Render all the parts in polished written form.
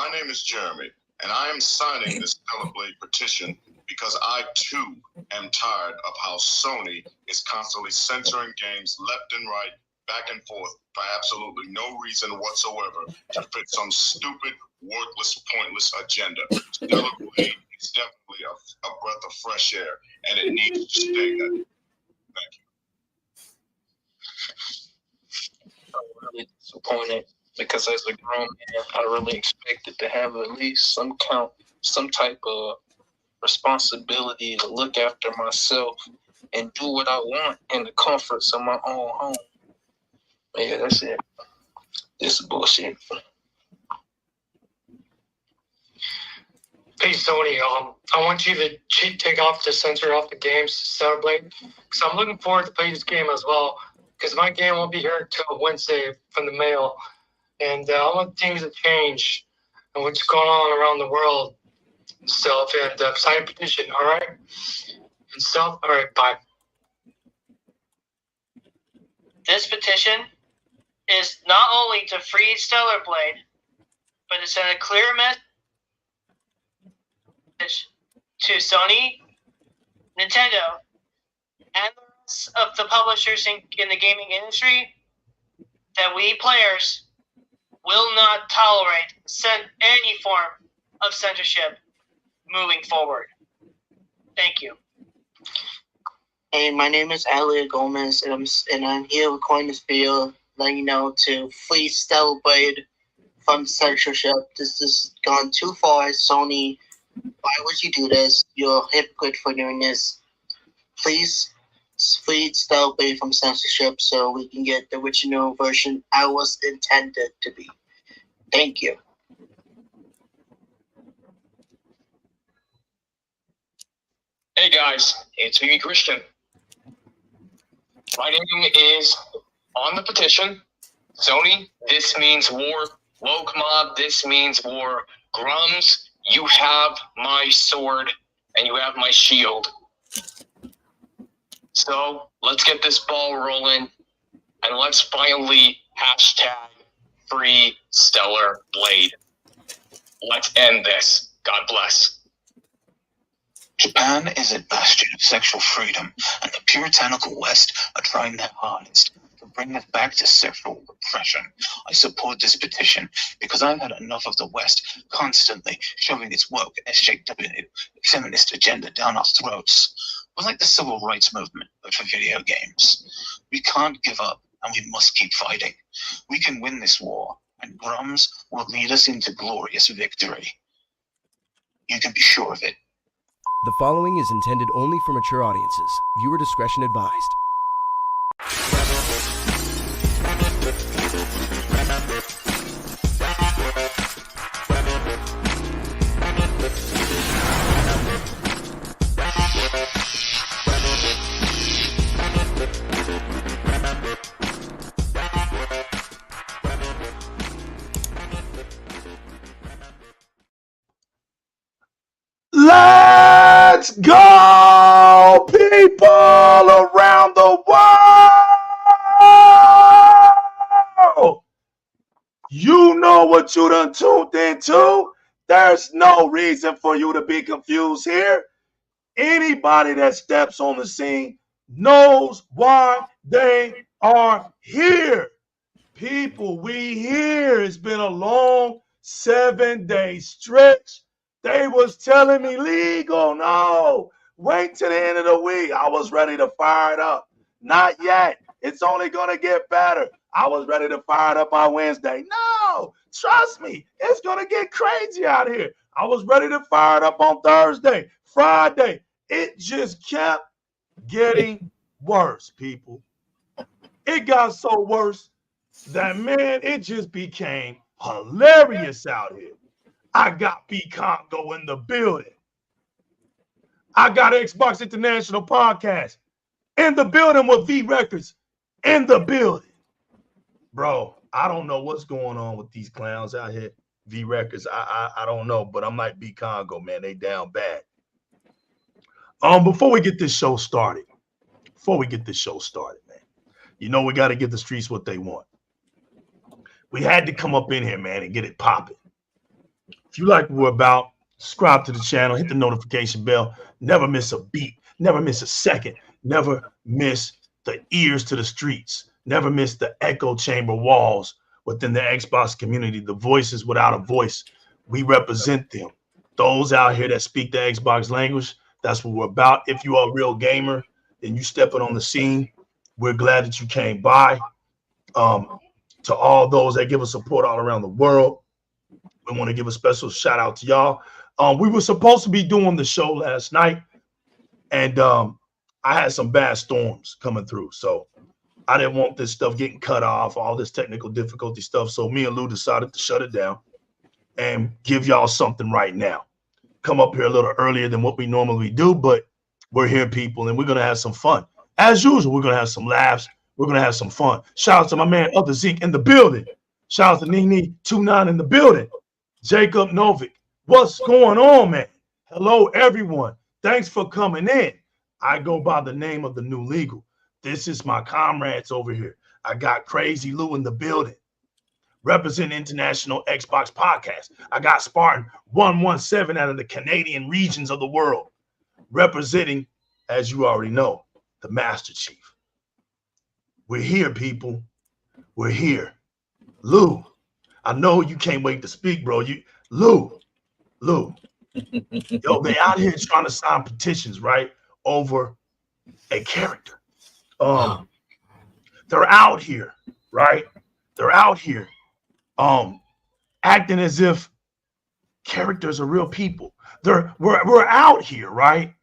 My name is Jeremy, and I am signing this Hellblade petition because I, too, am tired of how Sony is constantly censoring games left and right, back and forth, for absolutely no reason whatsoever to fit some stupid, worthless, pointless agenda. Hellblade is definitely a breath of fresh air, and it needs to stay that. Thank you. I'm really disappointed because as a grown man, I really expected to have at least some type of responsibility to look after myself and do what I want in the comforts of my own home. But yeah, that's it. This is bullshit. Hey Sony, I want you to take off the censor off the games Hellblade, because I'm looking forward to play this game as well. Because my game won't be here until Wednesday from the mail, and I want things to change and what's going on around the world and stuff. And sign a petition, all right? And stuff. All right, bye. This petition is not only to free Stellar Blade, but to send a clear message to Sony, Nintendo, and the rest of the publishers in the gaming industry that we players will not tolerate any form of censorship moving forward. Thank you. Hey, my name is Elliot Gomez, and I'm here recording this video, letting you know to free Stellar Blade from censorship. This has gone too far, Sony. Why would you do this? You're a hypocrite for doing this. Please free Stellar Blade from censorship so we can get the original version I was intended to be. Thank you. Hey guys, it's me, Christian. My name is on the petition. Sony, this means war. Woke mob, this means war. Grums, you have my sword and you have my shield. So let's get this ball rolling and let's finally hashtag free Stellar Blade. Let's end this. God bless. Japan is a bastion of sexual freedom, and the puritanical West are trying their hardest to bring us back to sexual repression. I support this petition because I've had enough of the West constantly shoving its woke SJW feminist agenda down our throats. We're like the civil rights movement, but for video games. We can't give up, and we must keep fighting. We can win this war, and Grums will lead us into glorious victory. You can be sure of it. The following is intended only for mature audiences. Viewer discretion advised. Let's go, people around the world. You know what you done tuned into. There's no reason for you to be confused here. Anybody that steps on the scene knows why they are here. People, we here. It's been a long 7-day stretch. They was telling me legal. No, wait till the end of the week. I was ready to fire it up. Not yet. It's only going to get better. I was ready to fire it up by Wednesday. No, trust me. It's going to get crazy out here. I was ready to fire it up on Thursday, Friday. It just kept getting worse, people. It got so worse that, man, it just became hilarious out here. I got B Congo in the building. I got Xbox International Podcast in the building with V Records in the building. Bro, I don't know what's going on with these clowns out here. V Records, I don't know, but I'm like B Congo, man. They down bad. Before we get this show started, man, you know we got to give the streets what they want. We had to come up in here, man, and get it popping. If you like what we're about, subscribe to the channel, hit the notification bell. Never miss a beat. Never miss a second. Never miss the ears to the streets. Never miss the echo chamber walls within the Xbox community, the voices without a voice. We represent them. Those out here that speak the Xbox language, that's what we're about. If you are a real gamer and you stepping on the scene, we're glad that you came by. To all those that give us support all around the world, we want to give a special shout out to y'all. We were supposed to be doing the show last night, and I had some bad storms coming through, so I didn't want this stuff getting cut off, all this technical difficulty stuff. So me and Lou decided to shut it down and give y'all something right now. Come up here a little earlier than what we normally do, but we're here, people, and we're going to have some fun. As usual, we're going to have some laughs. We're going to have some fun. Shout out to my man, Other Zeke, in the building. Shout out to Nene29 in the building. Jacob Novick. What's going on, man? Hello, everyone. Thanks for coming in. I go by the name of the New Legal. This is my comrades over here. I got Crazy Lou in the building, representing International Xbox Podcast. I got Spartan 117 out of the Canadian regions of the world, representing, as you already know, the Master Chief. We're here, people. We're here. Lou, I know you can't wait to speak, bro. Lou. Yo, they out here trying to sign petitions, right, over a character. They're out here, right? They're out here acting as if characters are real people. We're out here, right?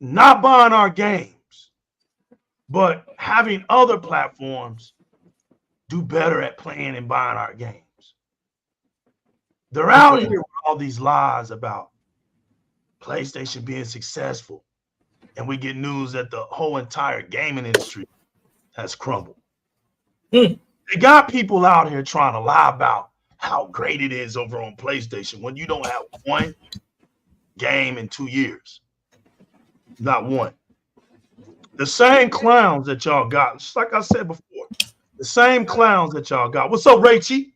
Not buying our games, but having other platforms do better at playing and buying our games. They're out here with all these lies about PlayStation being successful, and we get news that the whole entire gaming industry has crumbled. They got people out here trying to lie about how great it is over on PlayStation when you don't have one game in 2 years. Not one. The same clowns that y'all got, just like I said before, the same clowns that y'all got. What's up, Rachie?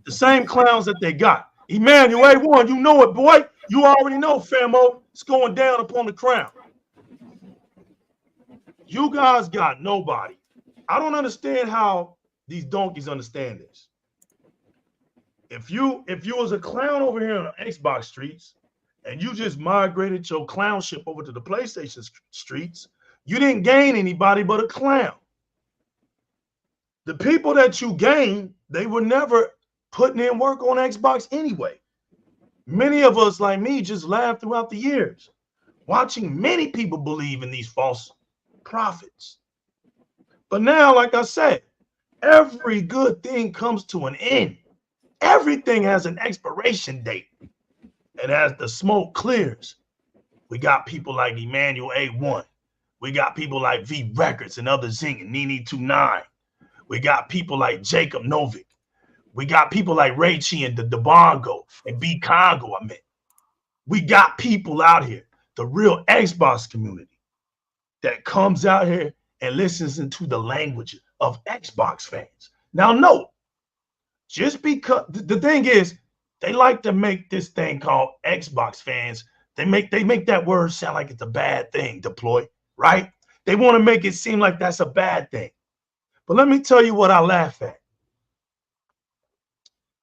The same clowns that they got. Emmanuel A1, you know it, boy. You already know, famo. It's going down upon the crown. You guys got nobody. I don't understand how these donkeys understand this. If you was a clown over here on the Xbox streets and you just migrated your clownship over to the PlayStation streets, you didn't gain anybody but a clown. The people that you gained, they were never putting in work on Xbox anyway. Many of us, like me, just laughed throughout the years, watching many people believe in these false prophets. But now, like I said, every good thing comes to an end. Everything has an expiration date. And as the smoke clears, we got people like Emmanuel A1. We got people like V Records and Other Zing and Nene29. We got people like Jacob Novick. We got people like Ray Chi and the Debongo and B Congo. We got people out here, the real Xbox community, that comes out here and listens into the language of Xbox fans. Now, no, just because the thing is, they like to make this thing called Xbox fans. They make that word sound like it's a bad thing, Deploy, right? They want to make it seem like that's a bad thing. But let me tell you what I laugh at.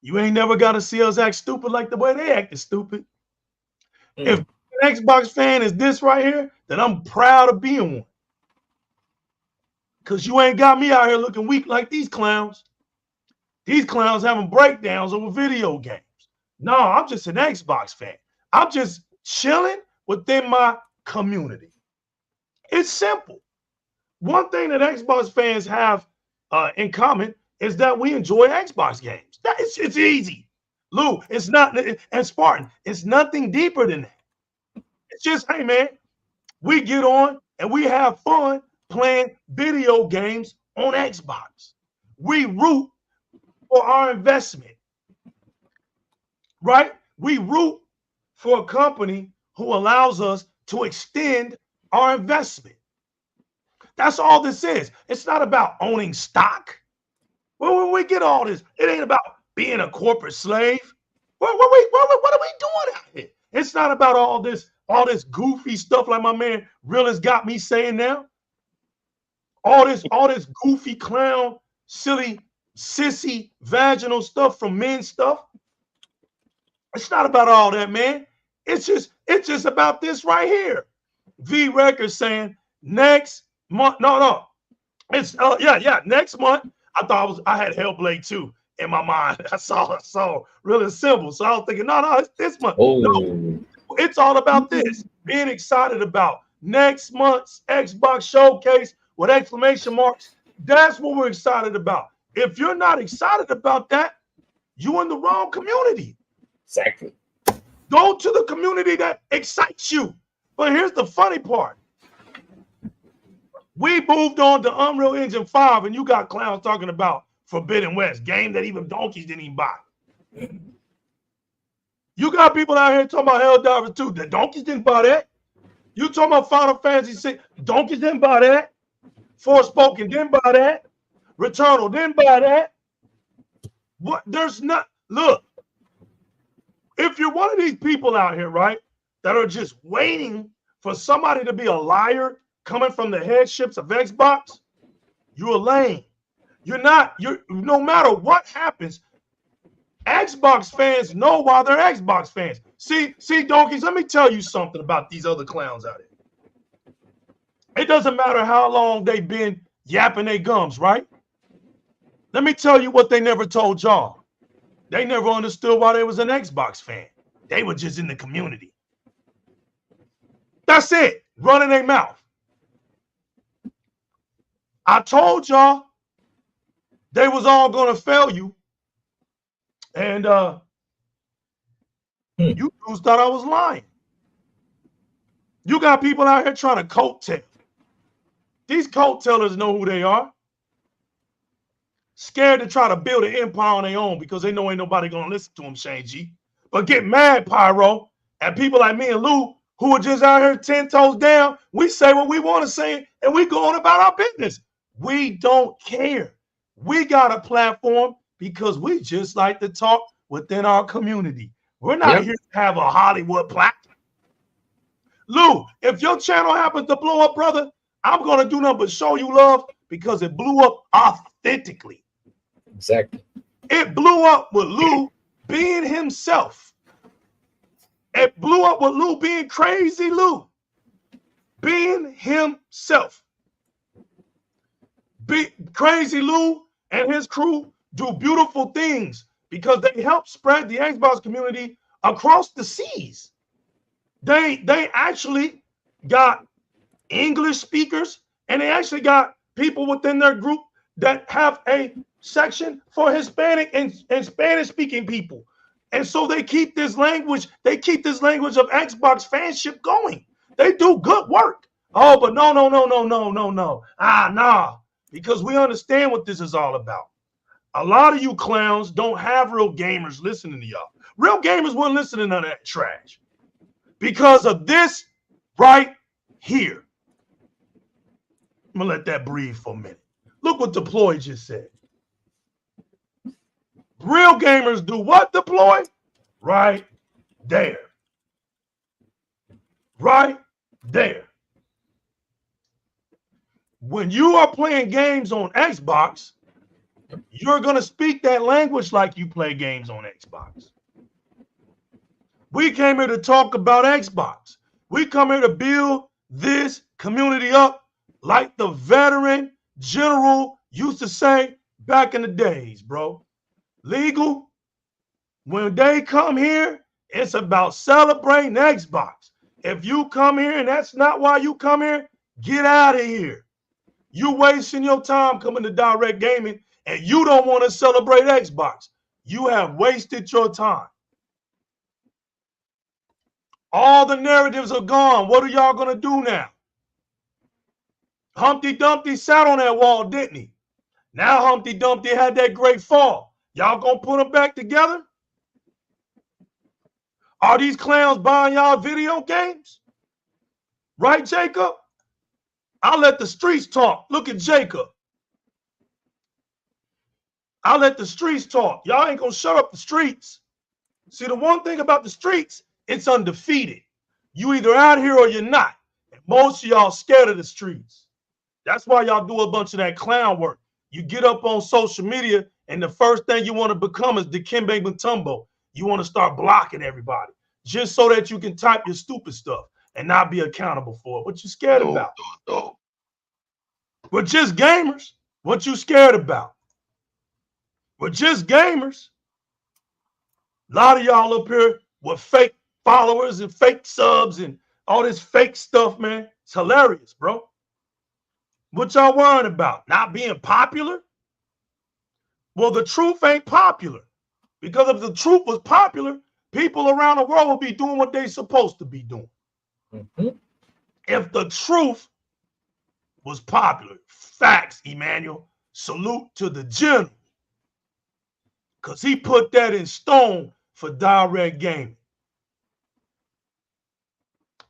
You ain't never got to see us act stupid like the way they acted stupid. If an Xbox fan is this right here, then I'm proud of being one. Because you ain't got me out here looking weak like these clowns. These clowns having breakdowns over video games. No, I'm just an Xbox fan. I'm just chilling within my community. It's simple. One thing that Xbox fans have in common is that we enjoy Xbox games. It's easy. Lou, it's not, and Spartan, it's nothing deeper than that. It's just, hey, man, we get on and we have fun playing video games on Xbox. We root for our investment, right? We root for a company who allows us to extend our investment. That's all this is. It's not about owning stock. When we get all this, it ain't about being a corporate slave. What are we doing out here? It's not about all this goofy stuff like my man Realist got me saying now. All this goofy clown, silly, sissy, vaginal stuff from men stuff. It's not about all that, man. It's just about this right here. V Records saying next month. No. It's next month. I had Hellblade 2 in my mind. I saw really simple. So I was thinking, no, it's this month. Oh. No, it's all about this. Being excited about next month's Xbox showcase with exclamation marks. That's what we're excited about. If you're not excited about that, you're in the wrong community. Exactly. Go to the community that excites you. But here's the funny part. We moved on to Unreal Engine 5, and you got clowns talking about Forbidden West, game that even donkeys didn't even buy. You got people out here talking about Helldivers 2. The donkeys didn't buy that. You talking about Final Fantasy 6. Donkeys didn't buy that. Forspoken didn't buy that. Returnal didn't buy that. What? There's not. Look. If you're one of these people out here, right, that are just waiting for somebody to be a liar coming from the headships of Xbox, you're lame. No matter what happens, Xbox fans know why they're Xbox fans. See, donkeys, let me tell you something about these other clowns out here. It doesn't matter how long they've been yapping their gums, right? Let me tell you what they never told y'all. They never understood why they was an Xbox fan. They were just in the community. That's it. Running their mouth. I told y'all they was all going to fail you. And you dudes thought I was lying. You got people out here trying to coattail. These coattailers know who they are. Scared to try to build an empire on their own because they know ain't nobody going to listen to them, Shane G. But get mad, Pyro, at people like me and Lou who are just out here 10 toes down. We say what we want to say and we go on about our business. We don't care. We got a platform because we just like to talk within our community. We're not here to have a Hollywood platform. Lou, if your channel happens to blow up, brother, I'm going to do nothing but show you love because it blew up authentically. Exactly. It blew up with Lou being himself. It blew up with Lou being crazy Lou. Being himself. Crazy Lou and his crew do beautiful things because they help spread the Xbox community across the seas. They actually got English speakers and they actually got people within their group that have a section for Hispanic and Spanish speaking people. And so they keep this language, of Xbox fanship going. They do good work. Oh, but no. Nah. Because we understand what this is all about. A lot of you clowns don't have real gamers listening to y'all. Real gamers wouldn't listen to none of that trash. Because of this right here. I'm going to let that breathe for a minute. Look what Deploy just said. Real gamers do what, Deploy? Right there. Right there. When you are playing games on Xbox, you're going to speak that language like you play games on Xbox. We came here to talk about Xbox. We come here to build this community up like the veteran general used to say back in the days, bro. Legal, when they come here, it's about celebrating Xbox. If you come here and that's not why you come here, get out of here. You wasting your time coming to Di-RRec Gaming and you don't want to celebrate Xbox. You have wasted your time. All the narratives are gone. What are y'all going to do now? Humpty Dumpty sat on that wall, didn't he? Now Humpty Dumpty had that great fall. Y'all going to put them back together? Are these clowns buying y'all video games? Right, Jacob? I'll let the streets talk. Look at Jacob. I let the streets talk. Y'all ain't gonna shut up the streets. See, the one thing about the streets, it's undefeated. You either out here or you're not. And most of y'all scared of the streets. That's why y'all do a bunch of that clown work. You get up on social media, and the first thing you want to become is Dikembe Mutombo. You want to start blocking everybody just so that you can type your stupid stuff and not be accountable for it. What you scared about? We're just gamers. What you scared about? We're just gamers. A lot of y'all up here with fake followers and fake subs and all this fake stuff, man. It's hilarious, bro. What y'all worrying about? Not being popular? Well, the truth ain't popular. Because if the truth was popular, people around the world would be doing what they're supposed to be doing. Mm-hmm. If the truth was popular, facts, Emmanuel, salute to the general. Because he put that in stone for Di-RRec Gaming.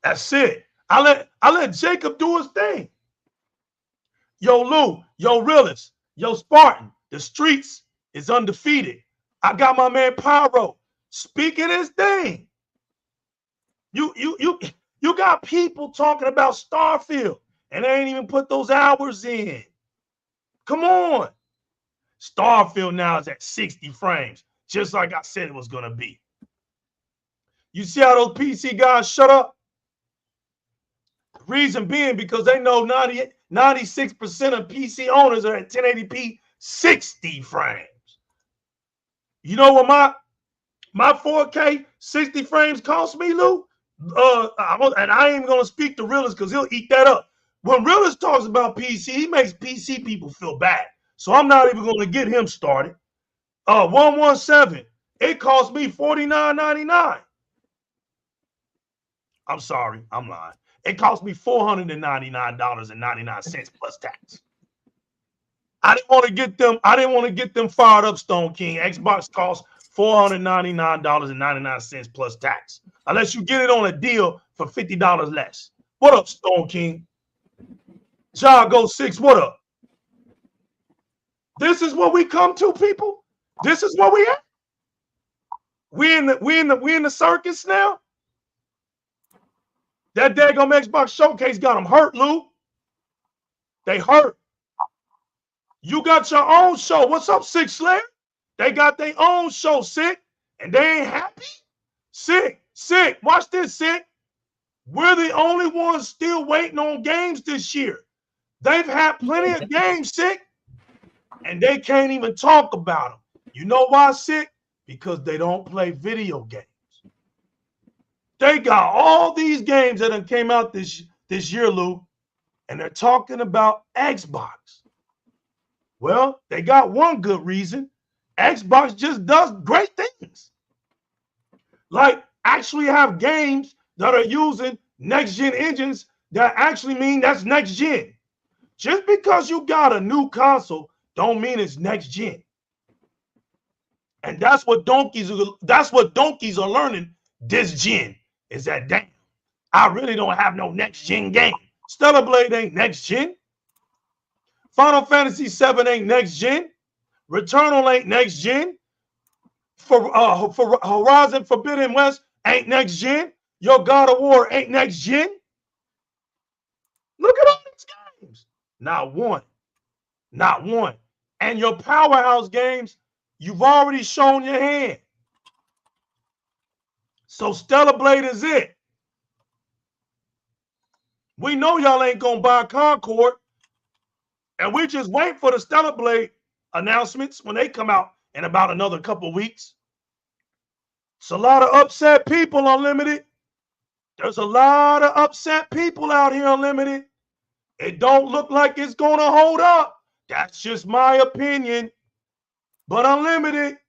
That's it. I let Jacob do his thing. Yo, Lou, yo, Realist, yo, Spartan, the streets is undefeated. I got my man Pyro speaking his thing. You got people talking about Starfield, and they ain't even put those hours in. Come on. Starfield now is at 60 frames, just like I said it was going to be. You see how those PC guys shut up? Reason being because they know 96% of PC owners are at 1080p 60 frames. You know what my 4K 60 frames cost me, Lou? And I ain't even going to speak to Realist because he'll eat that up. When Realist talks about PC, he makes PC people feel bad. So I'm not even going to get him started. 117, it cost me $49.99. I'm sorry, I'm lying. It cost me $499.99 plus tax. I didn't want to get them fired up, Stone King. Xbox costs $499.99 plus tax. Unless you get it on a deal for $50 less. What up, Stone King? Go 6, what up? This is what we come to, people. This is where we at. We in the circus now. That daggone Xbox showcase got them hurt, Lou. They hurt. You got your own show. What's up, Sick Slayer? They got their own show, Sick, and they ain't happy. Sick. Watch this, Sick. We're the only ones still waiting on games this year. They've had plenty of games, Sick, and they can't even talk about them. You know why, Sick? Because they don't play video games. They got all these games that came out this year, Lou, and they're talking about Xbox. Well, they got one good reason. Xbox just does great things. Like actually have games that are using next-gen engines that actually mean that's next-gen. Just because you got a new console don't mean it's next-gen. And that's what donkeys are learning this gen. Is that damn, I really don't have no next-gen game. Stellar Blade ain't next-gen. Final Fantasy VII ain't next-gen. Returnal ain't next-gen. For Horizon Forbidden West ain't next-gen. Your God of War ain't next-gen. Look at all these games. Not one. Not one. And your powerhouse games, you've already shown your hand. So Stellar Blade is it. We know y'all ain't gonna buy Concord, and we just wait for the Stellar Blade announcements when they come out in about another couple of weeks. It's a lot of upset people, Unlimited. There's a lot of upset people out here, Unlimited. It don't look like it's gonna hold up. That's just my opinion. But Unlimited,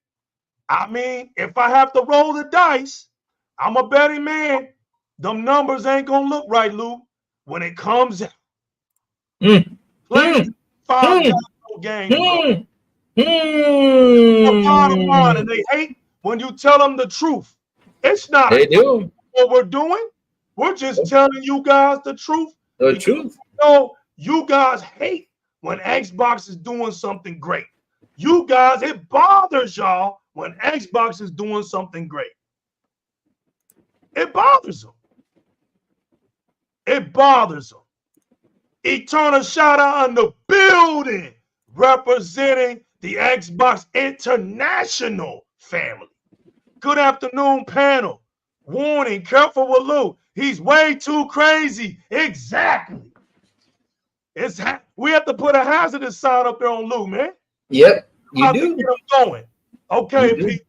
I mean, if I have to roll the dice, I'm a betting man. Them numbers ain't gonna look right, Lou, when it comes out. Play 5 games. Bottom line, and they hate when you tell them the truth. It's not what we're doing. We're just telling you guys the truth. The truth. No, you guys hate when Xbox is doing something great. You guys, it bothers y'all when Xbox is doing something great. It bothers them. It bothers them. Eternal shout out in the building, representing the Xbox International family. Good afternoon, panel. Warning, careful with Lou. He's way too crazy. Exactly. We have to put a hazardous sign up there on Lou, man. Yep, you do. Get him going. Okay, Pete.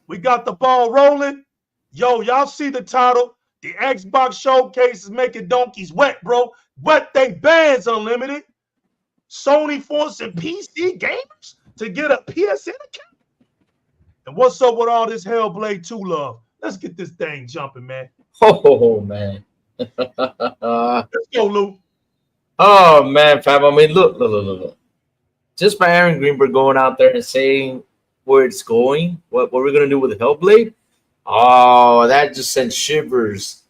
We got the ball rolling. Yo, y'all see the title? The Xbox Showcase is making donkeys wet, bro. Wet they bands unlimited. Sony forcing PC gamers to get a PSN account. And what's up with all this Hellblade 2 love? Let's get this thing jumping, man. Oh, man. Let's go, Lou. Oh, man, fam. I mean, look. Just by Aaron Greenberg going out there and saying where it's going, what we're going to do with Hellblade, oh, that just sent shivers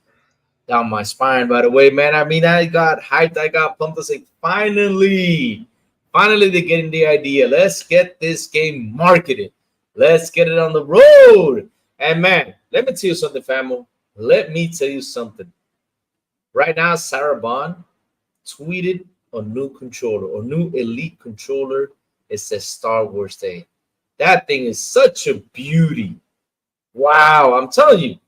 down my spine, by the way, man. I mean, I got hyped. I got pumped. I say, finally, they're getting the idea. Let's get this game marketed. Let's get it on the road. And, man, let me tell you something, family. Let me tell you something. Right now, Sarah Bond tweeted a new controller, a new elite controller. It says Star Wars Day. That thing is such a beauty. Wow, I'm telling you,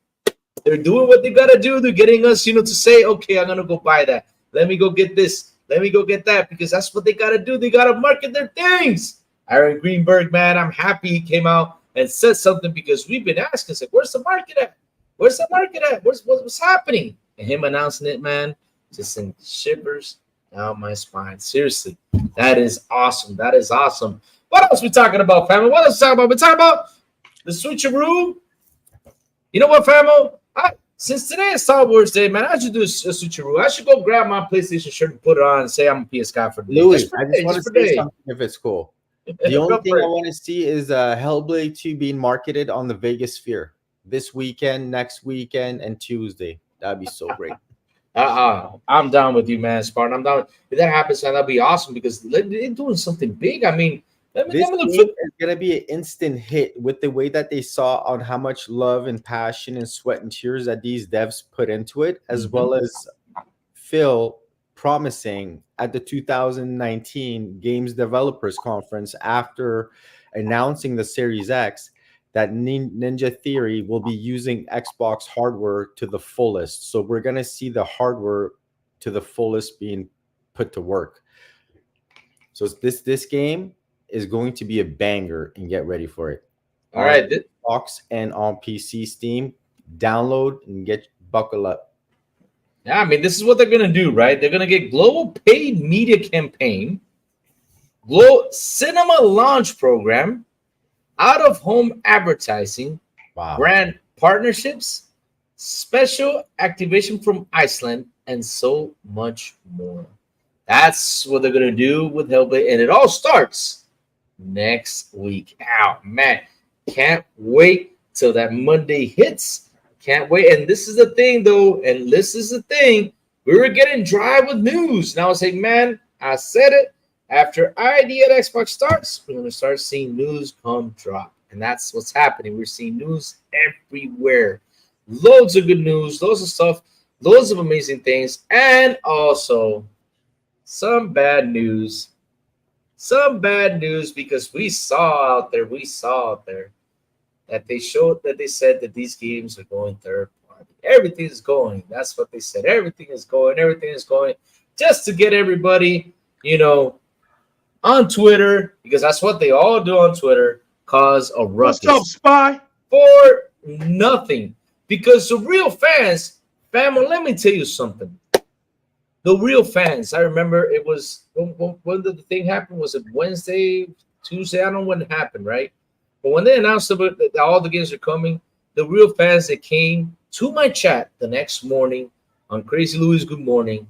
they're doing what they gotta do. They're getting us, to say, okay, I'm gonna go buy that. Let me go get this. Let me go get that, because that's what they gotta do. They gotta market their things. Aaron Greenberg, man, I'm happy he came out and said something, because we've been asking, like, where's the market at? Where's the market at? What's happening? And him announcing it, man, just sent shivers down my spine. Seriously, that is awesome. That is awesome. What else we talking about, family? What else we talking about? We're talking about the switcheroo. You know what, famo? Since today is Star Wars Day, man, I should do a switcheroo. I should go grab my PlayStation shirt and put it on and say I'm a PS guy for the day. Louis, I just want to say something if it's cool. The only thing I want to see is Hellblade 2 being marketed on the Vegas Sphere this weekend, next weekend, and Tuesday. That'd be so great. I'm down with you, man, Spartan. I'm down. If that happens, man, that'd be awesome, because they're doing something big. I mean, this game is going to be an instant hit with the way that they saw on how much love and passion and sweat and tears that these devs put into it, as well as Phil promising at the 2019 Games Developers Conference after announcing the Series X that Ninja Theory will be using Xbox hardware to the fullest. So we're going to see the hardware to the fullest being put to work. So this game is going to be a banger, and get ready for it. All right. Xbox and on PC, Steam, download and buckle up. Yeah, I mean, this is what they're going to do, right? They're going to get global paid media campaign, global cinema launch program, out-of-home advertising, brand partnerships, special activation from Iceland, and so much more. That's what they're going to do with Hellblade, and it all starts next week. Man, can't wait till that Monday hits. Can't wait. And this is the thing, though, and this is the thing. We were getting dry with news. And I was like, man, I said it. After ID at Xbox starts, we're going to start seeing news come drop. And that's what's happening. We're seeing news everywhere. Loads of good news, loads of stuff, loads of amazing things, and also some bad news. Some bad news, because we saw out there that they said that these games are going third party. Everything is going. That's what they said. Everything is going just to get everybody, on Twitter, because that's what they all do on Twitter, cause a ruckus. What's up, Spy? For nothing. Because the real fans, family, let me tell you something. The real fans, I remember it was, when the thing happened, was it Wednesday, Tuesday? I don't know when it happened, right? But when they announced that all the games are coming, the real fans that came to my chat the next morning on Crazy Louis Good Morning,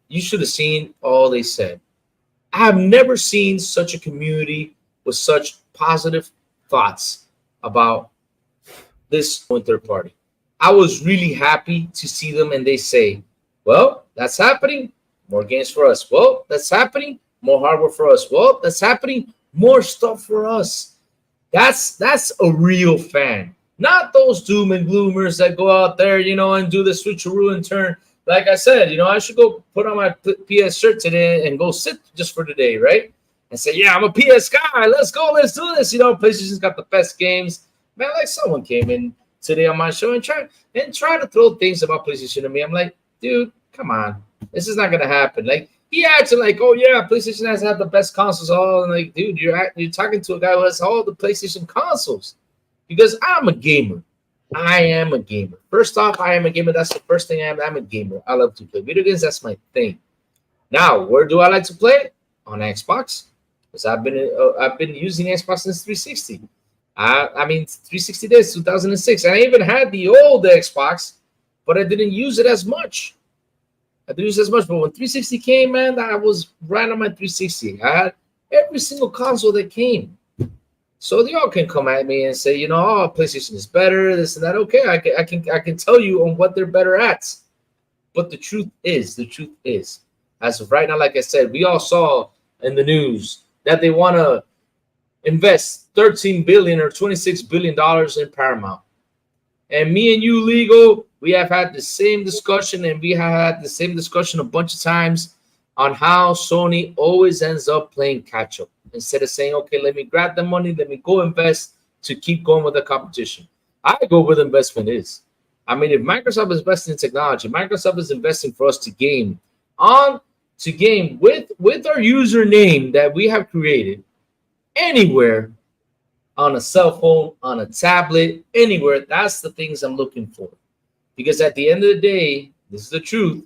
you should have seen all they said. I have never seen such a community with such positive thoughts about this third party. I was really happy to see them, and they say, well, that's happening. More games for us. Well, that's happening. More hardware for us. Well, that's happening. more stuff for us. That's a real fan, not those doom and gloomers that go out there, and do the switcheroo and turn. Like I said, I should go put on my PS shirt today and go sit just for today, right? And say, yeah, I'm a PS guy. Let's go. Let's do this. PlayStation's got the best games. Man, like someone came in today on my show and try to throw things about PlayStation to me. I'm like, dude, come on. This is not going to happen. Like, he acted like, oh, yeah, PlayStation has had the best consoles. All. And like, dude, you're talking to a guy who has all the PlayStation consoles. Because I'm a gamer. I am a gamer. First off, I am a gamer. That's the first thing I am. I'm a gamer. I love to play video games. That's my thing. Now, where do I like to play? On Xbox. Because I've been using Xbox since 360. I mean 360 days, 2006. And I even had the old Xbox, but I didn't use it as much. But when 360 came, man, I was right on my 360. I had every single console that came. So they all can come at me and say, oh, PlayStation is better, this and that. Okay, I can tell you on what they're better at. But the truth is, as of right now, like I said, we all saw in the news that they want to invest $13 billion or $26 billion in Paramount. And me and you, Legal, we have had the same discussion, and we have had the same discussion a bunch of times on how Sony always ends up playing catch-up instead of saying, okay, let me grab the money, let me go invest to keep going with the competition. I go where the investment is. I mean, if Microsoft is investing in technology, Microsoft is investing for us to game with our username that we have created anywhere, on a cell phone, on a tablet, anywhere. That's the things I'm looking for. Because at the end of the day, this is the truth.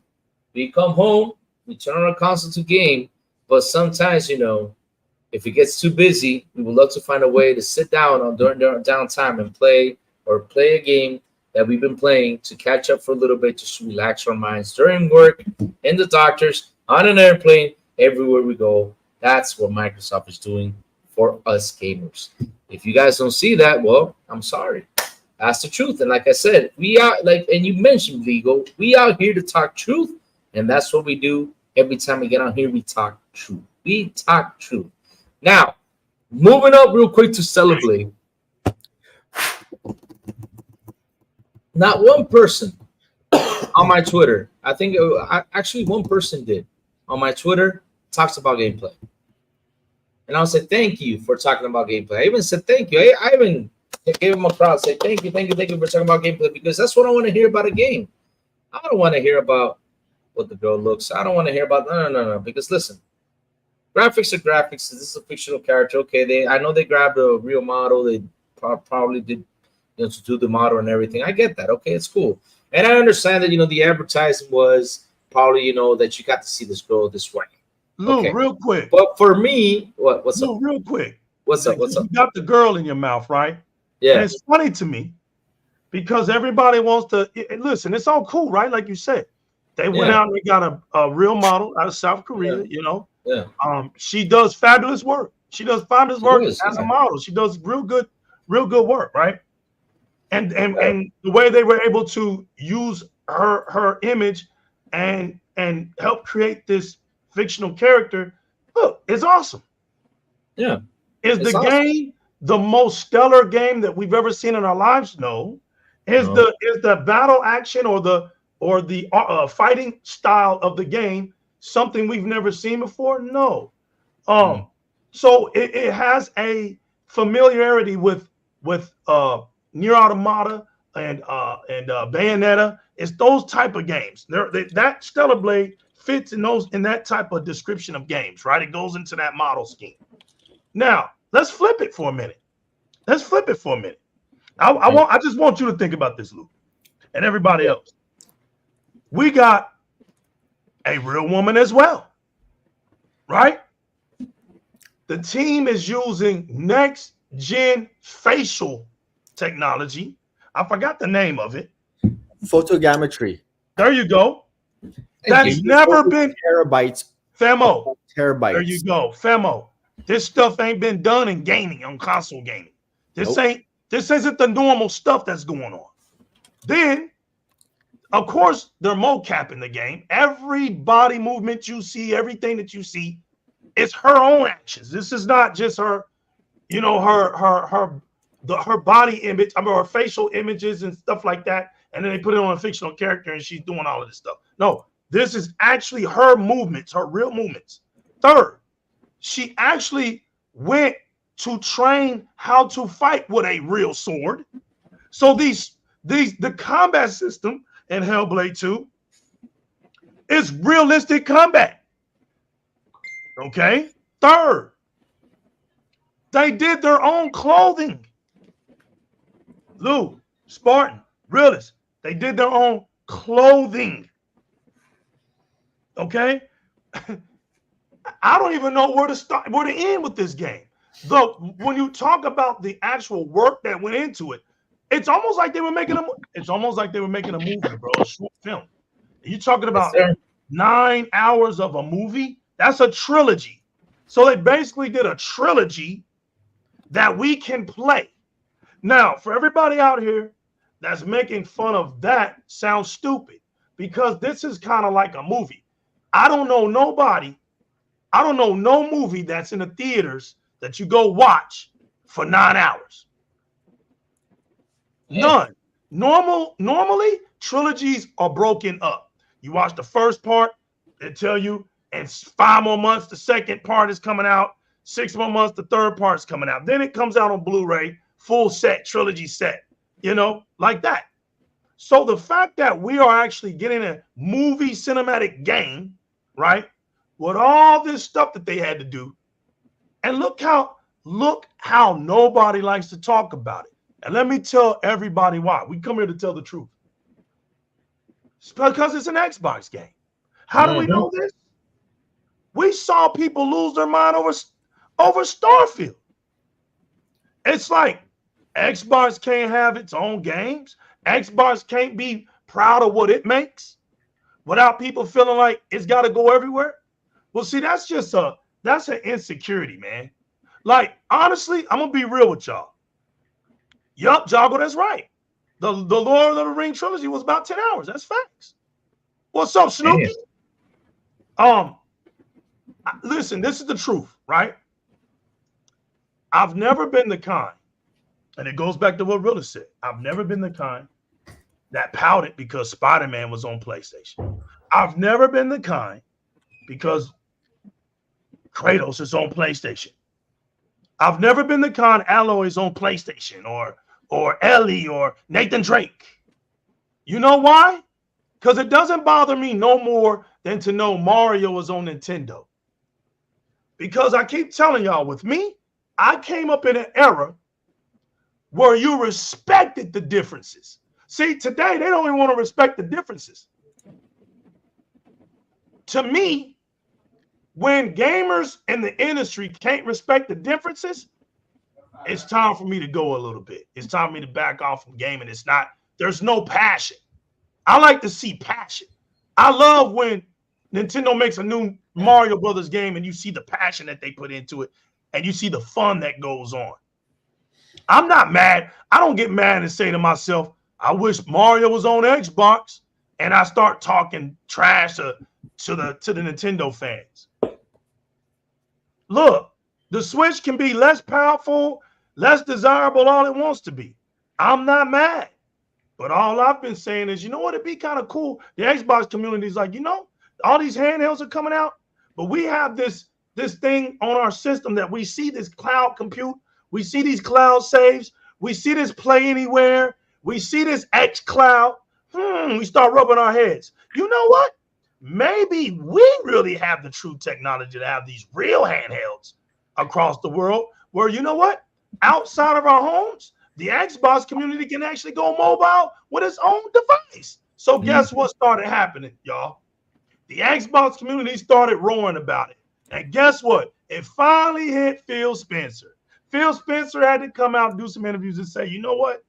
We come home, we turn on our console to game, but sometimes, if it gets too busy, we would love to find a way to sit down during our downtime and play a game that we've been playing to catch up for a little bit, just to relax our minds during work, in the doctors, on an airplane, everywhere we go. That's what Microsoft is doing for us gamers. If you guys don't see that, well, I'm sorry. That's the truth. And like I said, we are and you mentioned, Legal, we out here to talk truth, and that's what we do every time we get on here. We talk truth. We talk truth. Now, moving up real quick to celebrate. Not one person on my Twitter, I think actually one person did on my Twitter, talks about gameplay. And I'll say thank you for talking about gameplay. I even said thank you. I even gave him a crowd, say thank you for talking about gameplay, because that's what I want to hear about a game. I don't want to hear about what the girl looks. I don't want to hear about no. Because listen, graphics are graphics. This is a fictional character. Okay, I know they grabbed a real model. They probably did to do the model and everything. I get that. Okay, it's cool. And I understand that the advertising was probably that you got to see this girl this way. Lou, Okay. real quick. But for me, what's Lou, up? real quick. What's up? You got the girl in your mouth, right? Yeah. And it's funny to me because everybody wants to listen. It's all cool, right? Like you said, they went out and they got a real model out of South Korea. Yeah. She does fabulous work. She does fabulous work as a model. She does real good work, right? And the way they were able to use her image and help create this fictional character, look, it's awesome. Yeah. Is the game the most stellar game that we've ever seen in our lives? No. Is the battle action or the fighting style of the game something we've never seen before? No. So it has a familiarity with Nier Automata and Bayonetta. It's those type of games. That Stellar Blade fits in that type of description of games, right? It goes into that model scheme. Now, let's flip it for a minute. I just want you to think about this, Luke, and everybody else. We got a real woman as well, right? The team is using next gen facial technology. I forgot the name of it. Photogrammetry. There you go. That's never been terabytes. Femo. Terabytes. There you go. Femo. This stuff ain't been done in gaming, on console gaming. This isn't the normal stuff that's going on. Then, of course, they're mocap in the game. Every body movement you see, everything that you see It's her own actions. This is not just her, you know, her body image, I mean, her facial images and stuff like that. And then they put it on a fictional character and she's doing all of this stuff. No, this is actually her movements, her real movements. Third, she actually went to train how to fight with a real sword. So the combat system in Hellblade 2 is realistic combat. Okay. Third, they did their own clothing. Lou, Spartan, Realist, they did their own clothing. Okay. I don't even know where to start, where to end with this game. When you talk about the actual work that went into it, it's almost like they were making a movie, bro, a short film. You're talking about 9 hours of a movie. That's a trilogy. So they basically did a trilogy that we can play. Now, for everybody out here that's making fun of that, sounds stupid, because this is kind of like a movie. I don't know no movie that's in the theaters that you go watch for 9 hours. None. Normally, trilogies are broken up. You watch the first part, they tell you, and 5 more months, the second part is coming out. 6 more months, the third part is coming out. Then it comes out on Blu-ray, full set, trilogy set, you know, like that. So the fact that we are actually getting a movie cinematic game, right, with all this stuff that they had to do, and look how nobody likes to talk about it. And let me tell everybody why. We come here to tell the truth. It's because it's an Xbox game. How do we know this? We saw people lose their mind over Starfield. It's like Xbox can't have its own games. Xbox can't be proud of what it makes without people feeling like it's got to go everywhere. Well, see, that's an insecurity, man. Like, honestly, I'm going to be real with y'all. Yup, Joggle, that's right. The Lord of the Ring trilogy was about 10 hours. That's facts. What's up, Snooki? Listen, this is the truth, right? I've never been the kind, and it goes back to what Rilla said. I've never been the kind that pouted because Spider-Man was on PlayStation. I've never been the kind because Kratos is on PlayStation. I've never been the kind Aloy is on PlayStation or Ellie or Nathan Drake. You know why? Because it doesn't bother me no more than to know Mario is on Nintendo. Because I keep telling y'all, with me, I came up in an era where you respected the differences. See, today, they don't even want to respect the differences. To me, when gamers in the industry can't respect the differences, it's time for me to go a little bit. It's time for me to back off from gaming. There's no passion. I like to see passion. I love when Nintendo makes a new Mario Brothers game and you see the passion that they put into it and you see the fun that goes on. I'm not mad. I don't get mad and say to myself, I wish Mario was on Xbox, and I start talking trash to the Nintendo fans. Look, the Switch can be less powerful, less desirable, all it wants to be. I'm not mad. But all I've been saying is, you know what, it'd be kind of cool. The Xbox community is like, you know, all these handhelds are coming out, but we have this thing on our system that we see this cloud compute, we see these cloud saves, we see this play anywhere, we see this X cloud. We start rubbing our heads. You know what? Maybe we really have the true technology to have these real handhelds across the world where, you know what? Outside of our homes, the Xbox community can actually go mobile with its own device. So guess what started happening, y'all? The Xbox community started roaring about it. And guess what? It finally hit Phil Spencer. Phil Spencer had to come out and do some interviews and say, you know what?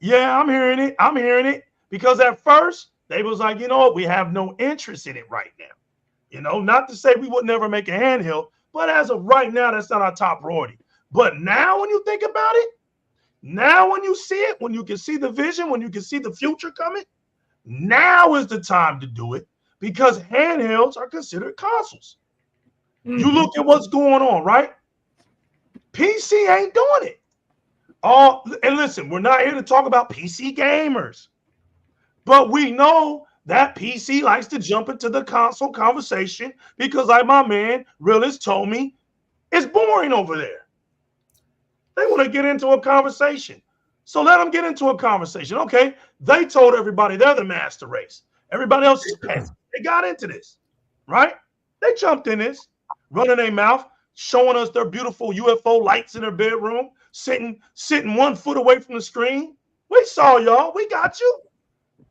Yeah, I'm hearing it. I'm hearing it. Because at first, they was like, you know what? We have no interest in it right now. You know, not to say we would never make a handheld, but as of right now, that's not our top priority. But now when you think about it, now when you see it, when you can see the vision, when you can see the future coming, now is the time to do it because handhelds are considered consoles. You look at what's going on, right? PC ain't doing it. And listen, we're not here to talk about PC gamers, but we know that PC likes to jump into the console conversation because, like my man Realist told me, it's boring over there. They want to get into a conversation. So let them get into a conversation. Okay, they told everybody they're the master race. Everybody else is peasants. They got into this, right? They jumped in this, running their mouth, showing us their beautiful UFO lights in their bedroom, sitting 1 foot away from the screen. We saw y'all. We got you.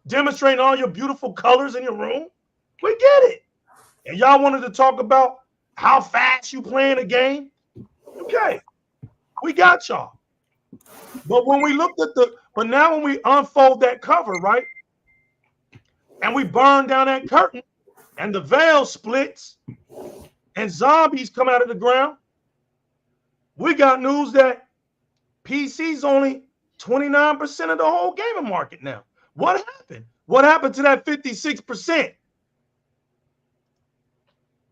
Demonstrating all your beautiful colors in your room. We get it. And y'all wanted to talk about how fast you playing a game. Okay, we got y'all. But when we looked at but now when we unfold that cover, right? And we burn down that curtain and the veil splits and zombies come out of the ground, we got news that PC's only 29% of the whole gaming market now. What happened? What happened to that 56%?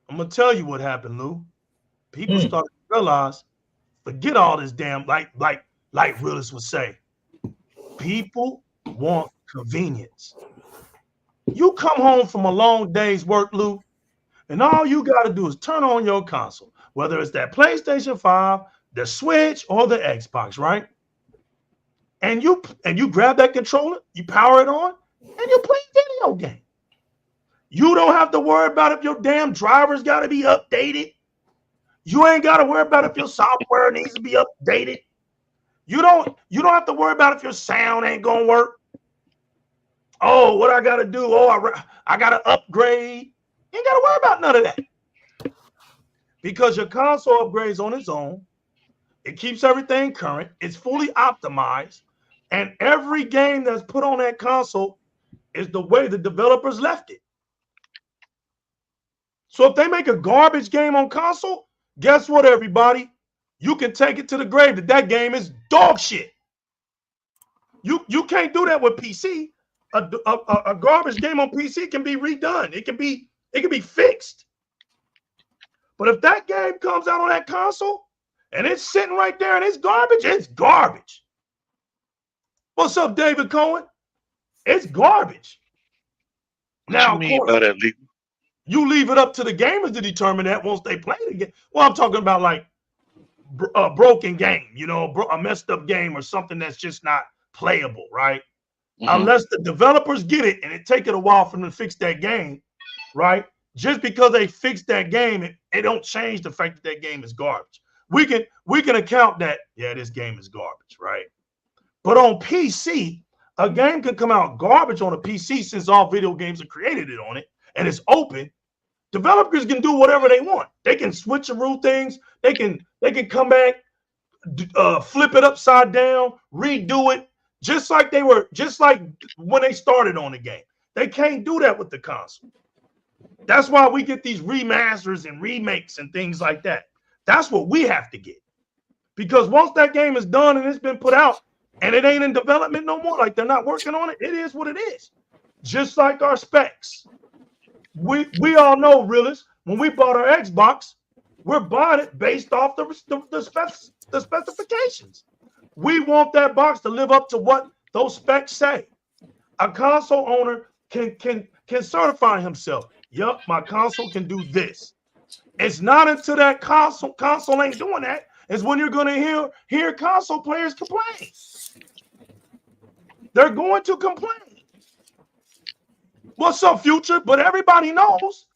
I'm going to tell you what happened, Lou. People started to realize, forget all this damn, like realists would say, people want convenience. You come home from a long day's work, Lou, and all you got to do is turn on your console, whether it's that PlayStation 5, the Switch, or the Xbox, right? And you grab that controller, you power it on, and you play a video game. You don't have to worry about if your damn driver's got to be updated. You ain't got to worry about if your software needs to be updated. You don't have to worry about if your sound ain't gonna work. Oh, what I got to do? Oh, I got to upgrade. You ain't got to worry about none of that. Because your console upgrades on its own. It keeps everything current. It's fully optimized. And every game that's put on that console is the way the developers left it. So if they make a garbage game on console, guess what, everybody? You can take it to the grave that game is dog shit. You can't do that with PC. A garbage game on PC can be redone. It can be fixed. But if that game comes out on that console and it's sitting right there and it's garbage. What's up, David Cohen? It's garbage. Now, what you mean by that, legal? You leave it up to the gamers to determine that once they play the game. Well, I'm talking about like a broken game, a messed up game or something that's just not playable, right? Unless the developers get it and it take it a while for them to fix that game, right? Just because they fixed that game, it don't change the fact that game is garbage. We can account that, yeah, this game is garbage, right? But on PC, a game can come out garbage on a PC since all video games are created on it and it's open. Developers can do whatever they want. They can switcheroo things. They can come back, flip it upside down, redo it, just like when they started on the game. They can't do that with the console. That's why we get these remasters and remakes and things like that. That's what we have to get. Because once that game is done and it's been put out and it ain't in development no more, like they're not working on it, it is what it is. Just like our specs. We all know, realists, when we bought our Xbox, we're buying it based off the specifications. We want that box to live up to what those specs say. A console owner can certify himself. Yup, my console can do this. It's not until that console ain't doing that is when you're going to hear console players complain. They're going to complain. What's up, Future? But everybody knows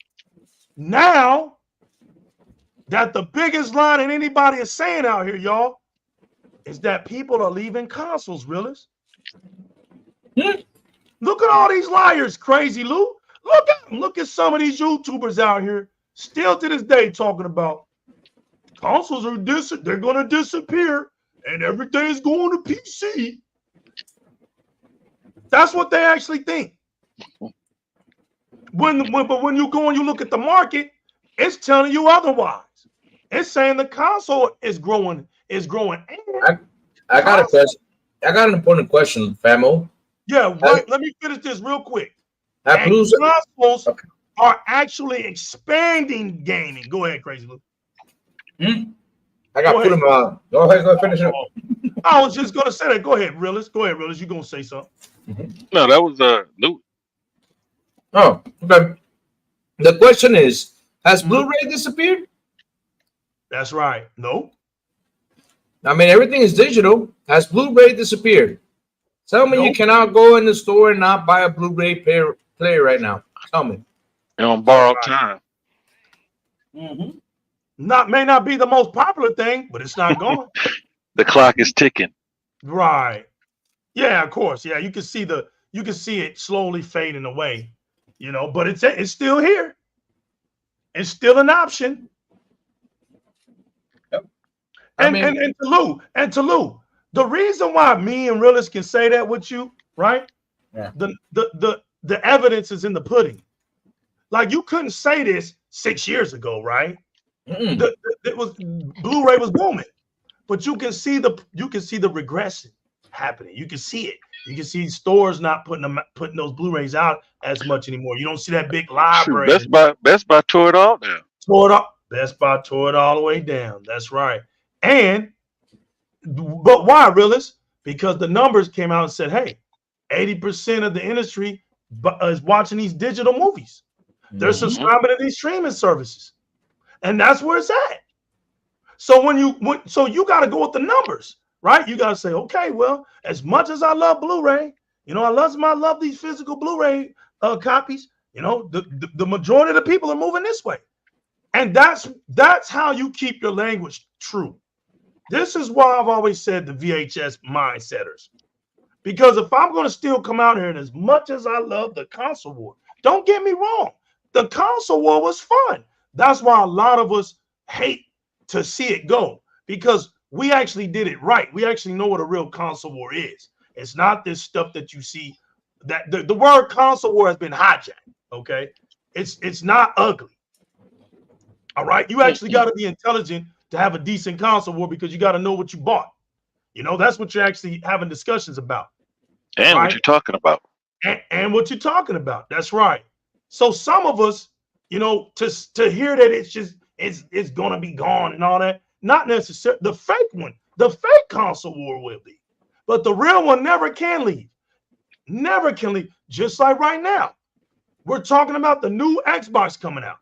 now that the biggest line that anybody is saying out here, y'all, is that people are leaving consoles, realists. Look at all these liars, Crazy Lou. Look at them. Look at some of these YouTubers out here still to this day talking about consoles are they're going to disappear and everything's going to PC. That's what they actually think. But when you go and you look at the market, it's telling you otherwise. It's saying the console is growing. I got a question. I got an important question, Famo. Yeah, right. Let me finish this real quick. Consoles are actually expanding gaming. Go ahead, Crazy Lou. I got food in my mouth. Go ahead, go finish it. I was just gonna say that. Go ahead, Realist. Go ahead, Realist. You gonna say something? No, that was Lou. Oh, okay. The question is, has Blu-ray disappeared? That's right. No. I mean, everything is digital. Has Blu-ray disappeared? Tell me you cannot go in the store and not buy a Blu-ray player right now. Tell me. On borrowed time. May not be the most popular thing, but it's not gone. The clock is ticking. Right. Yeah, of course. Yeah, you can see it slowly fading away, you know, but it's still here. It's still an option. Yep. And to Lou, the reason why me and Realist can say that with you, right? Yeah. The evidence is in the pudding. Like, you couldn't say this 6 years ago, right? It was Blu-ray was booming, but you can see the regression happening. You can see it. You can see stores not putting those Blu-rays out as much anymore. You don't see that big library. Best Buy tore it all down. Best Buy tore it all the way down. That's right. But why, Realist? Because the numbers came out and said, hey, 80% of the industry is watching these digital movies. They're subscribing to these streaming services. And that's where it's at. So you got to go with the numbers, right? You got to say, okay, well, as much as I love Blu-ray, you know, I love these physical Blu-ray copies. You know, the majority of the people are moving this way. And that's how you keep your language true. This is why I've always said the VHS mindsetters. Because if I'm going to still come out here, and as much as I love the console war, don't get me wrong, the console war was fun. That's why a lot of us hate to see it go, because we actually did it right. We actually know what a real console war is. It's not this stuff that you see. That the word console war has been hijacked. Okay, it's not ugly. All right, you actually got to be intelligent to have a decent console war, because you got to know what you bought. You know, that's what you're actually having discussions about. And right? What you're talking about. And what you're talking about. That's right. So some of us, you know, to hear that it's gonna be gone and all that, not necessarily. The fake console war will be, but the real one never can leave. Never can leave. Just like right now, we're talking about the new Xbox coming out.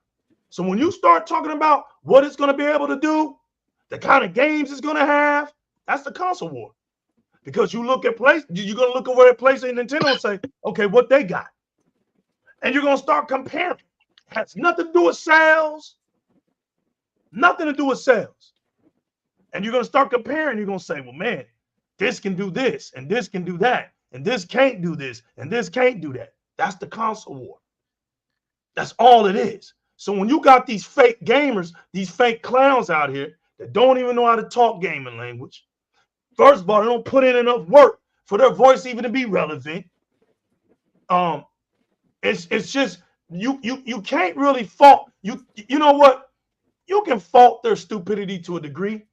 So when you start talking about what it's gonna be able to do, the kind of games it's gonna have, that's the console war. Because you look at you're gonna look over at PlayStation and Nintendo and say, okay, what they got, and you're gonna start comparing. It has nothing to do with sales. Nothing to do with sales. And you're gonna start comparing. You're gonna say, well, man, this can do this, and this can do that, and this can't do this, and this can't do that. That's the console war. That's all it is. So when you got these fake gamers, these fake clowns out here that don't even know how to talk gaming language, first of all, they don't put in enough work for their voice even to be relevant. It's just you can't really fault you know what? You can fault their stupidity to a degree,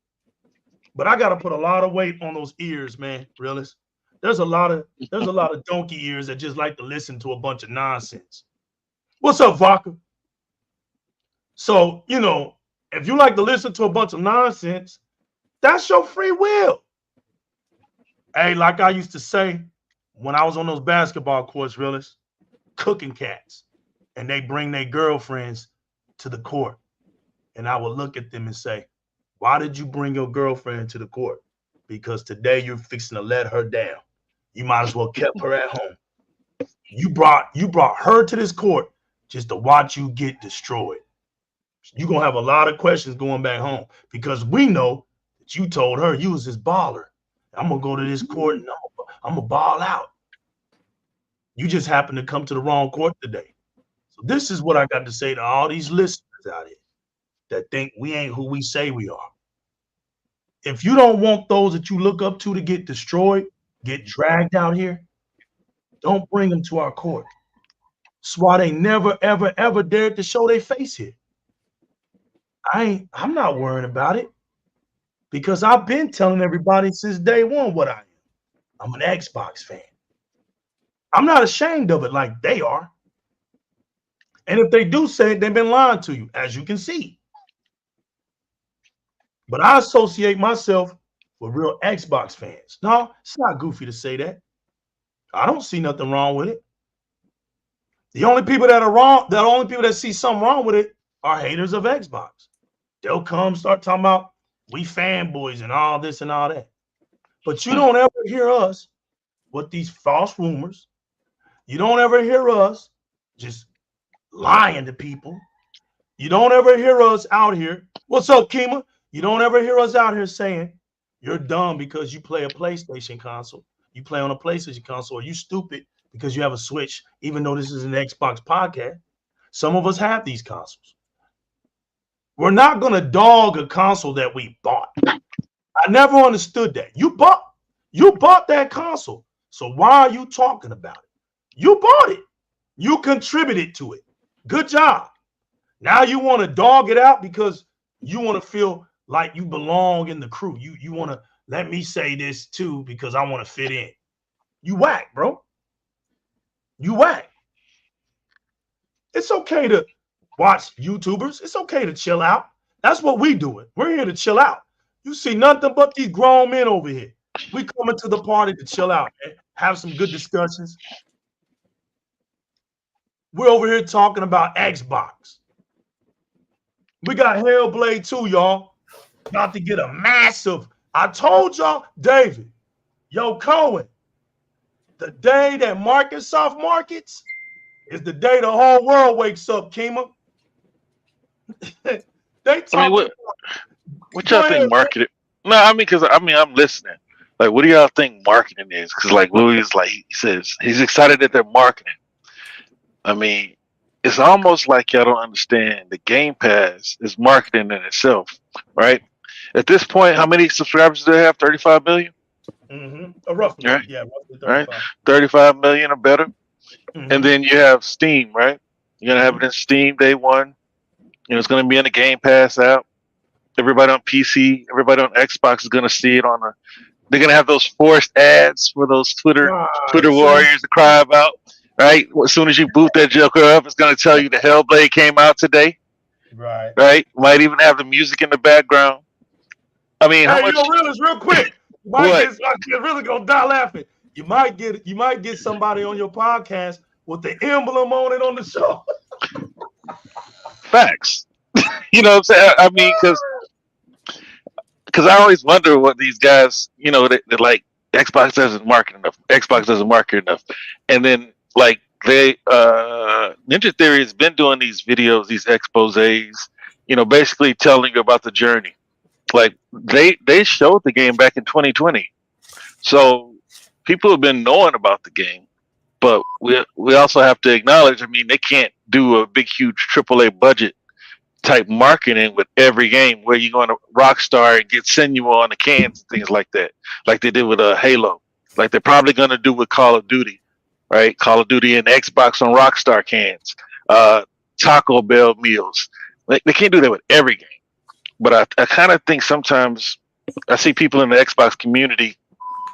but I gotta put a lot of weight on those ears, man. Realist. There's a lot of donkey ears that just like to listen to a bunch of nonsense. What's up, Vodka? So, you know, if you like to listen to a bunch of nonsense, that's your free will. Hey, like I used to say when I was on those basketball courts, Realist, cooking cats, and they bring their girlfriends to the court. And I would look at them and say, why did you bring your girlfriend to the court? Because today you're fixing to let her down. You might as well kept her at home. You brought her to this court just to watch you get destroyed. You're going to have a lot of questions going back home, because we know that you told her you was this baller. I'm going to go to this court and I'm going to ball out. You just happened to come to the wrong court today. So this is what I got to say to all these listeners out here that think we ain't who we say we are. If you don't want those that you look up to get destroyed, get dragged out here, don't bring them to our court. That's why they never, ever, ever dared to show their face here. I'm not worrying about it, because I've been telling everybody since day one what I am. I'm an Xbox fan. I'm not ashamed of it like they are. And if they do say it, they've been lying to you, as you can see. But I associate myself with real Xbox fans. No, it's not goofy to say that. I don't see nothing wrong with it. The only people that are wrong, the only people that see something wrong with it are haters of Xbox. They'll come start talking about we fanboys and all this and all that. But you don't ever hear us with these false rumors. You don't ever hear us just lying to people. You don't ever hear us out here. What's up, Kima? You don't ever hear us out here saying you're dumb because you play a PlayStation console. You play on a PlayStation console, or you stupid because you have a Switch, even though this is an Xbox podcast. Some of us have these consoles. We're not going to dog a console that we bought. I never understood that. You bought that console. So why are you talking about it? You bought it. You contributed to it. Good job. Now you want to dog it out because you want to feel like you belong in the crew. You want to let me say this too because I want to fit in. You whack, bro. You whack. It's okay to watch YouTubers. It's okay to chill out. That's what we doing. We're here to chill out. You see nothing but these grown men over here. We coming to the party to chill out, man. Have some good discussions. We're over here talking about Xbox. We got Hellblade 2, y'all. About to get a massive. I told y'all, David, yo, Cohen, the day that Microsoft markets is the day the whole world wakes up, Kima. They talking. What y'all think marketing? No, I mean, because I'm listening. Like, what do y'all think marketing is? Because like Louis is like, he says he's excited that they're marketing. I mean, it's almost like y'all don't understand the Game Pass is marketing in itself, right? At this point, how many subscribers do they have? 35 million? Roughly, right? Yeah, roughly 35. Right? 35 million or better. Mm-hmm. And then you have Steam, right? You're going to have it in Steam day one. You know, it's going to be in the Game Pass app. Everybody on PC, everybody on Xbox is going to see it on the. They're going to have those forced ads for those Twitter warriors to cry about, right? As soon as you boot that joker up, it's going to tell you the Hellblade came out today. Right. Right? Might even have the music in the background. I mean, how much? Realist, real quick. I'm really gonna die laughing. You might get somebody on your podcast with the emblem on it on the show. Facts. You know what I'm saying? I mean, because I always wonder what these guys, you know, they're like, Xbox doesn't market enough. Xbox doesn't market enough. And then like Ninja Theory has been doing these videos, these exposés, you know, basically telling you about the journey. Like they showed the game back in 2020. So people have been knowing about the game, but we also have to acknowledge, I mean, they can't do a big, huge AAA budget type marketing with every game where you're going to Rockstar and send you on the cans and things like that, like they did with Halo, like they're probably going to do with Call of Duty, right? Call of Duty and Xbox on Rockstar cans, Taco Bell meals. Like, they can't do that with every game. But I kind of think sometimes I see people in the Xbox community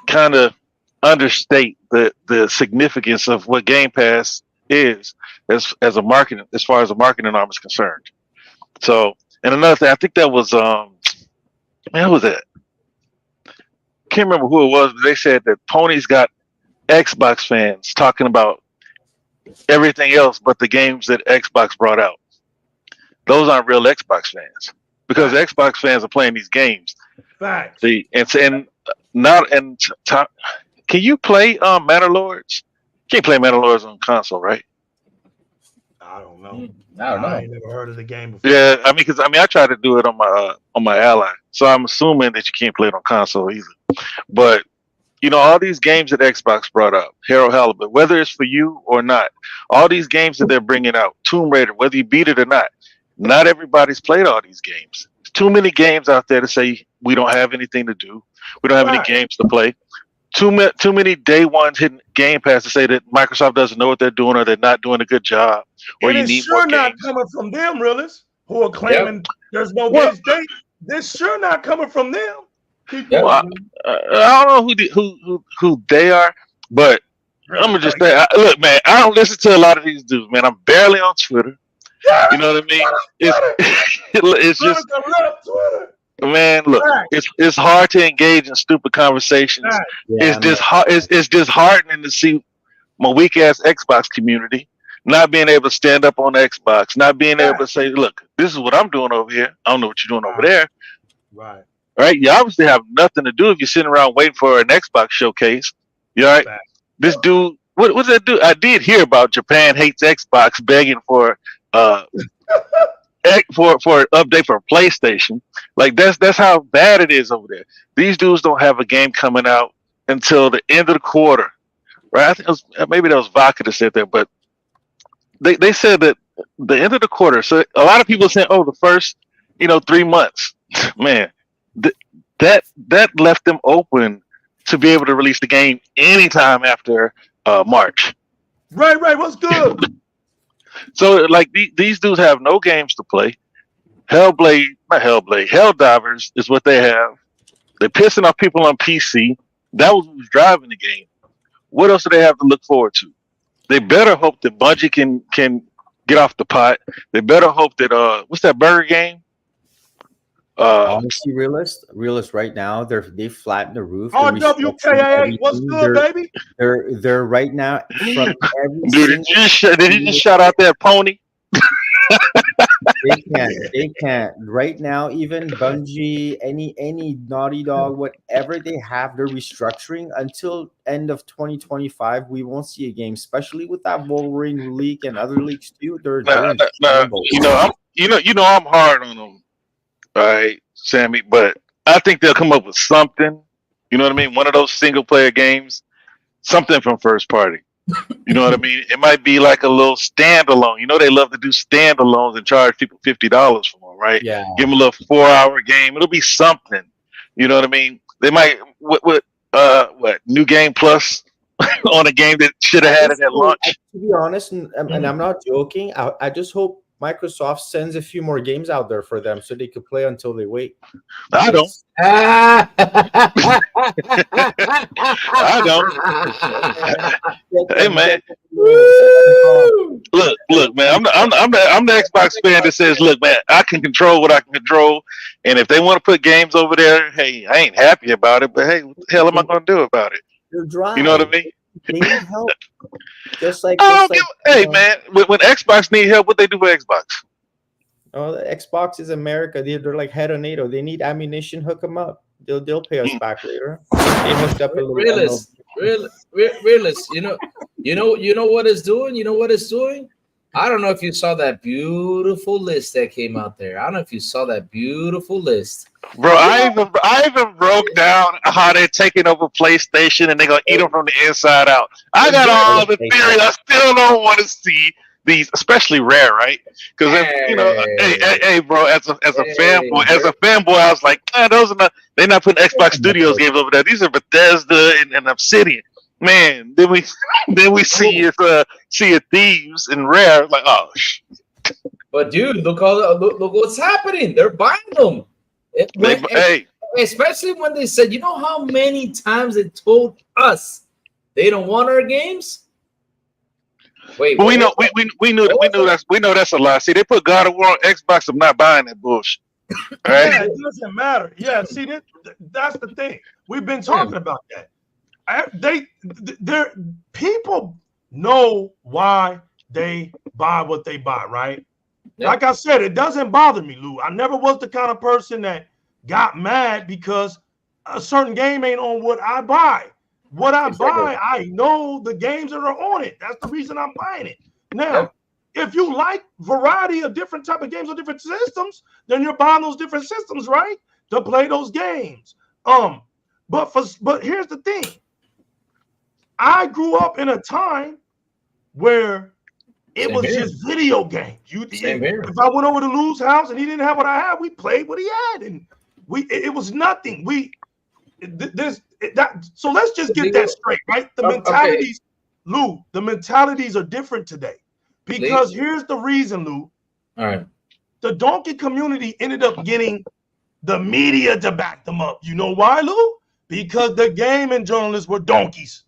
kind of understate the significance of what Game Pass is as a marketing, as far as the marketing arm is concerned. So, and another thing, I think that was who was that? Can't remember who it was, but they said that Pony's got Xbox fans talking about everything else but the games that Xbox brought out. Those aren't real Xbox fans because Xbox fans are playing these games. Facts. Can you play Manor-Lords? You can't play Manor-Lords on console, right? I don't know. I ain't never heard of the game before. Yeah, I mean, I tried to do it on my Ally, so I'm assuming that you can't play it on console either. But you know, all these games that Xbox brought up, Harold Halibut, whether it's for you or not, all these games that they're bringing out, Tomb Raider, whether you beat it or not everybody's played all these games. There's too many games out there to say we don't have anything to do. We don't have any games to play. Too many day ones hitting Game Pass to say that Microsoft doesn't know what they're doing or they're not doing a good job. Or you need more games. Not coming from them, realists, who are claiming there's no games. This sure not coming from them. Well, I don't know who they are, but I'm gonna just say, look, man, I don't listen to a lot of these dudes, man. I'm barely on Twitter. You know what I mean? It's just, man. Look, it's hard to engage in stupid conversations. Yeah, It's disheartening to see my weak ass Xbox community not being able to stand up on Xbox, not being able to say, look, this is what I'm doing over here. I don't know what you're doing over there. Right. Right? You obviously have nothing to do if you're sitting around waiting for an Xbox showcase. You all right? This dude, what's that dude? I did hear about Japan hates Xbox begging for for an update for PlayStation. Like that's how bad it is over there. These dudes don't have a game coming out until the end of the quarter. Right? I think maybe that was Vodka that said that, but they said that the end of the quarter. So a lot of people saying, oh, the first 3 months. Man, that left them open to be able to release the game anytime after March. Right. What's good? So like these dudes have no games to play. Helldivers is what they have. They're pissing off people on PC. That was who's driving the game. What else do they have to look forward to? They better hope that Bungie can get off the pot. They better hope that what's that burger game? Honestly, realist right now, they flattened the roof. WKA, what's good, baby? They're right now from every Dude, did you just shout out that pony? They can't right now. Even Bungie, any Naughty Dog, whatever they have, they're restructuring until end of 2025. We won't see a game, especially with that Wolverine leak and other leaks too. I'm hard on them. All right, Sammy, but I think they'll come up with something. You know what I mean? One of those single player games, something from first party. You know what I mean? It might be like a little standalone. You know, they love to do standalones and charge people $50 for them, right? Yeah. Give them a little 4-hour game. It'll be something. You know what I mean? They might what New Game Plus on a game that should have had it at launch. To be honest, and I'm not joking, I just hope Microsoft sends a few more games out there for them so they could play until they wait. I don't. I don't. Hey man, look, man. I'm the Xbox fan that says, look, man, I can control what I can control, and if they want to put games over there, hey, I ain't happy about it, but hey, what the hell am I going to do about it? You're dry. You know what I mean? They need help. Hey man, when Xbox need help, what they do for Xbox? Oh, the Xbox is America. They're like head of NATO. They need ammunition. Hook them up. They'll pay us back later. They hooked up a little. Realist. You know what it's doing. You know what it's doing. I don't know if you saw that beautiful list that came out there. I don't know if you saw that beautiful list. Bro, I even broke down how they're taking over PlayStation and they're gonna eat them from the inside out. I got all the theory. I still don't want to see these, especially Rare, right? Because hey, bro, as a fanboy, I was like, man, they're not putting Xbox Studios games over there. These are Bethesda and Obsidian. Man, then we see a Thieves and Rare, like, oh shit. But dude, look what's happening. They're buying them. Especially when they said, you know how many times they told us they don't want our games? Wait, but we know that's a lie. See, they put God of War on Xbox. I'm not buying that bullshit. Right? Yeah, it doesn't matter. Yeah, see, that's the thing. We've been talking about that. People know why they buy what they buy, right? Yeah. Like I said, it doesn't bother me, Lou. I never was the kind of person that got mad because a certain game ain't on what I buy. What I buy, I know the games that are on it. That's the reason I'm buying it. Now, if you like variety of different type of games on different systems, then you're buying those different systems, right? To play those games. But here's the thing. I grew up in a time where it was just video games. If I went over to Lou's house and he didn't have what I had, we played what he had, and it was nothing. So let's just get that straight, right? The mentalities, Lou, the mentalities are different today. Because here's the reason, Lou. All right. The donkey community ended up getting the media to back them up. You know why, Lou? Because the gaming journalists were donkeys.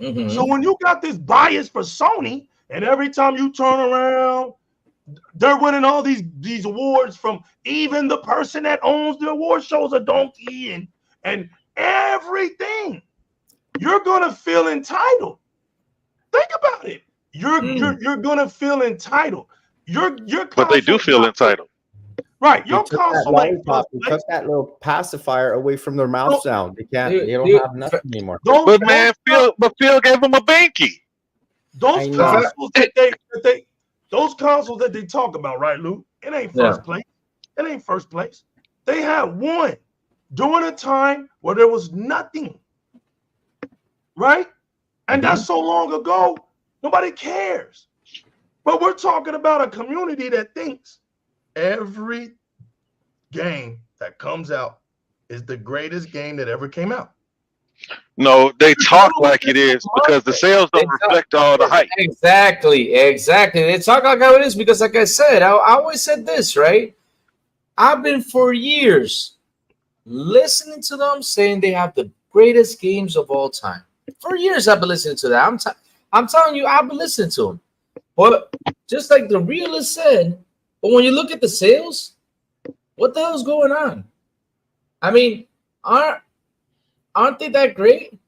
So when you got this bias for Sony, and every time you turn around, they're winning all these awards from even the person that owns the award shows a donkey and everything. You're gonna feel entitled. Think about it. You're gonna feel entitled. But they do feel entitled. Right. They took that little pacifier away from their mouth sound. They can't. They don't have nothing anymore. But man, Phil gave them a banky. Those consoles that they talk about, right, Lou? It ain't first place. It ain't first place. They had one during a time where there was nothing, right? And that's so long ago, nobody cares. But we're talking about a community that thinks every game that comes out is the greatest game that ever came out. No, they talk like it is because the sales don't reflect all the hype. Exactly. They talk like how it is because, like I said, I always said this, right? I've been for years listening to them saying they have the greatest games of all time. For years, I've been listening to that. I'm telling you, I've been listening to them. But just like the realist said, but when you look at the sales, what the hell's going on? I mean, aren't they that great?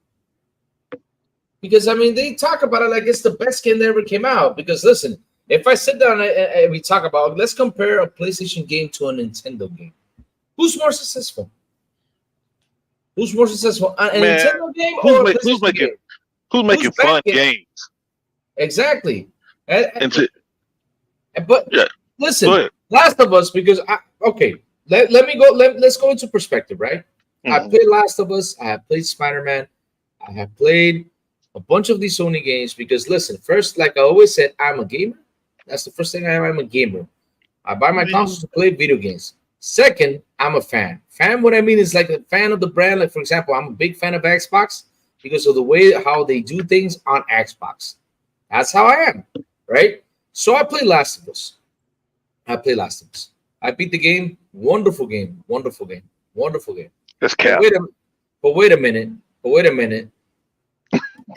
Because, I mean, they talk about it like it's the best game that ever came out. Because, listen, if I sit down and we talk about, let's compare a PlayStation game to a Nintendo game. Who's more successful? Who's more successful? A Nintendo game or a PlayStation game? Who's making fun games? Exactly. But listen, Last of Us, because, let's go into perspective, right? I played Last of Us. I have played Spider-Man. I have played a bunch of these Sony games because, listen, first, like I always said, I'm a gamer. That's the first thing I am. I'm a gamer. I buy my consoles to play video games. Second, I'm a fan. Fan, what I mean is like a fan of the brand. Like, for example, I'm a big fan of Xbox because of the way how they do things on Xbox. That's how I am, right? So I play Last of Us. I beat the game. Wonderful game. That's cap. But wait a minute.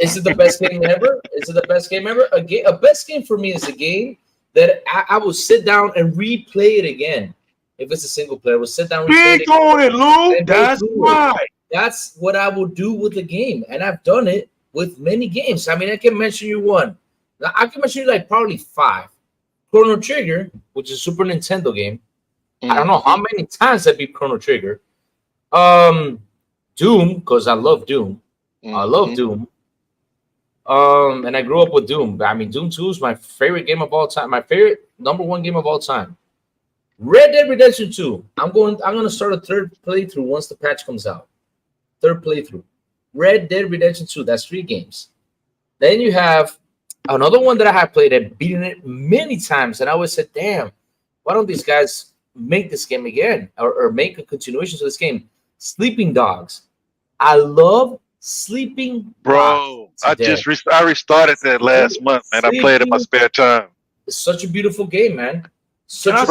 Is it the best game ever? A best game for me is a game that I will sit down and replay it again. If it's a single player, we'll sit down and replay it on it, Lou. That's right. That's what I will do with the game. And I've done it with many games. I mean, I can mention you one. I can mention you like probably 5. Chrono Trigger, which is a Super Nintendo game. I don't know how many times I beat Chrono Trigger. Doom, because I love Doom. I love Doom. And I grew up with Doom. I mean, Doom 2 is my favorite game of all time. My favorite #1 game of all time. Red Dead Redemption 2. I'm gonna start a 3rd playthrough once the patch comes out. 3rd playthrough. Red Dead Redemption 2. That's 3 games. Then you have another one that I have played and beaten it many times, and I always said, "Damn, why don't these guys make this game again or make a continuation to this game?" Sleeping Dogs. I love Sleeping Dogs. I restarted that last month, and I played it in my spare time. It's such a beautiful game, man. Doesn't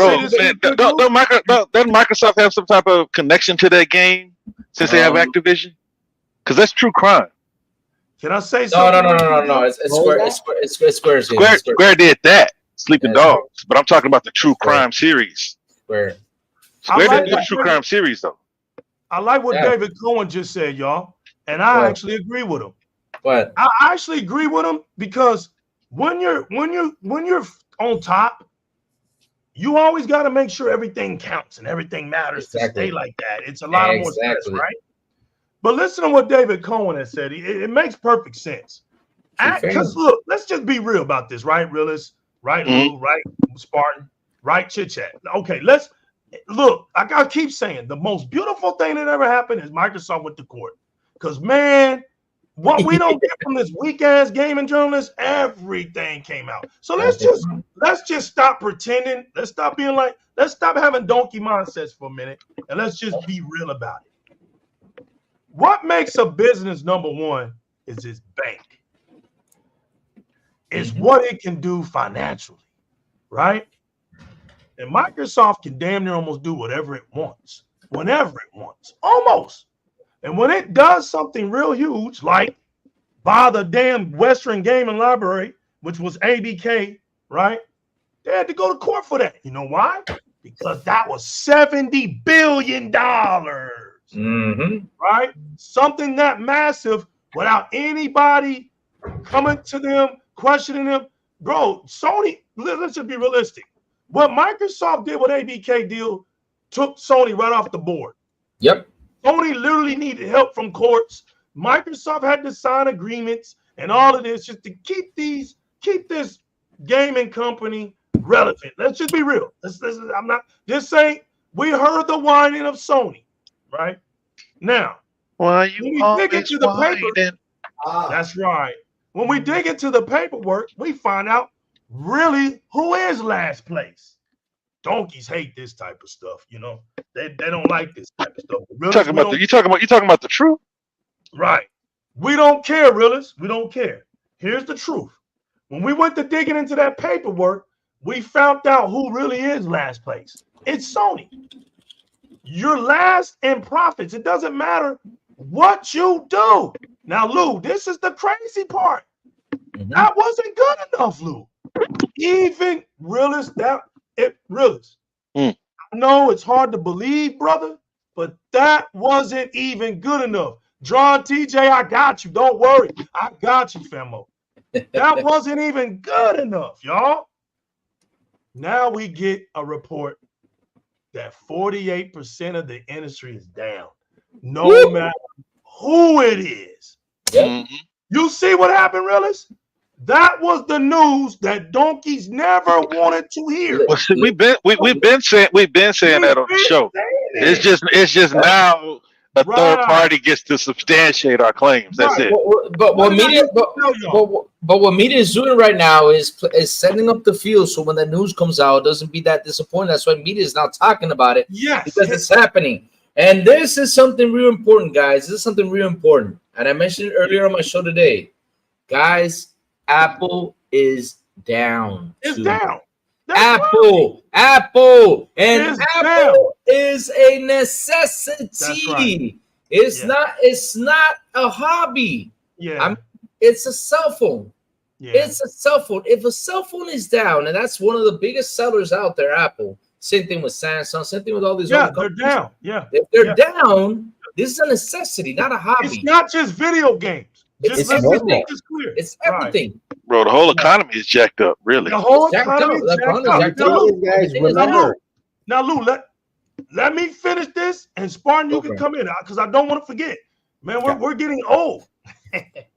Microsoft have some type of connection to that game since they have Activision? Because that's true crime. Can I say something? No. It's Square's game. Square did that, Sleeping Dogs. But I'm talking about the True Crime series. Square didn't do the True Crime series though. I like what David Cohen just said, y'all, and I actually agree with him. What? I actually agree with him because when you're on top, you always got to make sure everything counts and everything matters to stay like that. It's a lot of more stress, right? But listen to what David Cohen has said. It makes perfect sense. Because look, let's just be real about this, right, realist? Right, Lou, right, Spartan, right, chit chat. Okay, let's look. Like I keep saying, the most beautiful thing that ever happened is Microsoft went to court. Because man, what we don't get from this weak ass gaming journalist, everything came out. So let's just stop pretending. Let's stop having donkey mindsets for a minute, and let's just be real about it. What makes a business #1 is its bank. It's what it can do financially, right? And Microsoft can damn near almost do whatever it wants, whenever it wants, almost. And when it does something real huge, like by the damn Western Gaming Library, which was ABK, right? They had to go to court for that. You know why? Because that was $70 billion, right? Something that massive without anybody coming to them, questioning them. Bro, Sony, let's just be realistic. What Microsoft did with ABK deal took Sony right off the board. Yep. Sony literally needed help from courts. Microsoft had to sign agreements and all of this just to keep this gaming company relevant. Let's just be real. I'm not just saying we heard the whining of Sony, right? Now, why when you we dig into the paper, that's right. When we dig into the paperwork, we find out really who is last place. Donkeys hate this type of stuff, you know. They don't like this type of stuff. You talking about the truth? Right. We don't care, realists. We don't care. Here's the truth. When we went to digging into that paperwork, we found out who really is last place. It's Sony. You're last in profits. It doesn't matter what you do. Now, Lou, this is the crazy part. That wasn't good enough, Lou. Even realists, I know it's hard to believe, brother, but that wasn't even good enough. John TJ, I got you. Don't worry. I got you, famo. That wasn't even good enough, y'all. Now we get a report that 48% of the industry is down, no matter who it is. You see what happened, realists? That was the news that donkeys never wanted to hear. Well, see, we've been saying that on the show. It's just now a third party gets to substantiate our claims. That's it. But what media is doing right now is setting up the field so when the news comes out, it doesn't be that disappointing. That's why media is now talking about it. Yes, because it's happening. And this is something real important, guys. This is something real important. And I mentioned it earlier on my show today. Guys, Apple is down. It's down. Apple. And Apple is a necessity. It's not a hobby. It's a cell phone. It's a cell phone. If a cell phone is down, and that's one of the biggest sellers out there, Apple. Same thing with Samsung, same thing with all these other companies. They're down. If they're down, this is a necessity, not a hobby. It's not just video games. It's everything. It's everything. Bro, the whole economy is jacked up, really. The whole economy is jacked up. Now, Lou, let me finish this, and Spartan, you can come in because I don't want to forget. Man, we're getting old.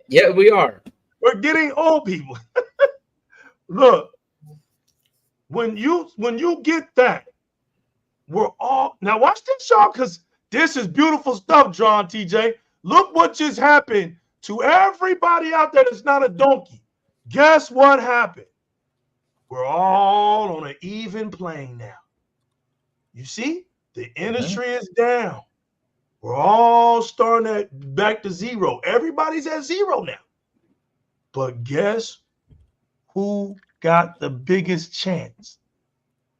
Yeah, we are. We're getting old, people. Look, when you get that, we're all now watch this, y'all, because this is beautiful stuff, John TJ. Look what just happened to everybody out there that's not a donkey. Guess what happened? We're all on an even plane now. You see, the industry is down. We're all starting back to zero. Everybody's at zero now. But guess who got the biggest chance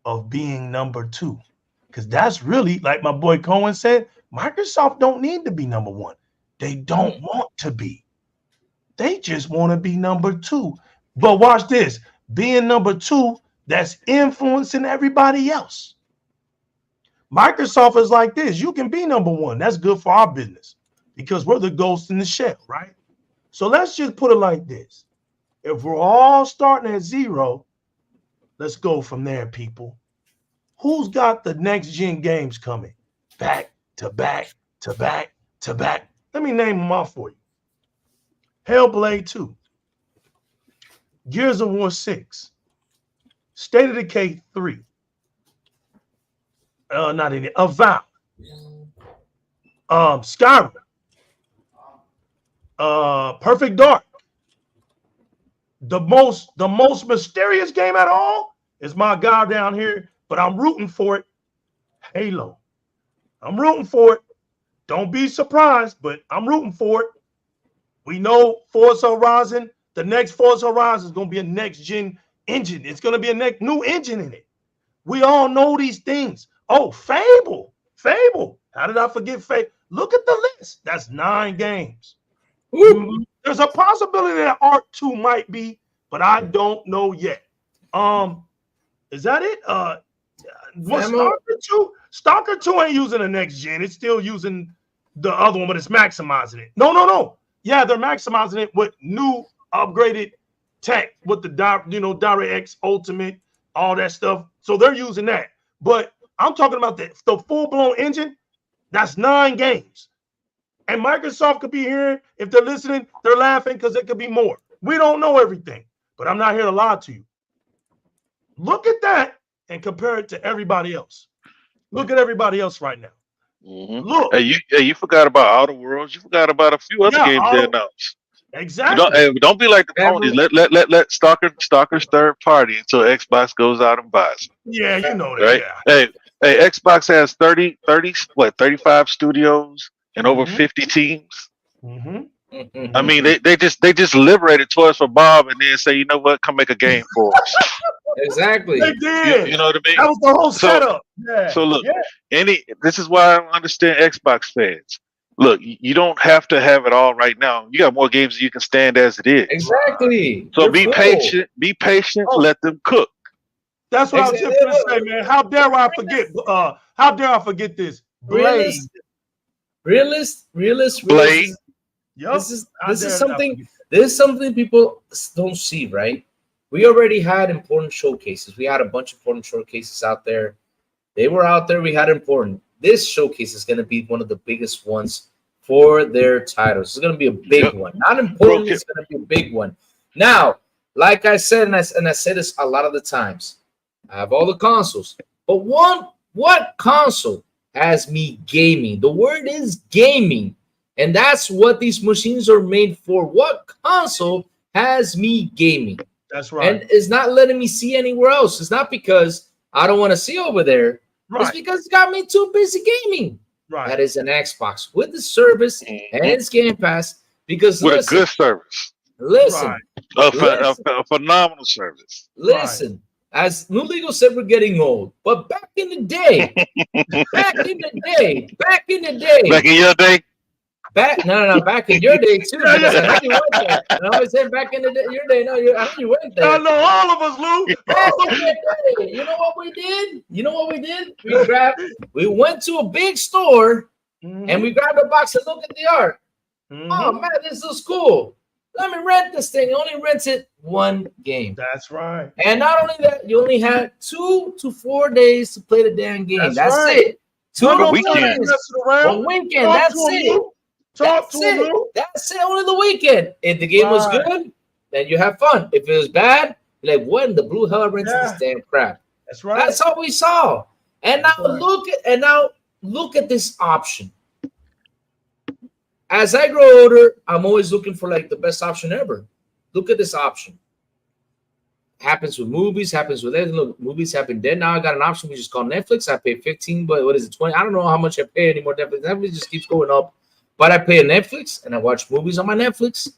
of being number two? Because that's really, like my boy Cohen said, Microsoft don't need to be number one. They don't want to be. They just want to be number two. But watch this. Being number two, that's influencing everybody else. Microsoft is like this. You can be number one. That's good for our business because we're the ghost in the shell, right? So let's just put it like this. If we're all starting at zero, let's go from there, people. Who's got the next gen games coming? Back to back to back to back. Let me name them off for you. Hellblade 2. Gears of War 6. State of Decay 3. Not any. Avowed. Skyrim. Perfect Dark. The most mysterious game at all is my guy down here, but I'm rooting for it. Halo. I'm rooting for it. Don't be surprised, but I'm rooting for it. We know Forza Horizon, the next Forza Horizon is going to be a next-gen engine. It's going to be a new engine in it. We all know these things. Oh, Fable. Fable. How did I forget Fable? Look at the list. That's 9 games. There's a possibility that Arc 2 might be, but I don't know yet. Is that it? Was Stalker 2? Stalker 2 ain't using the next gen. It's still using the other one, but it's maximizing it. No. Yeah, they're maximizing it with new upgraded tech with the Di-RRec Ultimate, all that stuff. So they're using that. But I'm talking about the full-blown engine. That's 9 games. And Microsoft could be here. If they're listening, they're laughing because it could be more. We don't know everything, but I'm not here to lie to you. Look at that and compare it to everybody else. Look at everybody else right now. Look. Hey, you forgot about Outer Worlds. You forgot about a few other games they announced. Exactly. Don't be like the ponies. Let Stalker's third party until Xbox goes out and buys it. Yeah, you know that. Right? Yeah. Hey, Xbox has 35 studios and over 50 teams. I mean, they just liberated Toys for Bob and then say, you know what, come make a game for us. Exactly. They did. You know what I mean? That was the whole setup. Yeah. So look, this is why I don't understand Xbox fans. Look, you don't have to have it all right now. You got more games than you can stand as it is. Exactly. So be patient. Be patient. Let them cook. That's what I was just gonna say, man. How dare I forget? How dare I forget this? Blade. Realist. Blade. Yep. This is something people don't see, right? We already had important showcases. We had a bunch of important showcases out there. They were out there. We had important. This showcase is going to be one of the biggest ones for their titles. It's going to be a big one. Not important. It's going to be a big one. Now, like I said, and I say this a lot of the times, I have all the consoles. But what console has me gaming? The word is gaming. And that's what these machines are made for. What console has me gaming? That's right. And it's not letting me see anywhere else. It's not because I don't want to see over there. Right. It's because it's got me too busy gaming. Right. That is an Xbox with the service and its Game Pass. Because with a good service. Listen. Right. A phenomenal service. Listen. Right. As New Legal said, we're getting old. But back in the day. Back in your day. Back in your day too. Because I know you went there. And I always say back in your day. No, I know you went there. I know all of us, Lou. You know what we did? We went to a big store and we grabbed a box and looked at the art. Oh man, this is cool. Let me rent this thing. You only rented 1 game. That's right. And not only that, you only had 2 to 4 days to play the damn game. That's right. it. 2 to 4 weekend. days. A weekend. That's it. That's it. Only the weekend. If the game was good, then you have fun. If it was bad, you're like, what in the blue hell rented this damn crap? That's right. That's all we saw. And now look at this option. As I grow older, I'm always looking for like the best option ever. Look at this option. Happens with movies, happens with everything. Look, movies happen dead. Now I got an option which is called Netflix. I pay 15, but what is it, 20? I don't know how much I pay anymore. Netflix just keeps going up. But I pay a Netflix and I watch movies on my Netflix.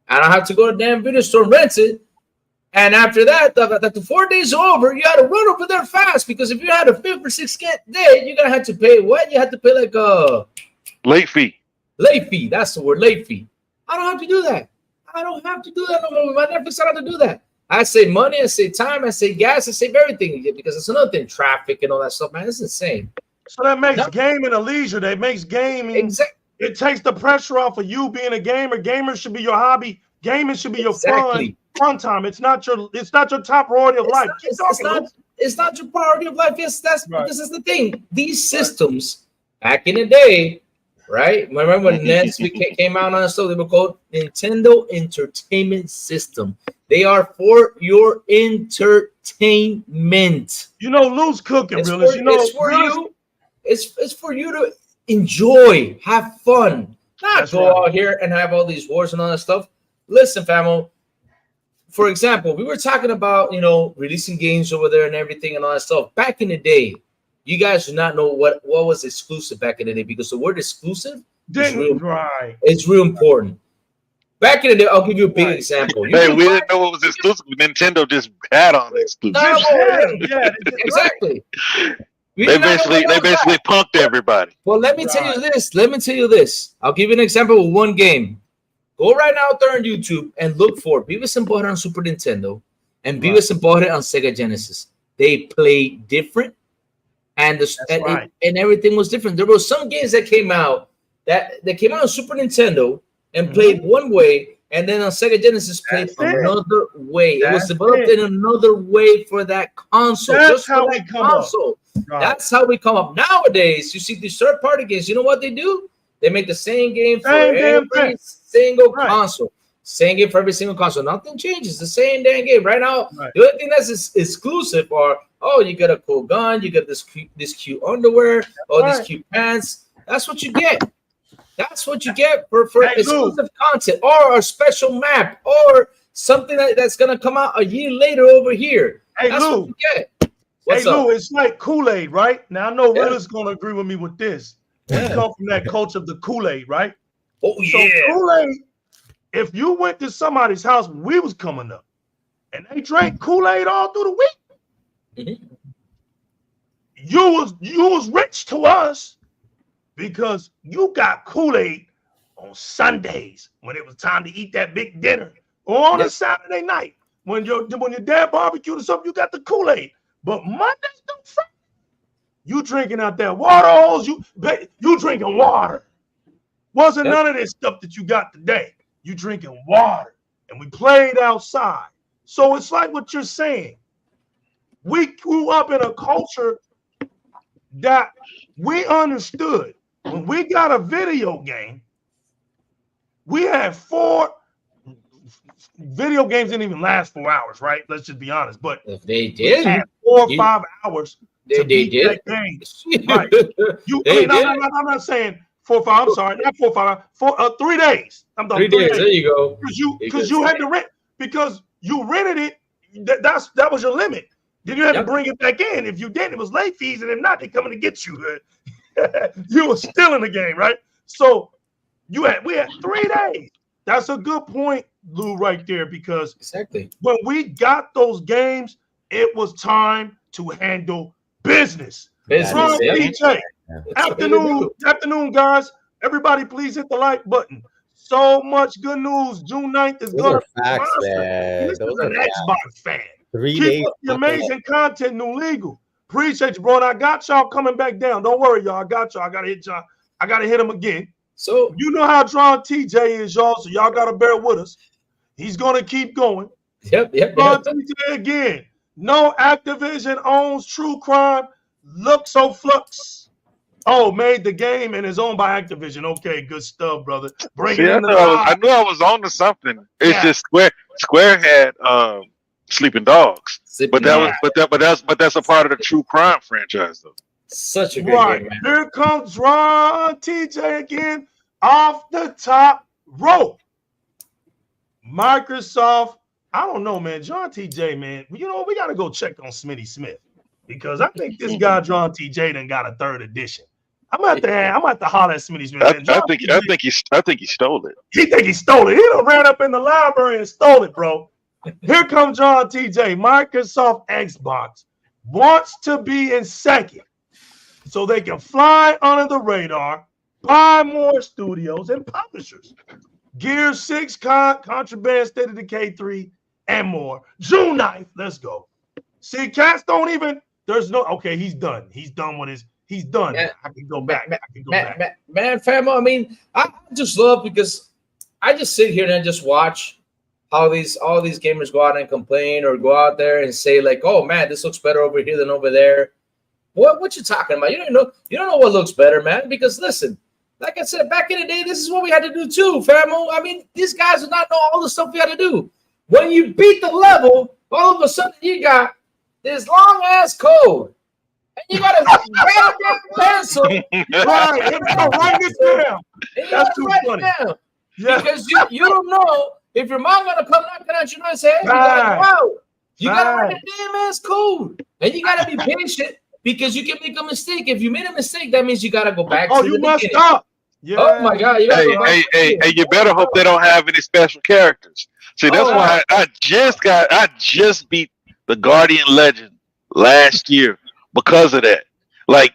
And I have to go to the damn video store and rent it. And after that, the 4 days are over, you got to run over there fast because if you had a 5th or 6th day, you're going to have to pay what? You have to pay like a late fee. Late fee. That's the word, late fee. I don't have to do that. I don't have to do that no more with my Netflix. I don't have to do that. I save money, I save time, I save gas, I save everything because it's another thing, traffic and all that stuff, man. It's insane. So that makes gaming a leisure. That makes gaming. Exactly. It takes the pressure off of you being a gamer. Gamers should be your hobby. Gaming should be your fun time. It's not your top priority of life. It's not your priority of life. Yes, this is the thing. These systems back in the day, right? Remember when NES came out on stuff? They were called Nintendo Entertainment System. They are for your entertainment. You know, Lou's cooking, realist. It's for you to enjoy, have fun, not go out here and have all these wars and all that stuff. Listen, famo. For example, we were talking about releasing games over there and everything and all that stuff. Back in the day, you guys do not know what was exclusive back in the day because the word exclusive is real important. Back in the day, I'll give you a big example. We didn't know what was exclusive. Nintendo just had on exclusive. Exactly. They basically punked everybody. Well, let me tell you this. I'll give you an example with one game. Go right now out there on YouTube and look for Beavis and Butthead on Super Nintendo and Right. Beavis and Butthead on Sega Genesis. They play different, and and everything was different. There were some games that came out on Super Nintendo and played one way, and then on Sega Genesis played another way. It was developed in another way for that console. That's how we come up. Right. That's how we come up. Nowadays, you see these third-party games. You know what they do? They make the same game for every single console. Same game for every single console. Nothing changes. The same damn game. Right now, the only thing that's exclusive are, you get a cool gun, you get this cute underwear, these cute pants. That's what you get. That's what you get for exclusive content or a special map or something that's going to come out a year later over here. Hey, that's Lou. what you get. What's Lou, up? it's like Kool-Aid, right? Now, I know Rilla's going to agree with me with this. We come from that culture of the Kool-Aid, right? Oh, So Kool-Aid, if you went to somebody's house when we was coming up and they drank Kool-Aid all through the week, you was rich to us because you got Kool-Aid on Sundays when it was time to eat that big dinner, or on a Saturday night when your dad barbecued or something, you got the Kool-Aid. But Mondays through Friday, you drinking out that water hose, you drinking water. Wasn't none of this stuff that you got today. You drinking water, and we played outside. So it's like what you're saying. We grew up in a culture that we understood. When we got a video game, we had 4 video games didn't even last 4 hours, right? Let's just be honest. But if they did, had 4 or 5 hours to beat that game. Right? I'm not saying 4 or 5. I'm sorry, not 4 or 5. 3 days. I'm talking 3 days. There you go. Because you had to rent, because you rented it. That was your limit. Then you had to bring it back in. If you didn't, it was late fees, and if not, they're coming to get you. You were still in the game, right? So we had 3 days. That's a good point, Lou, right there, because when we got those games, it was time to handle business. From DJ. Afternoon, guys. Everybody, please hit the like button. So much good news. June 9th is going to facts, man. This is an Xbox fan. 3 Keep days. up the amazing content, New Legal. Appreciate you, bro. And I got y'all coming back down. Don't worry, y'all. I got y'all. I gotta hit y'all. I gotta hit him again. So you know how drawn TJ is, y'all. So y'all gotta bear with us. He's gonna keep going. Yep. TJ again. No Activision owns True Crime. Look so flux. Oh, made the game and is owned by Activision. Okay, good stuff, brother. Bring it in. I knew I was on to something. It's just Square had Sleeping Dogs, but that's a part of the True Crime franchise, though. Such a good game, man. Here comes Ron TJ again off the top rope. Microsoft, I don't know, man. John TJ, man. You know, we got to go check on Smitty Smith because I think this guy, John TJ, done got a 3rd edition. I'm at the holler at Smitty Smith. I think he stole it. He think he stole it. He done ran up in the library and stole it, bro. Here comes John TJ. Microsoft Xbox wants to be in second so they can fly under the radar, buy more studios and publishers. Gear 6, Contraband, State of Decay 3, and more. June 9th. Let's go. See, cats don't even. There's no. Okay, he's done. He's done with his. He's done. Man, I can go back. Man, famo. I mean, I just love because I just sit here and I just watch how all these gamers go out and complain or go out there and say like, "Oh man, this looks better over here than over there." What you talking about? You don't know what looks better, man. Because listen, like I said, back in the day, this is what we had to do too, famo. I mean, these guys do not know all the stuff we had to do. When you beat the level, all of a sudden you got this long ass code. And you gotta grab that pencil. Write this down. That's too funny. Yeah. Because you don't know if your mom gonna come knocking at your door and say, "Hey, you gotta go out." You gotta write the damn ass code, and you gotta be patient because you can make a mistake. If you made a mistake, that means you gotta go back. Oh, you messed up. Yeah. Oh my God! Hey, you better hope they don't have any special characters. See, that's why I just beat the Guardian Legend last year. Because of that, like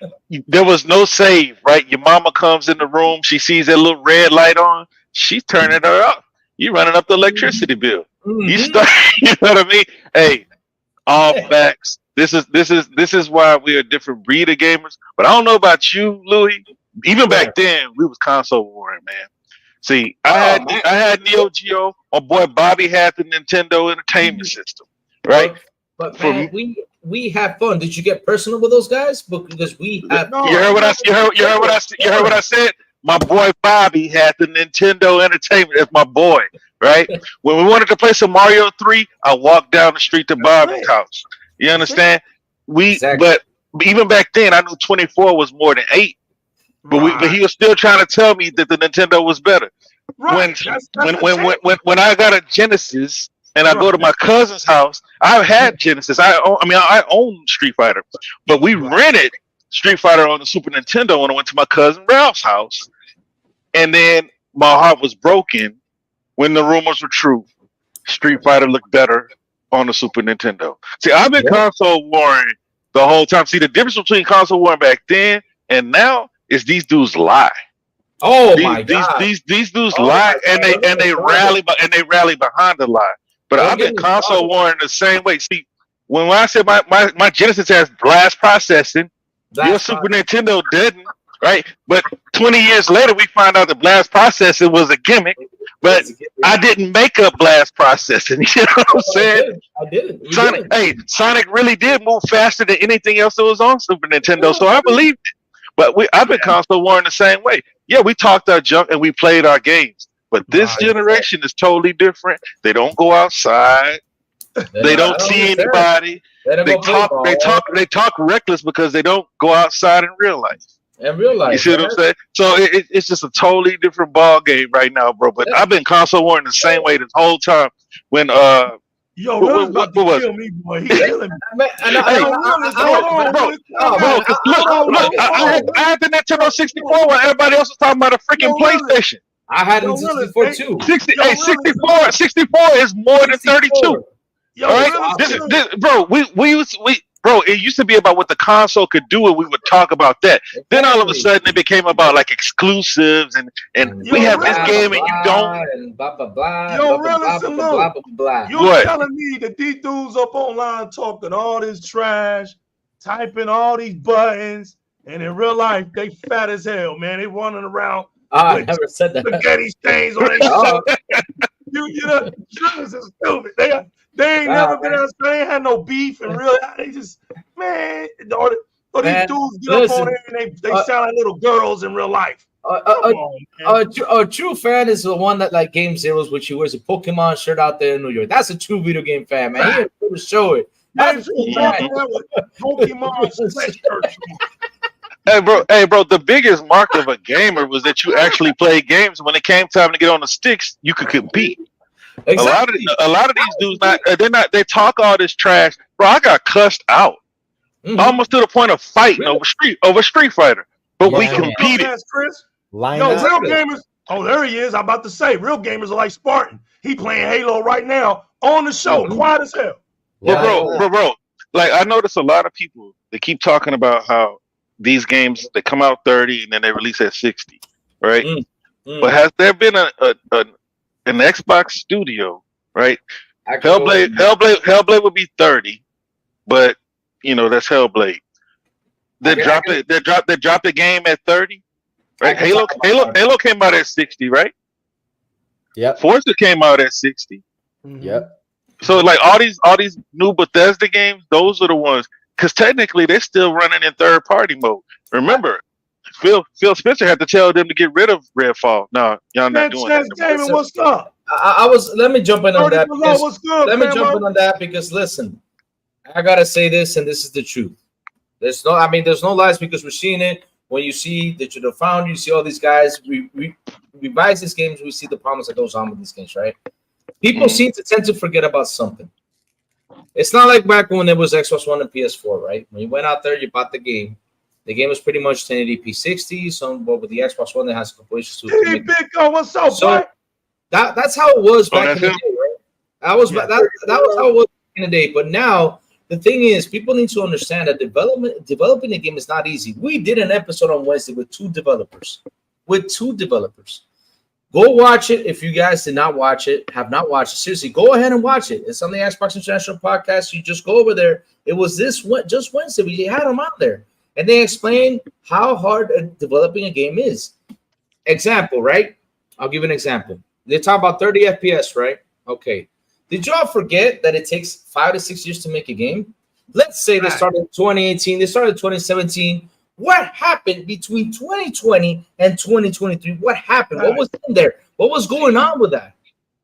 there was no save, right? Your mama comes in the room, she sees that little red light on, she's turning her up. You running up the electricity bill. Mhm. You start. You know what I mean? Hey, all facts. This is why we're a different breed of gamers. But I don't know about you, Louis. Even back then, we was console warring, man. See, I had Neo Geo. My boy Bobby had the Nintendo Entertainment System, right? But man, we have fun. Did you get personal with those guys? Because we have. You heard what I said. My boy Bobby had the Nintendo Entertainment. That's my boy, right? When we wanted to play some Mario 3, I walked down the street to Bobby's house. You understand? But even back then, I knew 24 was more than 8. But he was still trying to tell me that the Nintendo was better. When I got a Genesis and I go to my cousin's house, I had Genesis. I own Street Fighter, but we rented Street Fighter on the Super Nintendo when I went to my cousin Ralph's house. And then my heart was broken when the rumors were true. Street Fighter looked better on the Super Nintendo. See, I've been console warring the whole time. See, the difference between console warring back then and now is these dudes lie. My God. These dudes lie and they rally behind the lie. But I've been console warring the same way. See, when I said my Genesis has blast processing, your Super Nintendo didn't, right? But 20 years later, we find out the blast processing was a gimmick. But I didn't make up blast processing. You know what I'm saying? I didn't. Sonic really did move faster than anything else that was on Super Nintendo. So I believed it. But I've been console warring the same way. Yeah, we talked our junk and we played our games. But this generation is totally different. They don't go outside. They don't see anybody. They talk reckless because they don't go outside in real life. You see what I'm saying? So it's just a totally different ball game right now, bro. But I've been console warring the same way this whole time. When Will's about to kill me, boy. He's killing me. I had the Nintendo 64 while everybody else was talking about a freaking PlayStation. I had a 64 too. 64 is more than 32. All right, bro, it used to be about what the console could do, and we would talk about that. Then all of a sudden, it became about like exclusives, and we have this game, and you don't. And blah blah blah. You're telling me that these dudes up online talking all this trash, typing all these buttons, and in real life they fat as hell, man. They running around. I never said that. Spaghetti stains on their shirt. You know, this is stupid. They ain't never been outside. They ain't had no beef in real life. They just, man, or these dudes get up on there and they sound like little girls in real life. A true fan is the one that like Game Zeros, which he wears a Pokemon shirt out there in New York. That's a true video game fan, man. He didn't to show it. That's Pokemon sweatshirts. Hey, bro, the biggest mark of a gamer was that you actually played games. When it came time to get on the sticks, you could compete. Exactly. A lot of these dudes they talk all this trash. Bro, I got cussed out. Almost to the point of fighting over Street Fighter. But we competed. Chris. Real gamers. Oh, there he is. I'm about to say, real gamers are like Spartan. He playing Halo right now on the show, quiet as hell. But bro, like I notice a lot of people they keep talking about how these games they come out 30 and then they release at 60, right? But has there been an Xbox studio, right? Hellblade would be 30, but you know that's Hellblade. They dropped the game at 30, right? Halo came out at 60, right? Yep. Forza came out at 60. Yep. So like all these new Bethesda games, those are the ones because technically they're still running in third party mode. Remember, Phil Spencer had to tell them to get rid of Redfall. No, y'all not doing that. David, what's up? Let me jump in on that. What's good, let me jump in on that because listen, I gotta say this, and this is the truth. There's no lies because we're seeing it. When you see the founder, you see all these guys. We revise these games. We see the problems that goes on with these games, right? People seem to tend to forget about something. It's not like back when there was Xbox One and PS4, right? When you went out there, you bought the game. The game was pretty much 1080p 60. But with the Xbox One, that has a couple issues to it. Hey, Big O, what's up, so that's how it was back in the day, right? That was how it was back in the day. But now the thing is, people need to understand that developing a game is not easy. We did an episode on Wednesday with two developers. Go watch it. If you guys did not watch it, have not watched it, seriously, go ahead and watch it. It's on the Xbox International podcast. You just go over there. It was just Wednesday. We had them out there, and they explained how hard developing a game is. Example, right? I'll give an example. They talk about 30 FPS, right? Okay. Did y'all forget that it takes 5 to 6 years to make a game? Let's say they started in 2018. They started in 2017. What happened between 2020 and 2023? What happened? What was in there? What was going on with that?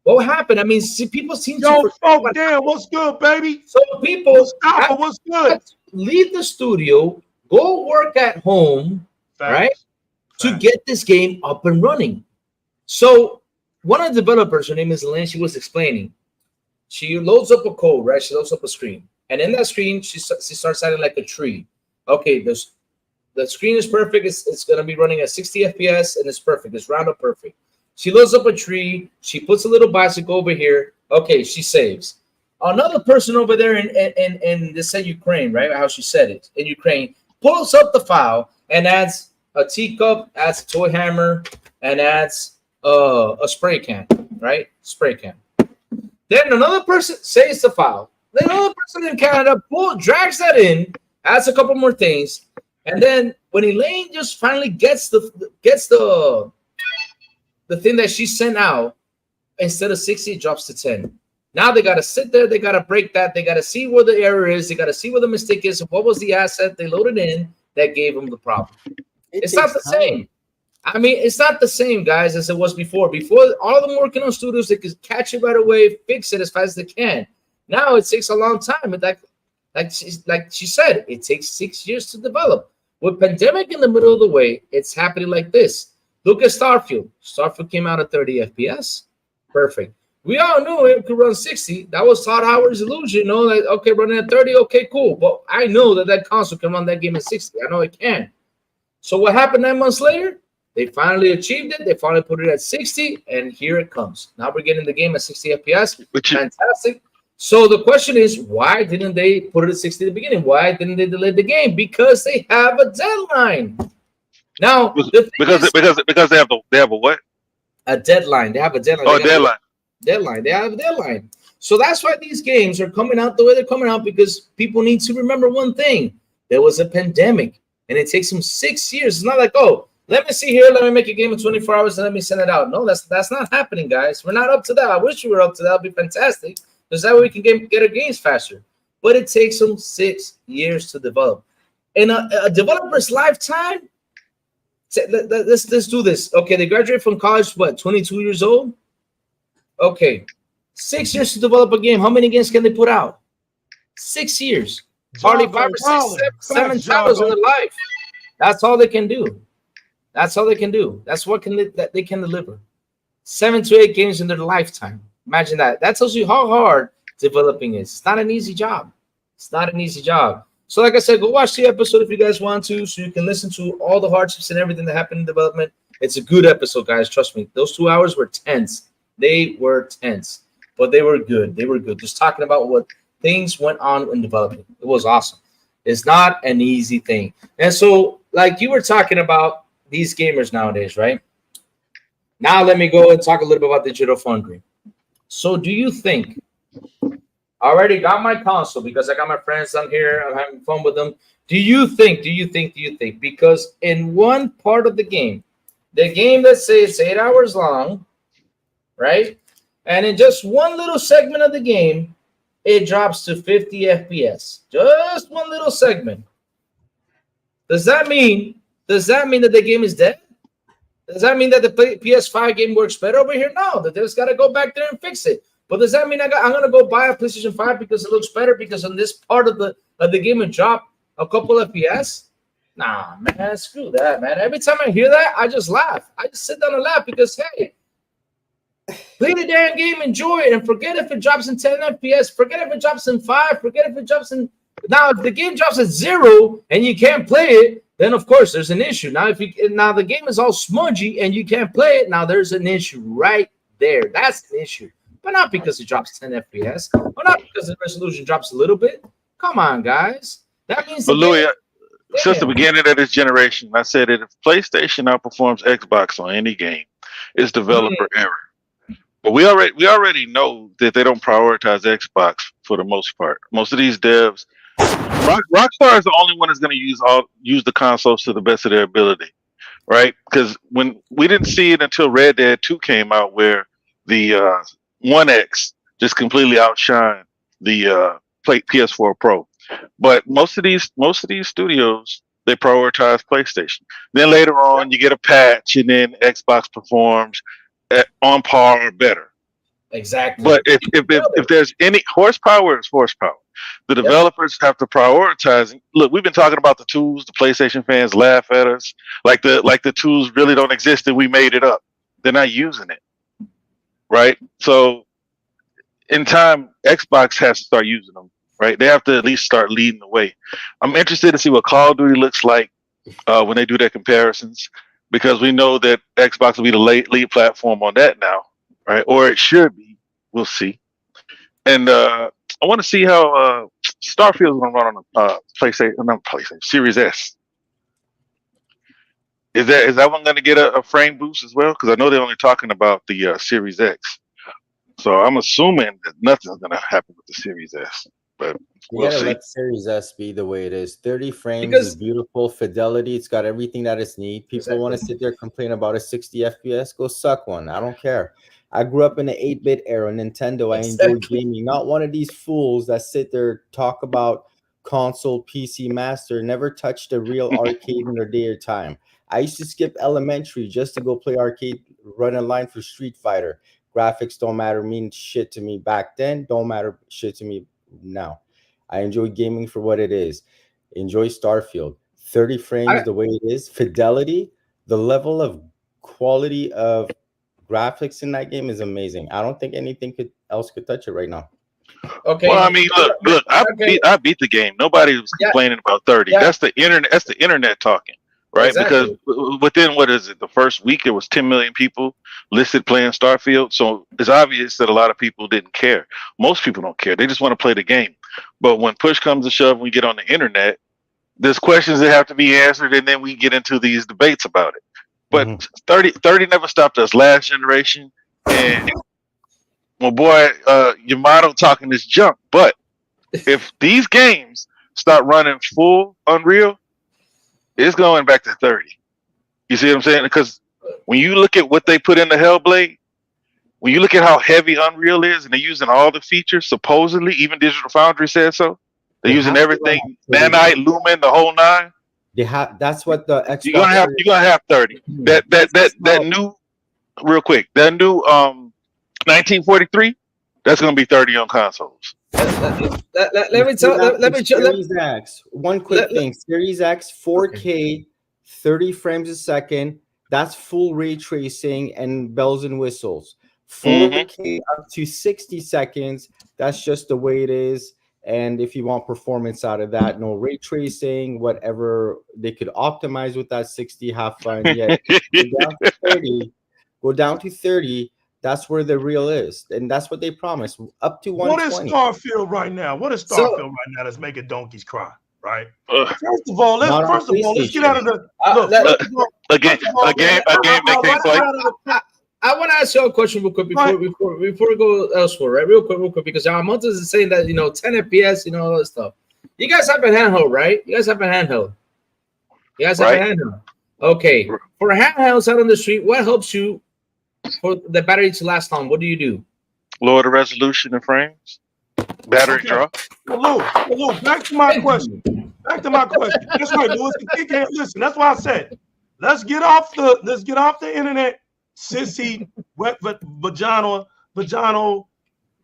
What happened? I mean, people seem to damn, what's good, baby? So people what's good? Leave the studio, go work at home, right? To get this game up and running. So one of the developers, her name is Elaine, she was explaining. She loads up a code, right? She loads up a screen. And in that screen, she starts adding like a tree. Okay, the screen is perfect. It's going to be running at 60 FPS, and it's perfect. It's round up perfect. She loads up a tree. She puts a little bicycle over here. Okay, she saves. Another person over there in this said Ukraine, right? How she said it. In Ukraine, pulls up the file and adds a teacup, adds a toy hammer, and adds a spray can, right? Spray can. Then another person saves the file. Then another person in Canada drags that in, adds a couple more things. And then when Elaine just finally gets the thing that she sent out, instead of 60, it drops to 10. Now they got to sit there. They got to break that. They got to see where the error is. They got to see where the mistake is. What was the asset they loaded in that gave them the problem? It's not the same. I mean, it's not the same, guys, as it was before. Before, all of them working on studios, they could catch it right away, fix it as fast as they can. Now it takes a long time. Like she said, it takes 6 years to develop. With pandemic in the middle of the way, it's happening like this. Look at Starfield. Starfield came out at 30 FPS. Perfect. We all knew it could run 60. That was Todd Howard's illusion. You know, like, okay, running at 30, okay, cool. But I know that console can run that game at 60. I know it can. So what happened 9 months later? They finally achieved it. They finally put it at 60, and here it comes. Now we're getting the game at 60 FPS. Fantastic. So the question is, why didn't they put it at 60 at the beginning? Why didn't they delay the game? Because they have a deadline. Now, because they have a what? A deadline. They have a deadline. Oh, deadline. Deadline. They have a deadline. So that's why these games are coming out the way they're coming out, because people need to remember one thing. There was a pandemic, and it takes them 6 years. It's not like, oh, let me see here, let me make a game in 24 hours and let me send it out. No, that's not happening, guys. We're not up to that. I wish we were up to that. That would be fantastic, because that way we can get our games faster. But it takes them 6 years to develop. In a developer's lifetime, let's do this. Okay, they graduate from college, what, 22 years old? Okay, 6 years to develop a game. How many games can they put out? 6 years. Hardly 5 or 6, 7 titles in their life. That's all they can do. That's all they can do. That's what that they can deliver. 7 to 8 games in their lifetime. Imagine that. That tells you how hard developing is. It's not an easy job. It's not an easy job. So like I said, go watch the episode if you guys want to, so you can listen to all the hardships and everything that happened in development. It's a good episode, guys. Trust me. Those 2 hours were tense. They were tense, but they were good. They were good. Just talking about what things went on in development. It was awesome. It's not an easy thing. And so, like you were talking about these gamers nowadays, right? Now let me go and talk a little bit about Digital Foundry. So do you think, I already got my console because I got my friends on here, I'm having fun with them. Do you think, because in one part of the game, let's say it's 8 hours long, right? And in just one little segment of the game, it drops to 50 FPS. Just one little segment. Does that mean that the game is dead? Does that mean that the PS5 game works better over here? No, that they just got to go back there and fix it. But does that mean I'm going to go buy a PlayStation 5 because it looks better because on this part of the game it dropped a couple FPS? Nah, man, screw that, man. Every time I hear that, I just laugh. I just sit down and laugh because, hey, play the damn game, enjoy it, and forget if it drops in 10 FPS. Forget if it drops in 5. Forget if it drops in... Now, if the game drops at 0 and you can't play it, then of course there's an issue. Now, now the game is all smudgy and you can't play it, now there's an issue right there. That's an issue. But not because it drops 10 FPS, or not because the resolution drops a little bit. Come on, guys. That means. But Louis, since the beginning of this generation, I said that if PlayStation outperforms Xbox on any game, it's developer error. But we already know that they don't prioritize Xbox for the most part. Most of these devs, Rockstar is the only one that's going to use the consoles to the best of their ability, right? Because when we didn't see it until Red Dead 2 came out, where the One X just completely outshined the PS4 Pro. But most of these studios, they prioritize PlayStation. Then later on, you get a patch, and then Xbox performs on par or better. Exactly. But if there's any horsepower, it's horsepower. The developers have to prioritize. Look, we've been talking about the tools. The PlayStation fans laugh at us like the tools really don't exist and we made it up. They're not using it, right? So in time, Xbox has to start using them. Right, they have to at least start leading the way. I'm interested to see what Call of Duty looks like when they do their comparisons, because we know that Xbox will be the lead platform on that now, right? Or it should be. We'll see. And I want to see how Starfield's going to run on PlayStation Series S. Is that one going to get a frame boost as well? Because I know they're only talking about the Series X. So I'm assuming that nothing's going to happen with the Series S. But we'll see. Let Series S be the way it is. 30 frames is beautiful. Fidelity, it's got everything that it needs. People want to sit there and complain about a 60 FPS. Go suck one. I don't care. I grew up in the 8-bit era. Nintendo, I enjoy gaming. Not one of these fools that sit there talk about console, PC master, never touched a real arcade in their day or time. I used to skip elementary just to go play arcade, run a line for Street Fighter. Graphics don't matter, mean shit to me back then. Don't matter shit to me now. I enjoy gaming for what it is. Enjoy Starfield. 30 frames the way it is. Fidelity, the level of quality of graphics in that game is amazing. I don't think anything else could touch it right now. Okay. Well, I mean, look. I beat the game. Nobody was complaining about 30. Yeah. That's the internet. That's the internet talking, right? Exactly. Because within the first week, there was 10 million people listed playing Starfield. So it's obvious that a lot of people didn't care. Most people don't care. They just want to play the game. But when push comes to shove, we get on the internet, there's questions that have to be answered, and then we get into these debates about it. But 30 never stopped us last generation. And my boy Yamato talking this junk. But if these games start running full Unreal, it's going back to 30. You see what I'm saying? Because when you look at what they put into Hellblade, when you look at how heavy Unreal is, and they're using all the features, supposedly, even Digital Foundry said so. They're using everything, Nanite, Lumen, the whole nine. That's what the Xbox. You're gonna have 30. That new, real quick, that new 1943. That's gonna be 30 on consoles. Let me Series X. One quick thing. Series X, 4K, 30 frames a second. That's full ray tracing and bells and whistles. 4K up to 60 seconds. That's just the way it is. And if you want performance out of that, no ray tracing, whatever they could optimize with that 60, have fun. Yeah, go down to 30. That's where the real is, and that's what they promised. Up to 120. What is Starfield right now? That's making donkeys cry? Right. First of all, let's get out of the a game that can't play. I want to ask you a question real quick before we go elsewhere, right? Real quick, because Montes is saying that 10 FPS, all that stuff. You guys have a handheld, right? You guys have a handheld. Okay. For handhelds out on the street, what helps you for the battery to last long? What do you do? Lower the resolution in frames. Battery draw. Hello. Back to my question. That's right, Louis. Listen, that's why I said, let's get off the internet. Sissy, wet vagina,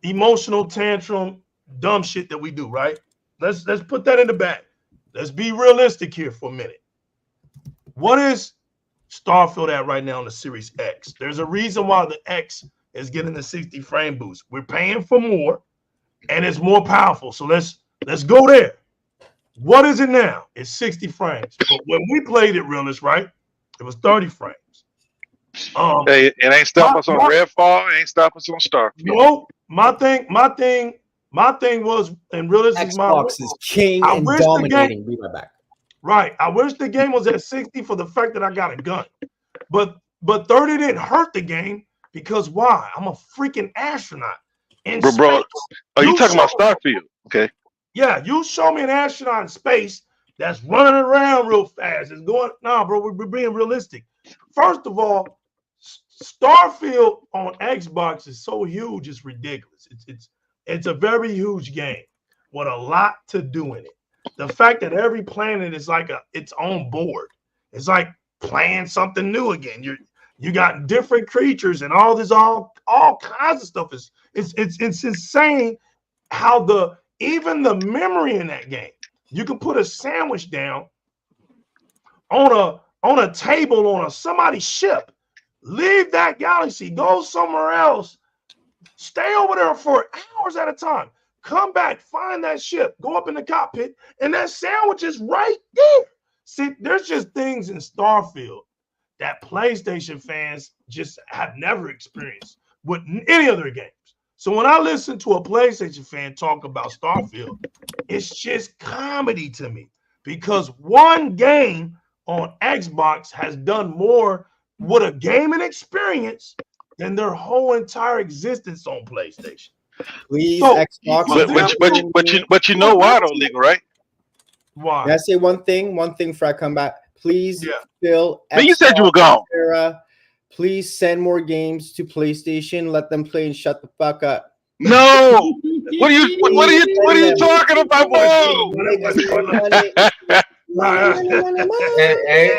emotional tantrum, dumb shit that we do, right? Let's put that in the back. Let's be realistic here for a minute. What is Starfield at right now on the Series X? There's a reason why the X is getting the 60 frame boost. We're paying for more, and it's more powerful. So let's go there. What is it now? It's 60 frames. But when we played it, realist, right? It was 30 frames. Hey, it ain't stop us on Redfall. It ain't stop us on Starfield. No, my thing was, and realism is my Xbox is king and dominating. Be right back. Right. I wish the game was at 60 for the fact that I got a gun. But 30 didn't hurt the game because why? I'm a freaking astronaut. In Bro, space. are you talking about show- Starfield? Okay. Yeah, you show me an astronaut in space that's running around real fast. It's going, nah, bro, we're being realistic. First of all, Starfield on Xbox is so huge, it's ridiculous. It's a very huge game with a lot to do in it. The fact that every planet is like its own board. It's like playing something new again. You got different creatures and all this all kinds of stuff. It's insane how even the memory in that game. You can put a sandwich down on a table on somebody's ship. Leave that galaxy, go somewhere else, stay over there for hours at a time. Come back, find that ship, go up in the cockpit, and that sandwich is right there. See, there's just things in Starfield that PlayStation fans just have never experienced with any other games. So when I listen to a PlayStation fan talk about Starfield, it's just comedy to me because one game on Xbox has done more with a gaming experience than their whole entire existence on PlayStation. Please, So, Xbox. But you know why though, legal, right? Why? Can I say one thing before I come back? Please, Phil. Man, you said you were gone. Sarah, please send more games to PlayStation. Let them play and shut the fuck up. No. What are you talking about, bro?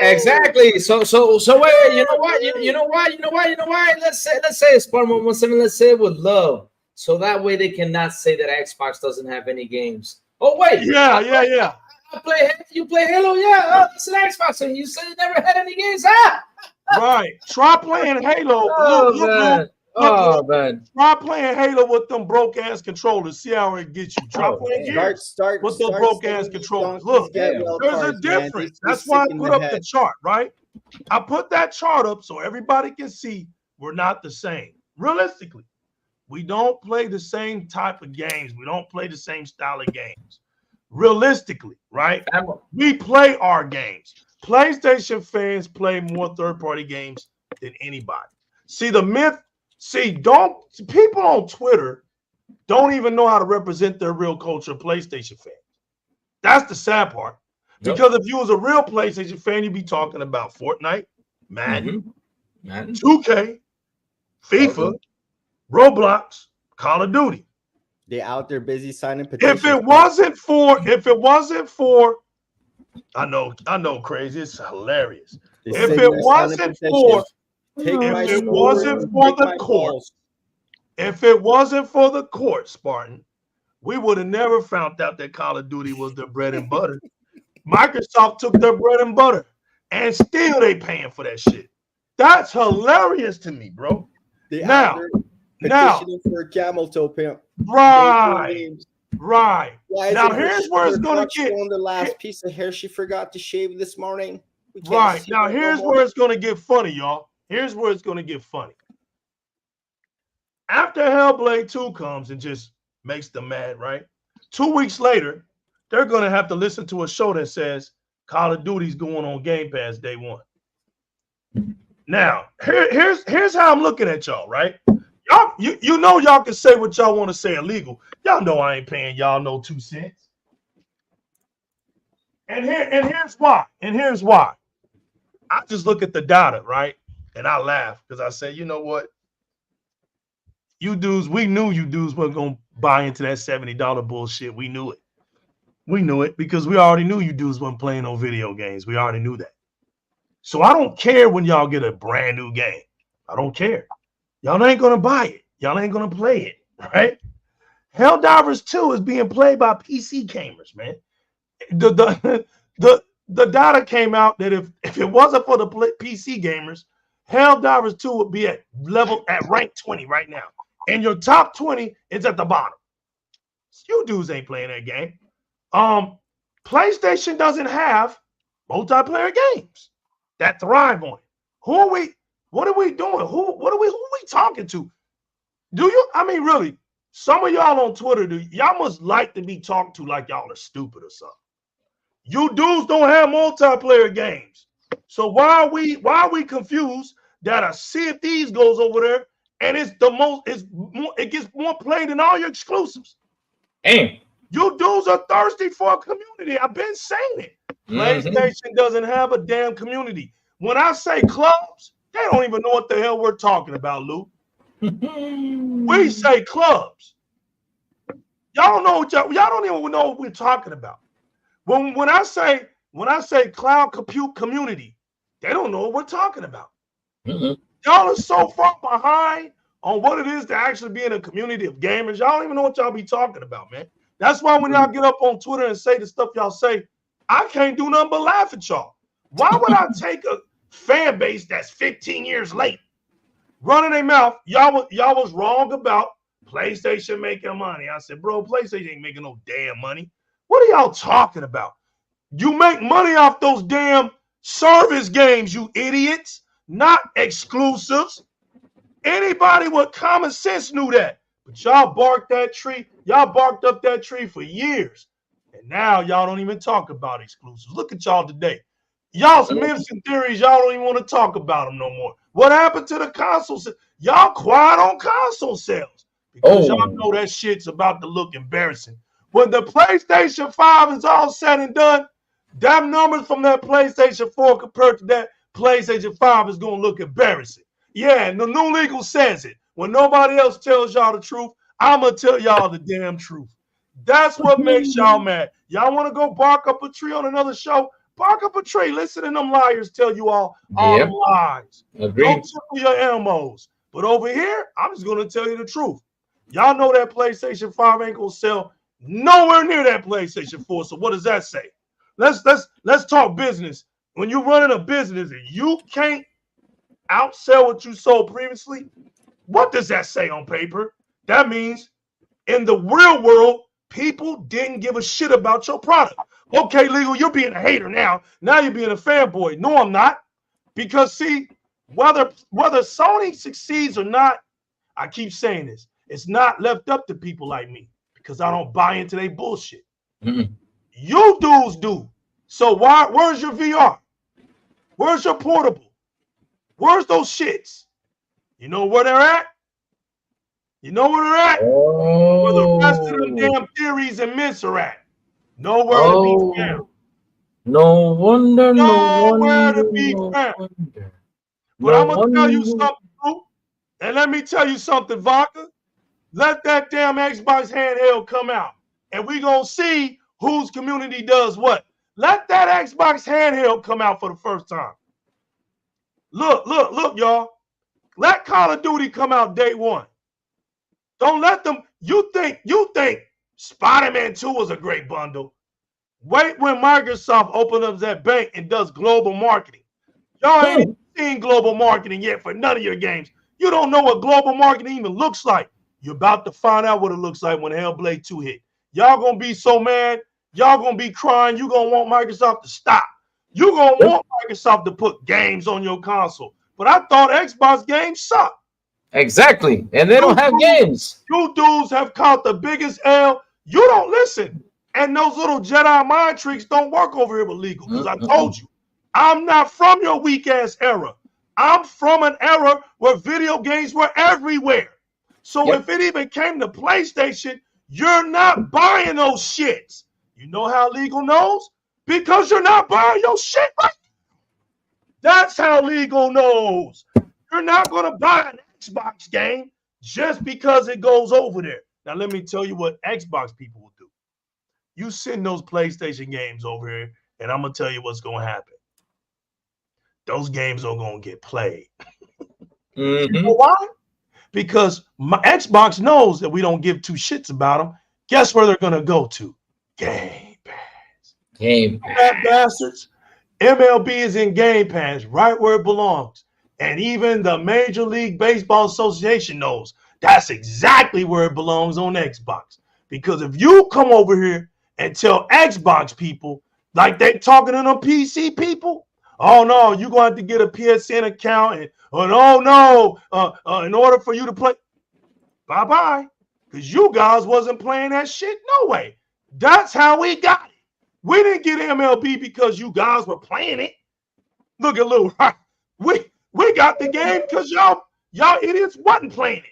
Exactly. So wait. You know why? Let's say Spartan 117. Let's say it with love, so that way they cannot say that Xbox doesn't have any games. Oh wait. Yeah. You play Halo. Yeah. It's an Xbox, and you said you never had any games. Right. Try playing Halo. Man. Try playing Halo with them broke ass controllers. See how it gets you. Try playing Gears with those broke ass controllers. Look, there's a difference. That's why I put up the chart, right? I put that chart up so everybody can see we're not the same. Realistically, we don't play the same type of games. We don't play the same style of games. Realistically, right? We play our games. PlayStation fans play more third-party games than anybody. See, the myth. People on Twitter don't even know how to represent their real culture of PlayStation fans. That's the sad part. Because if you was a real PlayStation fan, you'd be talking about Fortnite, Madden, 2K, FIFA, Roblox, Call of Duty. They out there busy signing petitions. If it wasn't for, I know, crazy. It's hilarious. If it wasn't for the court, Spartan, we would have never found out that Call of Duty was their bread and butter. Microsoft took their bread and butter, and still they paying for that shit. That's hilarious to me, bro. Now for a camel toe pimp. Right. Now here's where it's gonna get. On the last piece of hair she forgot to shave this morning. Right now, here's where it's gonna get funny, y'all. Here's where it's going to get funny. After Hellblade 2 comes and just makes them mad, right? 2 weeks later, they're going to have to listen to a show that says Call of Duty's going on Game Pass day one. Now, here's how I'm looking at y'all, right? Y'all, you know y'all can say what y'all want to say illegal. Y'all know I ain't paying y'all no 2 cents. And here's why. I just look at the data, right? And I laugh because I say, you know what? You dudes, we knew you dudes weren't going to buy into that $70 bullshit. We knew it. We knew it because we already knew you dudes weren't playing no video games. We already knew that. So I don't care when y'all get a brand new game. I don't care. Y'all ain't going to buy it. Y'all ain't going to play it, right? Helldivers 2 is being played by PC gamers, man. The data came out that if it wasn't for the PC gamers, Helldivers 2 would be at rank 20 right now. And your top 20 is at the bottom. You dudes ain't playing that game. PlayStation doesn't have multiplayer games that thrive on it. What are we doing? Who are we talking to? Really, some of y'all on Twitter, y'all must like to be talked to like y'all are stupid or something. You dudes don't have multiplayer games. So why are we confused that a Sea of Thieves goes over there and it gets more played than all your exclusives? Hey. You dudes are thirsty for a community. I've been saying it. PlayStation doesn't have a damn community. When I say clubs, they don't even know what the hell we're talking about, Lou. We say clubs. Y'all don't even know what we're talking about. When I say cloud compute community, they don't know what we're talking about. Y'all are so far behind on what it is to actually be in a community of gamers. Y'all don't even know what y'all be talking about, man. That's why when y'all get up on Twitter and say the stuff y'all say, I can't do nothing but laugh at y'all. Why would I take a fan base that's 15 years late, running their mouth? Y'all was wrong about PlayStation making money. I said, bro, PlayStation ain't making no damn money. What are y'all talking about? You make money off those damn service games, you idiots, not exclusives. Anybody with common sense knew that. But y'all barked that tree. Y'all barked up that tree for years. And now y'all don't even talk about exclusives. Look at y'all today. Y'all's myths and theories, y'all don't even want to talk about them no more. What happened to the consoles? Y'all quiet on console sales. Because y'all know that shit's about to look embarrassing. When the PlayStation 5 is all said and done, them numbers from that PlayStation 4 compared to that PlayStation 5 is going to look embarrassing. Yeah, and the new legal says it. When nobody else tells y'all the truth, I'm going to tell y'all the damn truth. That's what makes y'all mad. Y'all want to go bark up a tree on another show? Bark up a tree. Listen to them liars tell you all the lies. Agreed. Don't tickle your elbows. But over here, I'm just going to tell you the truth. Y'all know that PlayStation 5 ain't going to sell nowhere near that PlayStation 4. So what does that say? Let's talk business. When you're running a business and you can't outsell what you sold previously, what does that say on paper? That means in the real world, people didn't give a shit about your product. Okay, Legal, you're being a hater now. Now you're being a fanboy. No, I'm not. Because see, whether Sony succeeds or not, I keep saying this, it's not left up to people like me because I don't buy into their bullshit. You dudes do. So where's your VR? Where's your portable? Where's those shits? You know where they're at? You know where they're at? Where the rest of them damn theories and myths are at. Nowhere to be found. No wonder. Nowhere to be found. But I'm going to tell you something, Drew. And let me tell you something, Vodka. Let that damn Xbox handheld come out. And we're going to see whose community does what. Let that Xbox handheld come out for the first time. Look, y'all. Let Call of Duty come out day one. Don't let them. You think Spider-Man 2 was a great bundle. Wait when Microsoft opens up that bank and does global marketing. Y'all ain't seen global marketing yet for none of your games. You don't know what global marketing even looks like. You're about to find out what it looks like when Hellblade 2 hit. Y'all gonna be so mad. Y'all gonna be crying. You gonna want Microsoft to stop. You gonna want Microsoft to put games on your console. But I thought Xbox games suck. Exactly. And they don't have games. You dudes have caught the biggest L. You don't listen. And those little Jedi mind tricks don't work over here with legal. Because I told you, I'm not from your weak ass era. I'm from an era where video games were everywhere. So if it even came to PlayStation, you're not buying those shits. You know how legal knows? Because you're not buying your shit right. That's how legal knows. You're not going to buy an Xbox game just because it goes over there. Now, let me tell you what Xbox people will do. You send those PlayStation games over here, and I'm going to tell you what's going to happen. Those games are going to get played. You know why? Because my Xbox knows that we don't give two shits about them. Guess where they're going to go to? Game Pass. Game Pass. Bastards. MLB is in Game Pass, right where it belongs. And even the Major League Baseball Association knows that's exactly where it belongs on Xbox. Because if you come over here and tell Xbox people, like they talking to them PC people, oh no, you're going to have to get a PSN account, and oh no, in order for you to play, bye-bye. Because you guys wasn't playing that shit no way. That's how we got it. We didn't get MLB because you guys were playing it. Look at Lou. We got the game because y'all idiots wasn't playing it.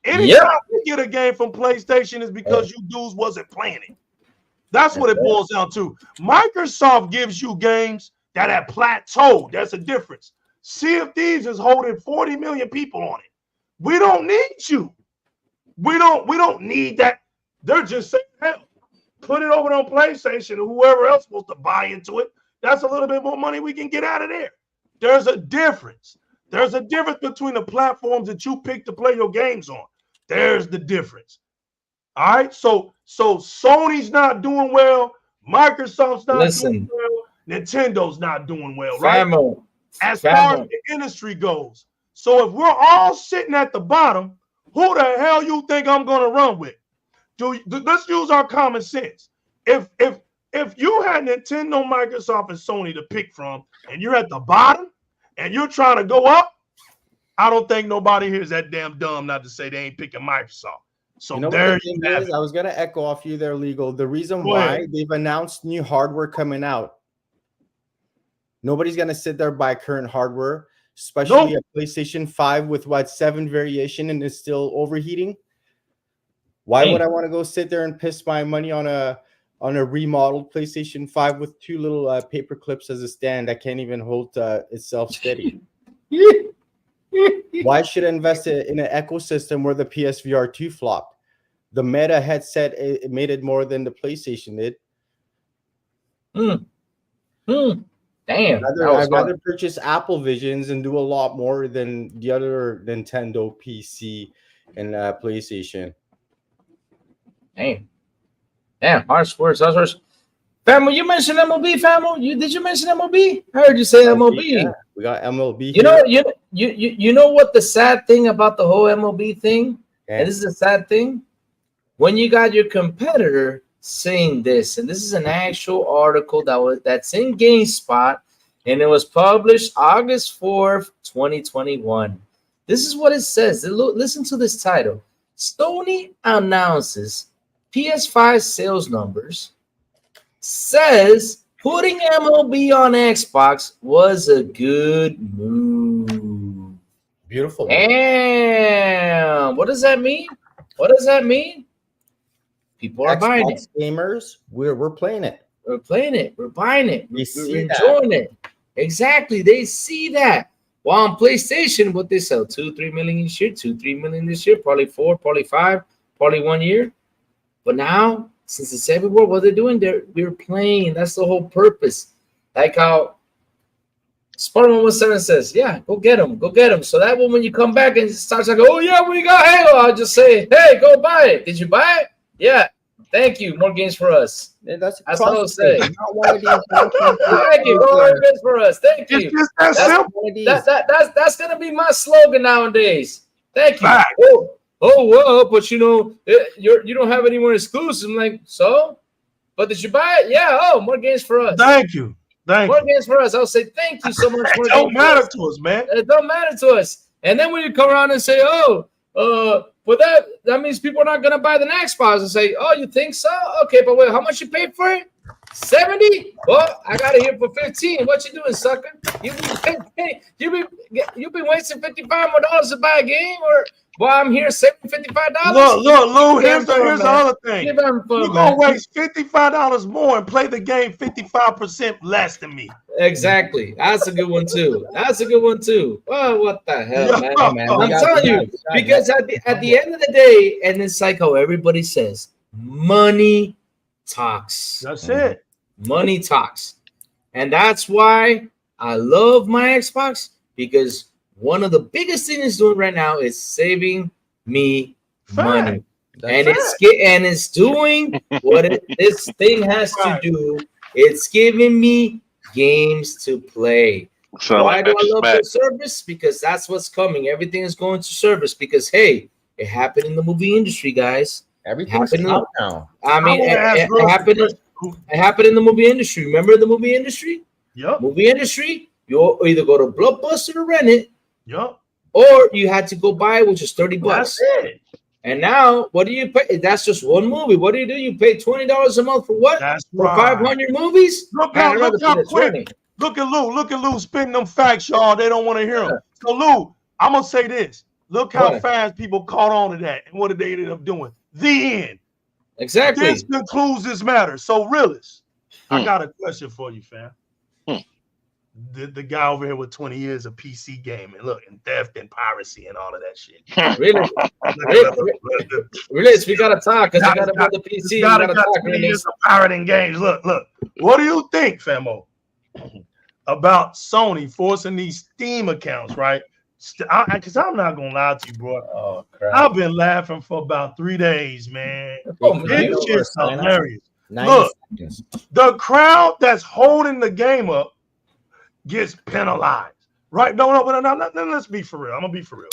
Anytime we get a game from PlayStation is because you dudes wasn't playing it. That's what it boils down to. Microsoft gives you games that have plateaued. That's a difference. Sea of Thieves is holding 40 million people on it. We don't need you. We don't need that. They're just saying, hell, put it over on PlayStation and whoever else wants to buy into it. That's a little bit more money we can get out of there. There's a difference. There's a difference between the platforms that you pick to play your games on. There's the difference. All right. So Sony's not doing well. Microsoft's not doing well. Nintendo's not doing well, right? As far as the industry goes. So if we're all sitting at the bottom, who the hell you think I'm going to run with? Let's use our common sense. If you had Nintendo, Microsoft, and Sony to pick from, and you're at the bottom, and you're trying to go up, I don't think nobody here is that damn dumb not to say they ain't picking Microsoft. So there you have it. I was going to echo off you there, Legal. The reason why they've announced new hardware coming out, nobody's going to sit there by current hardware, especially a PlayStation 5 with 7 variation and is still overheating. Why would I want to go sit there and piss my money on a remodeled PlayStation 5 with 2 little paper clips as a stand that can't even hold itself steady? Why should I invest in an ecosystem where the PSVR 2 flopped? The Meta headset, it made it more than the PlayStation did. Damn. I'd rather purchase Apple Visions and do a lot more than the other Nintendo PC and PlayStation. Damn. Harsh words. Famo, you mentioned MLB, Famo? Did you mention MLB? I heard you say MLB. Yeah, we got MLB. You know what the sad thing about the whole MLB thing? Yeah. And this is a sad thing. When you got your competitor saying this, and this is an actual article that's in GameSpot, and it was published August 4th, 2021. This is what it says. Listen to this title. Sony announces PS5 sales numbers, says putting MLB on Xbox was a good move. Beautiful. Damn. What does that mean? People are buying it. Gamers, we're playing it. We're playing it. We're buying it. We're enjoying it. Exactly. They see that. While on PlayStation, what they sell, 2-3 million this year, 2-3 million this year, probably 4, probably 5, probably 1 year. But now, since it's everywhere, what they're doing, we're playing. That's the whole purpose. Like how Spider-Man 17 says, yeah, go get them. So that when you come back and starts like, oh yeah, we got Halo, I'll just say, hey, go buy it. Did you buy it? Yeah. Thank you. More games for us. Yeah, that's what I'll say. Thank you. More games for us. Thank you. It's just that that's gonna be my slogan nowadays. Thank you. Oh well, but you don't have any more exclusives. I'm like, so? But did you buy it? Yeah. Oh, more games for us. Thank you. More games for us. I'll say thank you so much. It don't matter to us, man. It don't matter to us. And then when you come around and say, well, that means people are not gonna buy the Xbox and say, oh, you think so? Okay, but wait, how much you paid for it? 70? Well, I got it here for 15. What you doing, sucker? You been wasting $55 more to buy a game, or I'm here saving $55? Look, Lou, here's the other thing. You're gonna waste $55 more and play the game 55% less than me. Exactly. That's a good one too. Well, what the hell, man? I'm telling you, because at the end of the day, and it's like how everybody says, money talks. That's it. Money talks. And that's why I love my Xbox, because one of the biggest things it's doing right now is saving me money. It's doing what this thing has to do. It's giving me games to play. Why do I love the service? Because that's what's coming. Everything is going to service because, hey, it happened in the movie industry, guys. Everything's out now. I mean, it happened in the movie industry. Remember the movie industry? Yep. Movie industry, you either go to Blockbuster to rent it, yep, or you had to go buy it, which is $30. That's it. And now, what do you pay? That's just one movie. What do? You pay $20 a month for what? That's For right. 500 movies? Look Man, how, I'd rather look how pay the quick. 20. Look at Lou spitting them facts, y'all. They don't want to hear them. So Lou, I'm gonna say this. Look how What? fast people caught on to that, and what did they end up doing? The end. Exactly. This concludes this matter. So, realist, I got a question for you, fam. The guy over here with 20 years of PC gaming, look, and theft and piracy and all of that shit. Really? Really? We gotta talk because you gotta build the PC. You gotta talk. 20 years of pirating games. Look. What do you think, famo, about Sony forcing these Steam accounts, right? Because I'm not gonna lie to you, bro. Oh crap! I've been laughing for about 3 days, man. Oh, It's just hilarious. 90 Look, seconds. the crowd that's holding the game up gets penalized, right? No, let's be for real. I'm gonna be for real.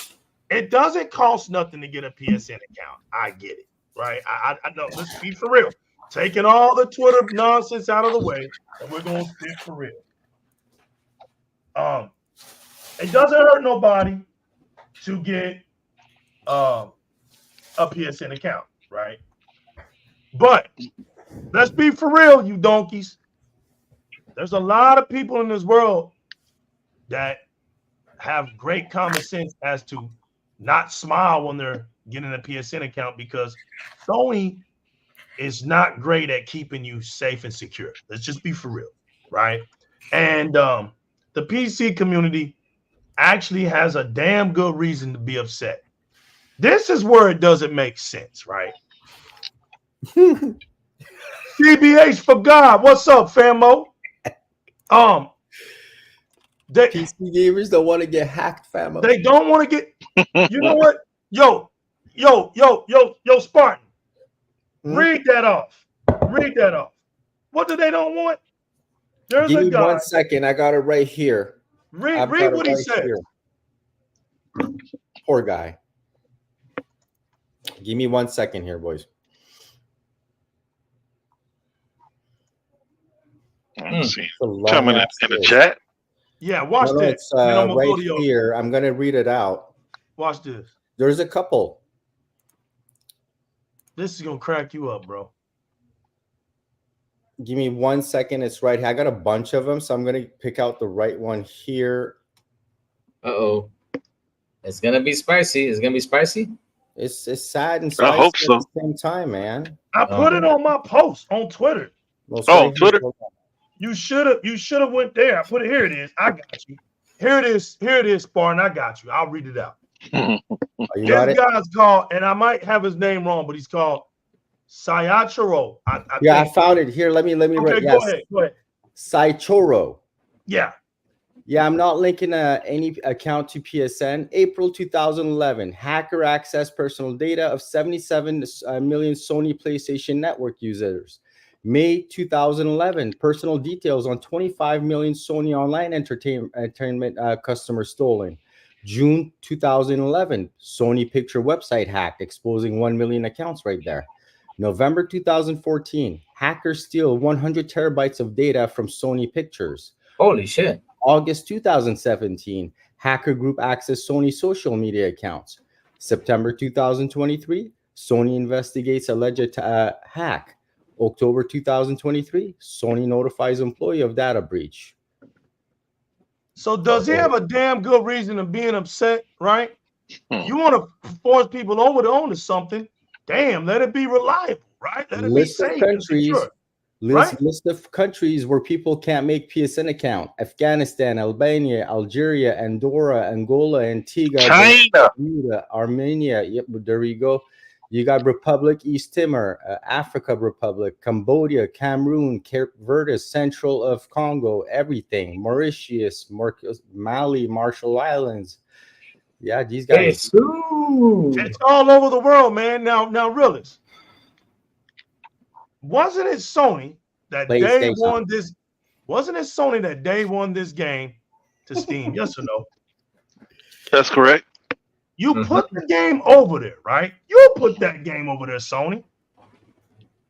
It doesn't cost nothing to get a PSN account. I get it, right? I know. Let's be for real. Taking all the Twitter nonsense out of the way, and we're gonna stick for real. It doesn't hurt nobody to get a PSN account, right? But let's be for real, you donkeys. There's a lot of people in this world that have great common sense as to not smile when they're getting a PSN account because Sony is not great at keeping you safe and secure. Let's just be for real, right? And the PC community actually has a damn good reason to be upset. This is where it doesn't make sense, right? CBH for God. What's up, famo? PC gamers don't want to get hacked, fam. They don't want to get. You know what? Yo, Spartan. Read that off. Read that off. What do they don't want? There's Give a me guy. 1 second. I got it right here. Read what he said. Poor guy. Give me 1 second here, boys. Let's see. Coming in the chat. Yeah, watch this. It's right here. I'm gonna read it out. Watch this. There's a couple. This is gonna crack you up, bro. Give me 1 second. It's right here. I got a bunch of them, so I'm gonna pick out the right one here. Uh-oh. It's gonna be spicy. It's gonna be spicy. It's sad and spicy I hope so. at the same time, man. I put it on my post on Twitter. Twitter. You should have went there. I put it here. It is. I got you. Here it is, Spartan. I got you. I'll read it out. This guy's called, and I might have his name wrong, but he's called Sayachiro. I found it here. Let me okay, go ahead. Saichoro. Yeah. Yeah, I'm not linking any account to PSN. April 2011, hacker accessed personal data of 77 million Sony PlayStation Network users. May 2011, personal details on 25 million Sony Online Entertainment customers stolen. June 2011, Sony Picture website hacked, exposing 1 million accounts right there. November 2014, hackers steal 100 terabytes of data from Sony Pictures. Holy shit. August 2017, hacker group accessed Sony social media accounts. September 2023, Sony investigates alleged hack. October 2023, Sony notifies employee of data breach. So does he have a damn good reason of being upset, right? You want to force people over to own something, damn, let it be reliable, right? Let it be safe and secure. List of countries where people can't make PSN account: Afghanistan, Albania, Algeria, Andorra, Angola, Antigua, China, Bermuda, Armenia. Yep, there you go. You got Republic, East Timor, Africa Republic, Cambodia, Cameroon, Cape Verde, Central of Congo, everything. Mauritius, Mali, Marshall Islands. Yeah, these guys. It's all over the world, man. Now, realist. Wasn't it Sony that they won this? Wasn't it Sony that they won this game to Steam? Yes or no? That's correct. You put the game over there, right? You put that game over there, Sony.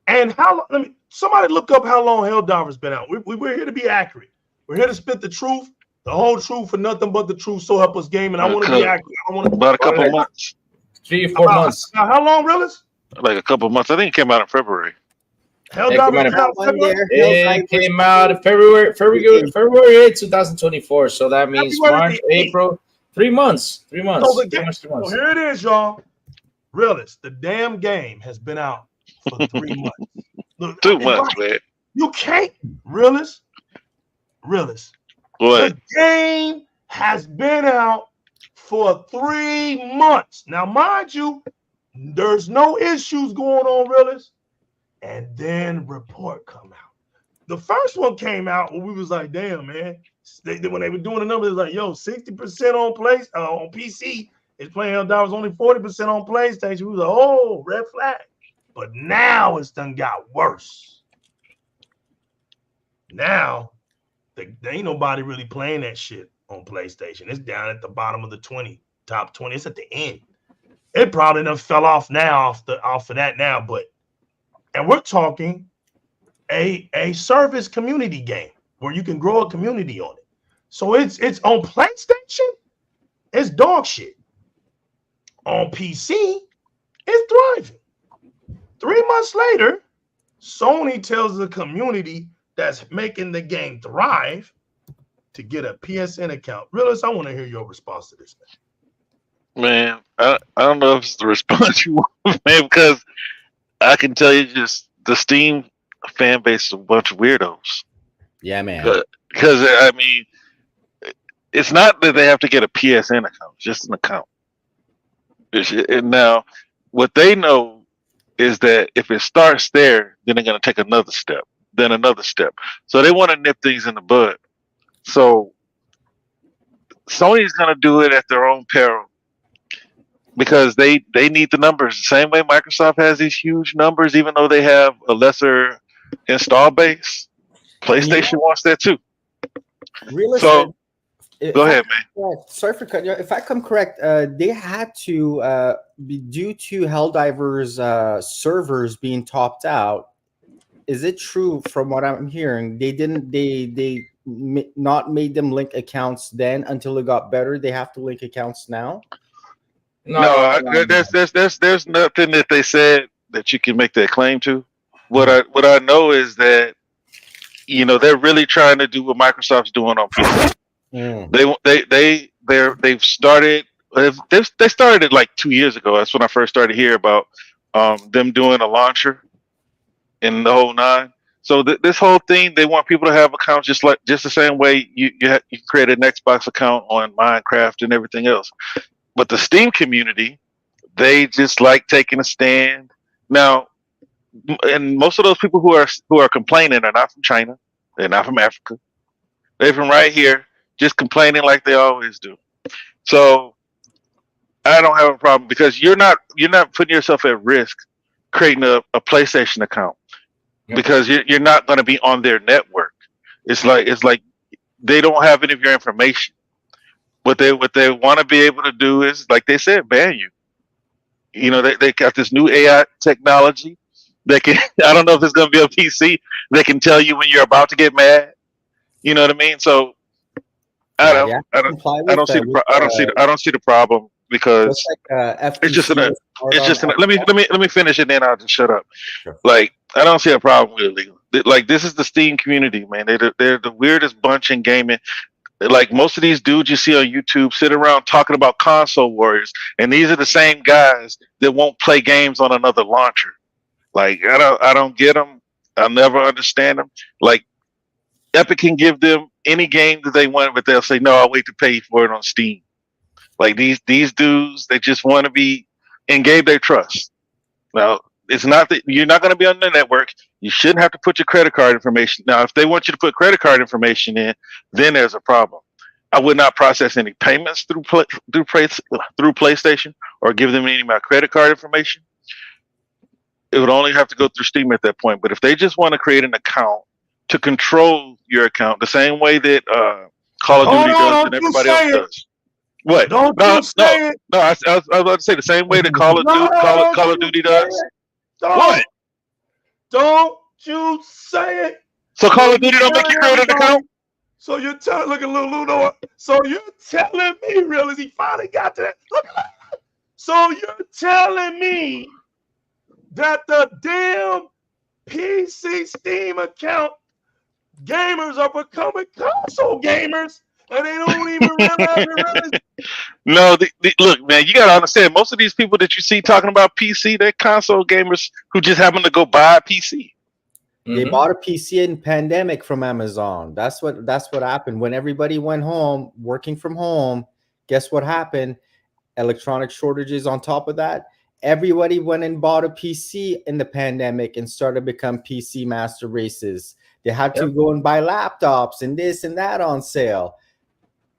And how? Somebody look up how long Helldiver's been out. We're here to be accurate. We're here to spit the truth, the whole truth, for nothing but the truth. So help us, game. And I want to be accurate. I want to about a couple of months. 3 or 4 months. Now, how long, Realist? Like a couple months. I think it came out in February. It came out in February 8th, 2024. So that means March, April, 3 months. 3 months. So here it is, y'all. Realist, the damn game has been out for 3 months. Look, 2 months, man. You can't, Realist. What? The game has been out for 3 months. Now, mind you, there's no issues going on, Realist. And then report come out. The first one came out when we was like, damn, man. When they were doing the numbers, like, yo, 60% on PC is playing Helldivers, only 40% on PlayStation. We was like, oh, red flag. But now it's done got worse. Now, there ain't nobody really playing that shit on PlayStation. It's down at the bottom of the top 20. It's at the end. It probably done fell off now off of that now, and we're talking a service community game where you can grow a community on it. So it's on PlayStation, it's dog shit. On PC, it's thriving. 3 months later, Sony tells the community that's making the game thrive to get a PSN account. Realist, I want to hear your response to this, man. I don't know if it's the response you want, man, because I can tell you just the Steam fan base is a bunch of weirdos. Yeah, man. Because, I mean, it's not that they have to get a PSN account, it's just an account. And now, what they know is that if it starts there, then they're going to take another step, then another step. So they want to nip things in the bud. So Sony's going to do it at their own peril because they need the numbers. The same way Microsoft has these huge numbers, even though they have a lesser install base, PlayStation wants that too. So go ahead, man. Sorry for cutting you. If I come correct, they had to be due to Helldivers servers being topped out. Is it true from what I'm hearing? They not made them link accounts then until it got better. They have to link accounts now. No, there's nothing that they said that you can make that claim to. What I know is that they're really trying to do what Microsoft's doing on PC. They've started. They started it like 2 years ago. That's when I first started hearing about them doing a launcher and the whole nine. So this whole thing, they want people to have accounts just the same way you create an Xbox account on Minecraft and everything else. But the Steam community, they just like taking a stand. Now, and most of those people who are complaining are not from China. They're not from Africa. They're from right here, just complaining like they always do. So I don't have a problem because you're not putting yourself at risk creating a PlayStation account because you're not going to be on their network. It's like they don't have any of your information. What they want to be able to do is, like they said, ban you. They got this new AI technology. They can. I don't know if it's going to be a PC. They can tell you when you're about to get mad. You know what I mean? So I don't see the problem because it's just let me finish and then I'll just shut up. Sure. Like I don't see a problem with illegal. Like this is the Steam community, man. They're the weirdest bunch in gaming. Like most of these dudes you see on YouTube sit around talking about console warriors, and these are the same guys that won't play games on another launcher. Like I don't get them. I'll never understand them. Like Epic can give them any game that they want, but they'll say no. I'll wait to pay for it on Steam. Like these dudes, they just want to be engage their trust. Now it's not that you're not going to be on the network. You shouldn't have to put your credit card information. Now, if they want you to put credit card information in, then there's a problem. I would not process any payments through PlayStation or give them any of my credit card information. It would only have to go through Steam at that point. But if they just want to create an account to control your account, the same way that Call of Duty does and everybody else does. What? No. I was about to say the same way that Call of Duty does. What? Don't you say it. So Call of Duty don't make you create an account? So you're telling, look at Lulu. So you're telling me, real, as he finally got to that. Look at that. So you're telling me that the damn PC Steam account gamers are becoming console gamers and they don't even realize it? No, look, man, you gotta understand. Most of these people that you see talking about PC, they're console gamers who just happen to go buy a PC. They bought a PC in pandemic from Amazon. That's what happened when everybody went home, working from home. Guess what happened? Electronic shortages on top of that. Everybody went and bought a PC in the pandemic and started to become PC master races. They had to go and buy laptops and this and that on sale.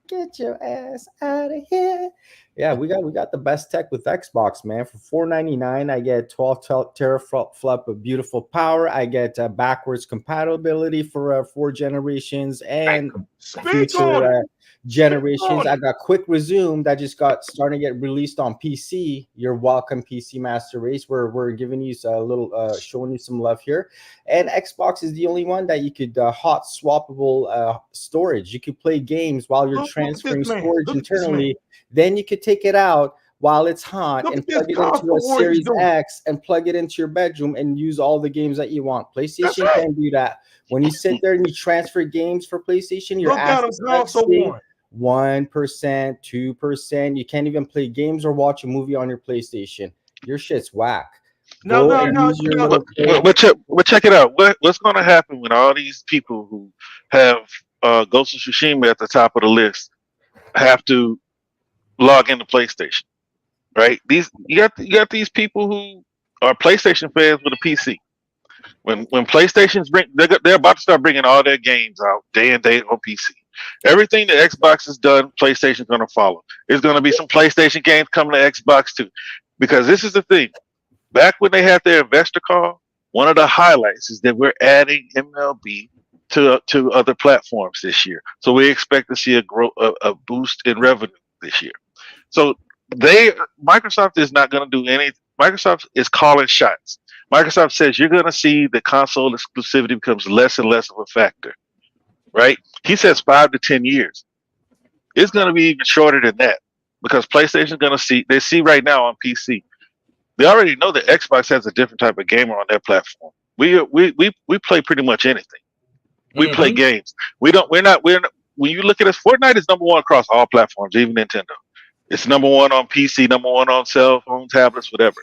Get your ass out of here. Yeah, we got the best tech with Xbox, man. For $499, I get 12 teraflop of beautiful power. I get backwards compatibility for 4 generations and future generations. I got quick resume that just got starting to get released on PC. You're welcome, PC Master Race. We're giving you a little showing you some love here. And Xbox is the only one that you could hot swappable storage. You could play games while you're transferring storage internally. Then you could take it out while it's hot and plug it into a Series X and plug it into your bedroom and use all the games that you want. PlayStation can't do that. When you sit there and you transfer games for PlayStation, you're accessing 1%, 2%. You can't even play games or watch a movie on your PlayStation. Your shit's whack. But check it out. What's going to happen when all these people who have Ghost of Tsushima at the top of the list have to log into PlayStation, right? You got these people who are PlayStation fans with a PC. When PlayStation's they're about to start bringing all their games out day and date on PC. Everything that Xbox has done, PlayStation's going to follow. There's going to be some PlayStation games coming to Xbox too, because this is the thing. Back when they had their investor call, one of the highlights is that we're adding MLB to other platforms this year. So we expect to see a boost in revenue this year. So Microsoft is not going to do anything. Microsoft is calling shots. Microsoft says you're going to see the console exclusivity becomes less and less of a factor, right? He says 5 to 10 years. It's going to be even shorter than that because PlayStation's going to they see right now on PC. They already know that Xbox has a different type of gamer on their platform. We play pretty much anything. We play games. We're not. When you look at us, Fortnite is number one across all platforms, even Nintendo. It's number one on PC, number one on cell phone, tablets, whatever.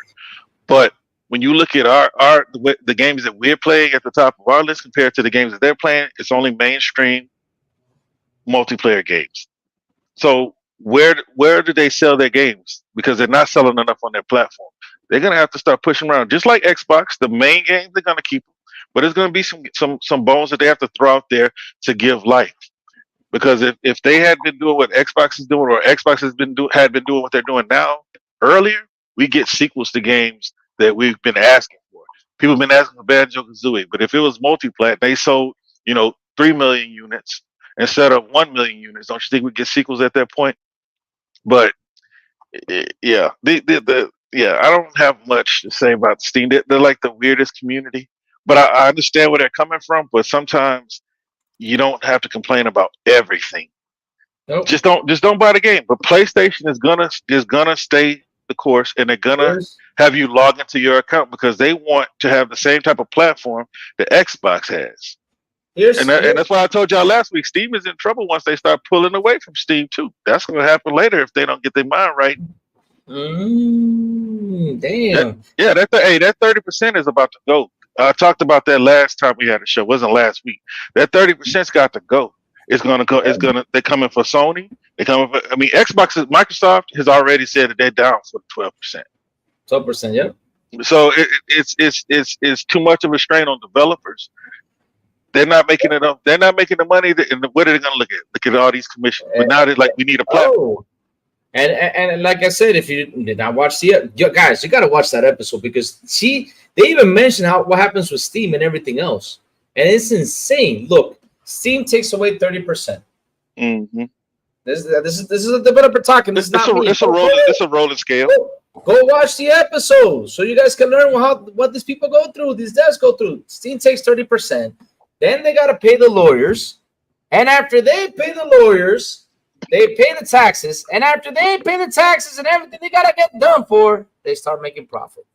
But when you look at the games that we're playing at the top of our list compared to the games that they're playing, it's only mainstream multiplayer games. So where do they sell their games? Because they're not selling enough on their platform. They're gonna have to start pushing around, just like Xbox. The main games they're gonna keep them, but there's gonna be some bones that they have to throw out there to give life. Because if they had been doing what Xbox is doing, or Xbox had been doing what they're doing now earlier, we get sequels to games that we've been asking for. People have been asking for Banjo-Kazooie, but if it was multi-plat, they sold 3 million units instead of 1 million units. Don't you think we get sequels at that point? But yeah, I don't have much to say about Steam. They're like the weirdest community, but I understand where they're coming from. But sometimes you don't have to complain about everything. Nope. Just don't buy the game. But PlayStation is gonna stay the course, and they're gonna have you log into your account because they want to have the same type of platform that Xbox has. And that's why I told y'all last week, Steam is in trouble once they start pulling away from Steam too. That's going to happen later if they don't get their mind right. Damn. That 30% is about to go. I talked about that last time we had a show. It wasn't last week. That 30%'s got to go. It's gonna go. They're coming for Sony. They're coming for. I mean, Microsoft has already said that they're down for 12%. 12%, yeah. So it's too much of a strain on developers. They're not making enough. They're not making the money. And what are they going to look at? Look at all these commissions. But now they're like, we need a platform. Oh. And like I said, if you did not watch guys, you got to watch that episode because they even mentioned what happens with Steam and everything else, and it's insane. Look, Steam takes away 30%. Mm-hmm. This is a developer talking. This is not me. It's a rolling scale. Go watch the episode so you guys can learn what these people go through. These devs go through. Steam takes 30%. Then they got to pay the lawyers, and after they pay the lawyers, They pay the taxes, and after they pay the taxes and everything they gotta get done for, they start making profit.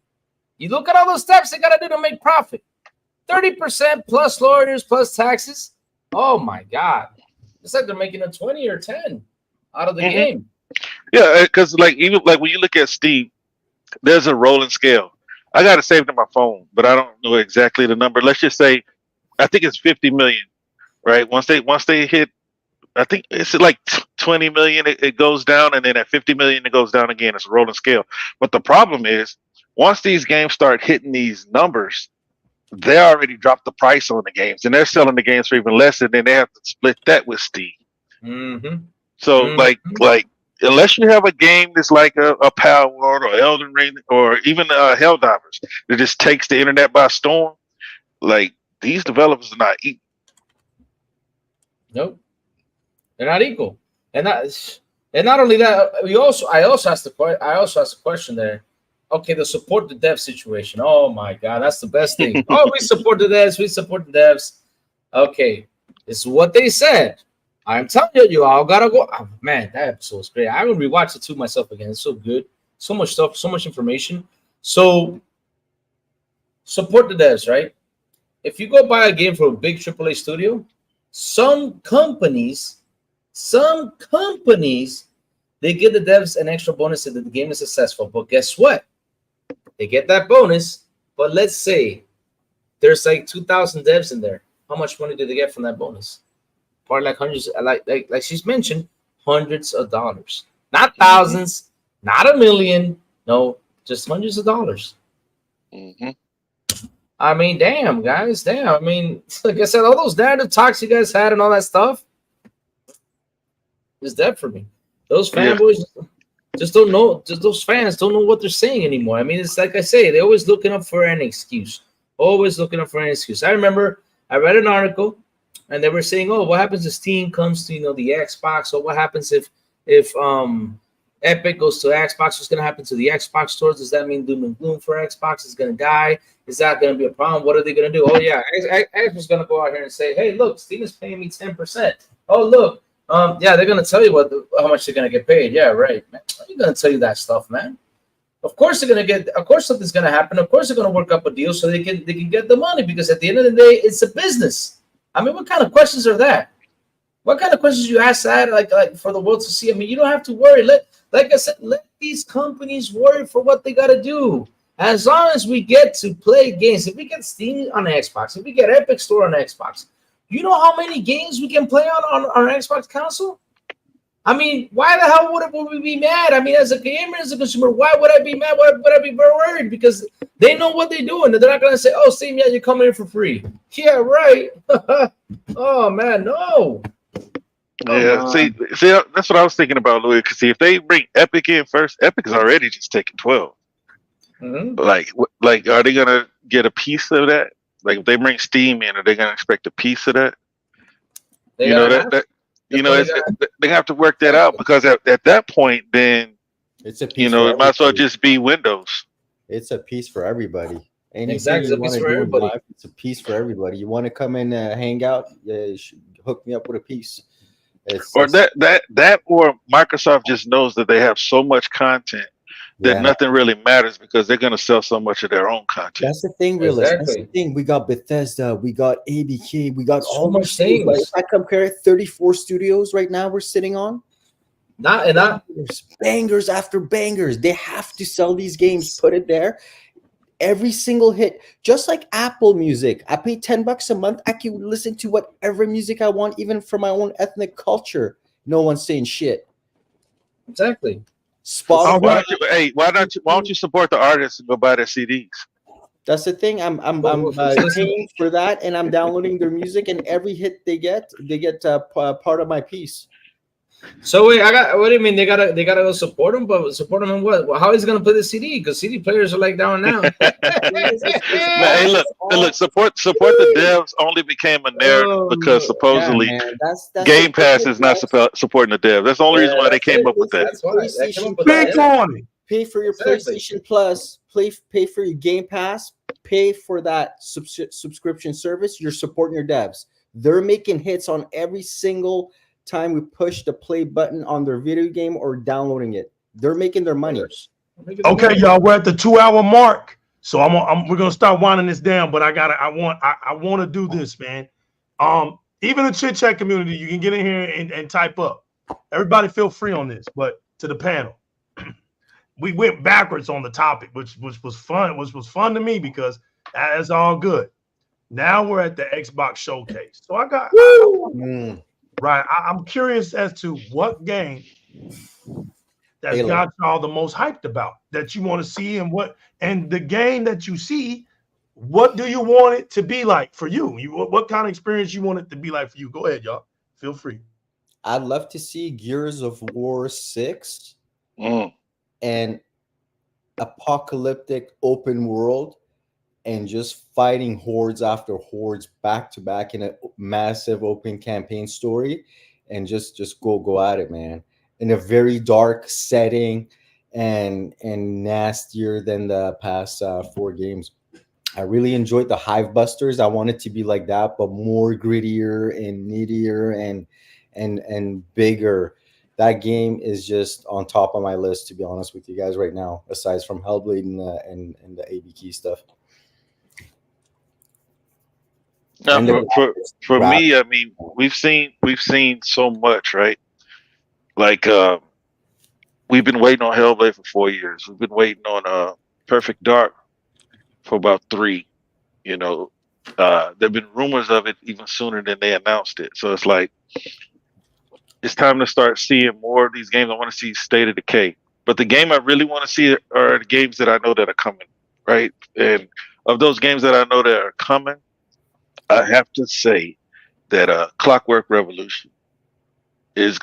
You look at all those steps they gotta do to make profit. 30% plus lawyers plus taxes. Oh my God. It's like they're making a 20 or 10 out of the game. Yeah, because like even like when you look at Steam, there's a rolling scale. I got it saved in my phone, but I don't know exactly the number. Let's just say I think it's 50 million, right? Once they hit, I think it's like 20 million, it goes down, and then at 50 million it goes down again. It's a rolling scale. But the problem is, once these games start hitting these numbers, they already dropped the price on the games, and they're selling the games for even less, and then they have to split that with Steam. So like unless you have a game that's like a Power World or Elden Ring or even Helldivers that just takes the internet by storm, like these developers are not equal. Nope, they're not equal. And not only that, I also asked the question there. Okay, the support the dev situation. Oh my God, that's the best thing. Oh, we support the devs. We support the devs. Okay, it's what they said. I'm telling you, all gotta go. Oh, man, that episode was great. I will rewatch it to myself again. It's so good. So much stuff, so much information. So support the devs, right? If you go buy a game from a big AAA studio, some companies, they give the devs an extra bonus that the game is successful. But guess what? They get that bonus. But let's say there's like 2,000 devs in there. How much money do they get from that bonus? Probably like hundreds, like she's mentioned, hundreds of dollars. Not thousands, not a million. No, just hundreds of dollars. I mean, damn, guys, damn. I mean, like I said, all those narrative talks you guys had and all that stuff is dead for me. Those fanboys just don't know. Just those fans don't know what they're saying anymore. I mean, it's like I say, they're always looking up for an excuse. Always looking up for an excuse. I remember I read an article, and they were saying, "Oh, what happens if Steam comes to the Xbox? Or what happens if Epic goes to Xbox? What's going to happen to the Xbox stores? Does that mean doom and gloom for Xbox is going to die? Is that going to be a problem? What are they going to do? Oh yeah, Xbox is going to go out here and say, hey, look, Steam is paying me 10%. Oh look, yeah, they're going to tell you how much they're going to get paid. Yeah, right, man. They're going to tell you that stuff, man. Of course they're going to get. Of course something's going to happen. Of course they're going to work up a deal so they can get the money, because at the end of the day, it's a business. I mean, what kind of questions are that? What kind of questions you ask that, like for the world to see? I mean, you don't have to worry. Like I said, let these companies worry for what they got to do. As long as we get to play games, if we get Steam on Xbox, if we get Epic Store on Xbox, you know how many games we can play on our Xbox console? I mean, why the hell would we be mad? I mean, as a gamer, as a consumer, why would I be mad? Why would I be very worried? Because they know what they're doing. They're not going to say, oh, Steam, yeah, you're coming in for free. Yeah, right. Oh, man, no. Yeah, see, that's what I was thinking about, Louis. Because see, if they bring Epic in first, Epic is already just taking 12. Like, are they gonna get a piece of that? Like, if they bring Steam in, are they gonna expect a piece of that? They have to work that out, because at that point, then it's a piece. It might as well just be Windows. It's a piece for everybody. Exactly, it's a piece for everybody. Life, it's a piece for everybody. You want to come in, hang out? Hook me up with a piece. Or Microsoft just knows that they have so much content that nothing really matters, because they're going to sell so much of their own content. That's the thing, really. Exactly. That's the thing. We got Bethesda, we got ABK, we got all much things. Like, if I compare 34 studios right now we're sitting on, bangers after bangers. They have to sell these games, put it there. Every single hit, just like Apple Music. I pay $10 a month. I can listen to whatever music I want, even from my own ethnic culture. No one's saying shit. Exactly. Why don't you support the artists and go buy their CDs? That's the thing. I'm paying for that, and I'm downloading their music, and every hit they get part of my piece. So wait, what do you mean they gotta go support them? But support them in what? Well, how is he gonna play the CD? Because CD players are like down now. Hey, look, support the devs only became a narrative because supposedly Game Pass is not supporting the devs. That's the only reason why they came up with that. Pay for your PlayStation Plus, pay for your Game Pass, pay for that subscription service. You're supporting your devs. They're making hits on every single time we push the play button on their video game or downloading it. They're making their money. Okay, y'all, we're at the 2-hour mark, so we're gonna start winding this down. But I want to do this, man. Even the chit chat community, you can get in here and type up. Everybody feel free on this, but to the panel, we went backwards on the topic, which was fun. Which was fun to me because that's all good. Now we're at the Xbox showcase, so I got right. I'm curious as to what game that's got y'all the most hyped about that you want to see, and the game that you see, what do you want it to be like for you? What kind of experience you want it to be like for you? Go ahead, y'all. Feel free. I'd love to see Gears of War 6 and apocalyptic open world and just fighting hordes after hordes back to back in a massive open campaign story and just go at it, man. In a very dark setting and nastier than the past 4 games. I really enjoyed the Hive Busters. I want it to be like that, but more grittier and nittier and bigger. That game is just on top of my list, to be honest with you guys right now, aside from Hellblade and the AB key stuff. Now, for me, I mean, we've seen so much, right? Like we've been waiting on Hellblade for 4 years. We've been waiting on Perfect Dark for about 3. You know, there've been rumors of it even sooner than they announced it. So it's like it's time to start seeing more of these games. I want to see State of Decay, but the game I really want to see are the games that I know that are coming, right? And of those games that I know that are coming, I have to say that Clockwork Revolution is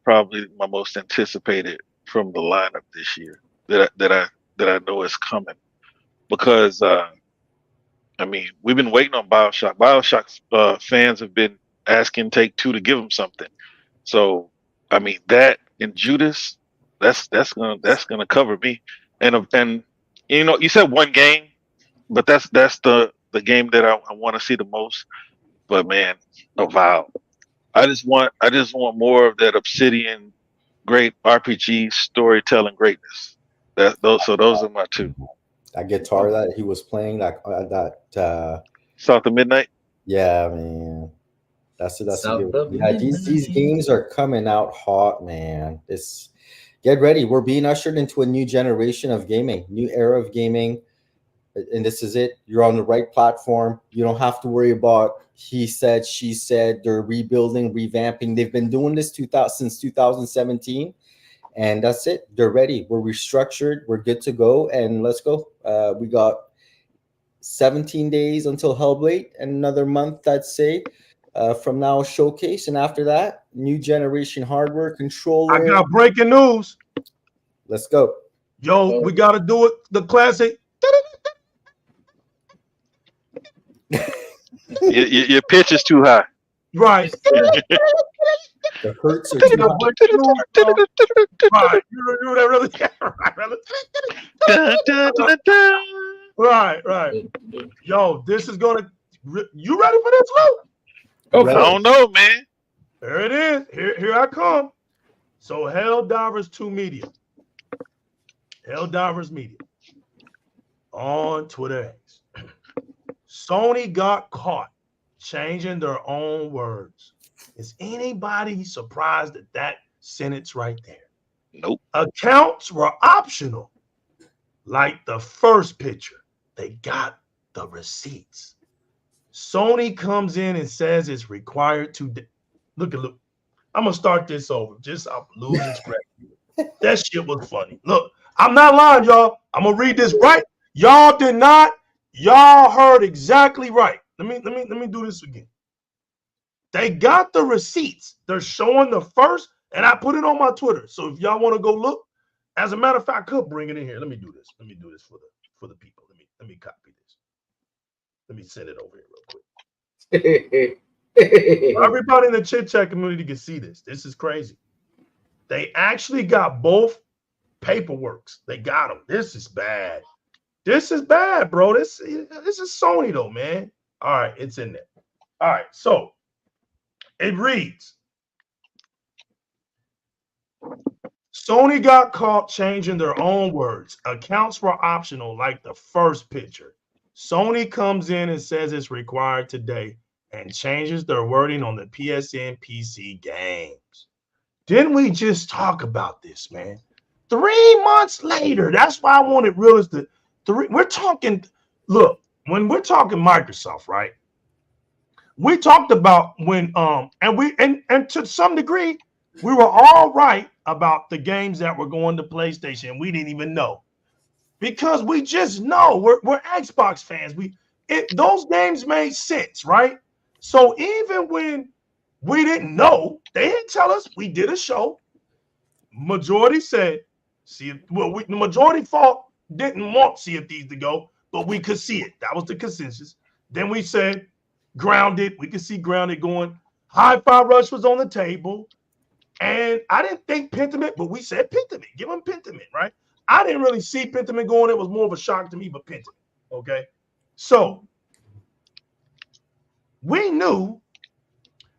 probably my most anticipated from the lineup this year that I know is coming, because I mean, we've been waiting on BioShock. BioShock fans have been asking Take-Two to give them something. So I mean, that and Judas, that's gonna cover me. And you know, you said one game, but that's the game that I want to see the most. But man, Avowed. I just want more of that Obsidian great RPG storytelling greatness. Those are my 2. That guitar that he was playing, South of Midnight. Yeah, man. That's a good. Yeah, these games are coming out hot, man. Get ready. We're being ushered into a new generation of gaming, new era of gaming. And this is it. You're on the right platform. You don't have to worry about he said, she said. They're rebuilding, revamping. They've been doing this since 2017, and that's it. They're ready. We're restructured. We're good to go, and let's go. We got 17 days until Hellblade, and another month, I'd say, from now showcase, and after that, new generation hardware, controller. I got breaking news. Let's go. Yo, we got to do it. The classic. Your pitch is too high. Right. The hurts are too high. Right. Right. Yo, this is gonna. You ready for this, Lou? I don't know, man. There it is. Here I come. So Helldivers 2 Media. Helldivers Media. On Twitter X. Sony got caught changing their own words. Is anybody surprised at that sentence right there? Nope. Accounts were optional. Like the first picture, they got the receipts. Sony comes in and says it's required to look. I'm gonna start this over. Just I'm losing track. That shit was funny. Look, I'm not lying, y'all. I'm gonna read this right. Y'all did not. Y'all heard exactly right. Let me do this again. They got the receipts. They're showing the first, and I put it on my Twitter. So if y'all want to go look, as a matter of fact, I could bring it in here. Let me do this. Let me do this for the people. Let me copy this. Let me send it over here real quick. Everybody in the chit chat community can see this. This is crazy. They actually got both paperworks. They got them. This is bad. This is bad, bro. This is Sony though, man. All right, it's in there. All right, so it reads, Sony got caught changing their own words. Accounts were optional, like the first picture. Sony comes in and says it's required today and changes their wording on the PSN PC games. Didn't we just talk about this, man? 3 months later. That's why I wanted realist to we're talking. Look, when we're talking Microsoft, right? We talked about when and to some degree, we were all right about the games that were going to PlayStation. We didn't even know because we just know we're Xbox fans. Those games made sense, right? So even when we didn't know, they didn't tell us. We did a show. Majority said, the majority thought didn't want Sea of Thieves to go, but we could see it. That was the consensus. Then we said Grounded. We could see Grounded going. Hi-Fi Rush was on the table. And I didn't think Pentiment, but we said Pentiment. Give them Pentiment, right? I didn't really see Pentiment going. It was more of a shock to me, but Pentiment, okay? So we knew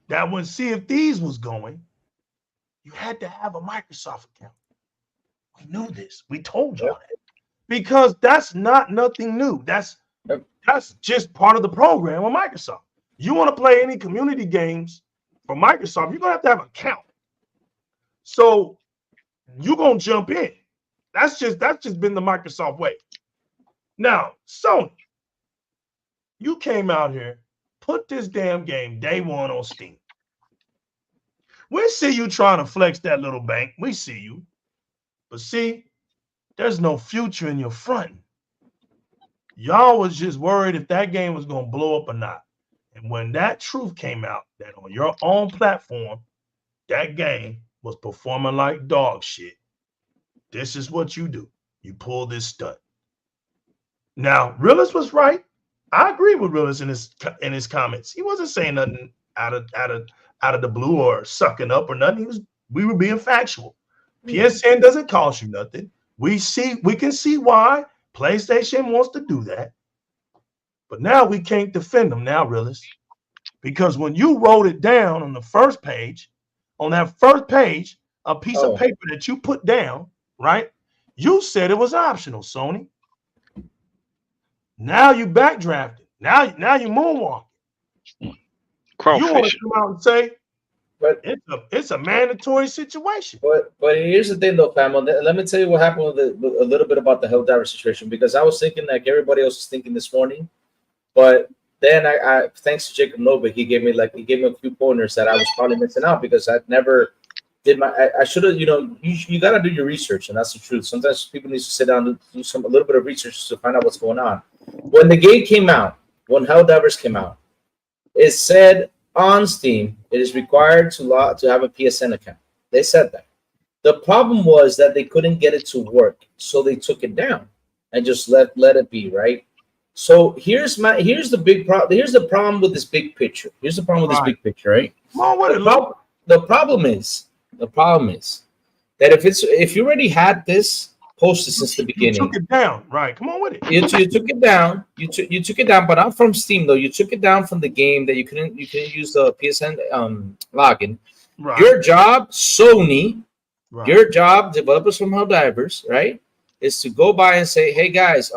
that when Sea of Thieves was going, you had to have a Microsoft account. We knew this. We told y'all that. Because that's not nothing new. That's just part of the program of Microsoft. You want to play any community games for Microsoft, you're going to have an account. So you're going to jump in. That's just been the Microsoft way. Now, Sony, you came out here, put this damn game day one on Steam. We see you trying to flex that little bank. We see you. But see, there's no future in your front. Y'all was just worried if that game was going to blow up or not. And when that truth came out, that on your own platform, that game was performing like dog shit, this is what you do. You pull this stunt. Now, Realist was right. I agree with Realist in his comments. He wasn't saying nothing out of the blue or sucking up or nothing. We were being factual. PSN doesn't cost you nothing. We can see why PlayStation wants to do that. But now we can't defend them now, Realist. Because when you wrote it down on the first page, on that first page, a piece of paper that you put down, right? You said it was optional, Sony. Now you backdrafted. Now you moonwalking. You want to come out and say, but it's a mandatory situation. But here's the thing, though, fam. Let me tell you what happened with a little bit about the Helldiver situation, because I was thinking like everybody else was thinking this morning, but then I thanks to Jacob Nova, he gave me a few pointers that I was probably missing out because I never did I should have, you got to do your research, and that's the truth. Sometimes people need to sit down and do a little bit of research to find out what's going on. When the game came out, when Helldivers came out, it said on Steam it is required to have a PSN account. They said that. The problem was that they couldn't get it to work, so they took it down and just let it be, right? So here's the big problem. Here's the problem with this big picture. Here's the problem with this big picture, right? The problem is that if you already had this posted since the beginning, you took it down, right? Come on with it. You took it down. You took it down, but not from Steam though. You took it down from the game that you couldn't use the PSN login. Right. Your job, Sony. Right. Your job, developers from Helldivers, right, is to go by and say, hey guys,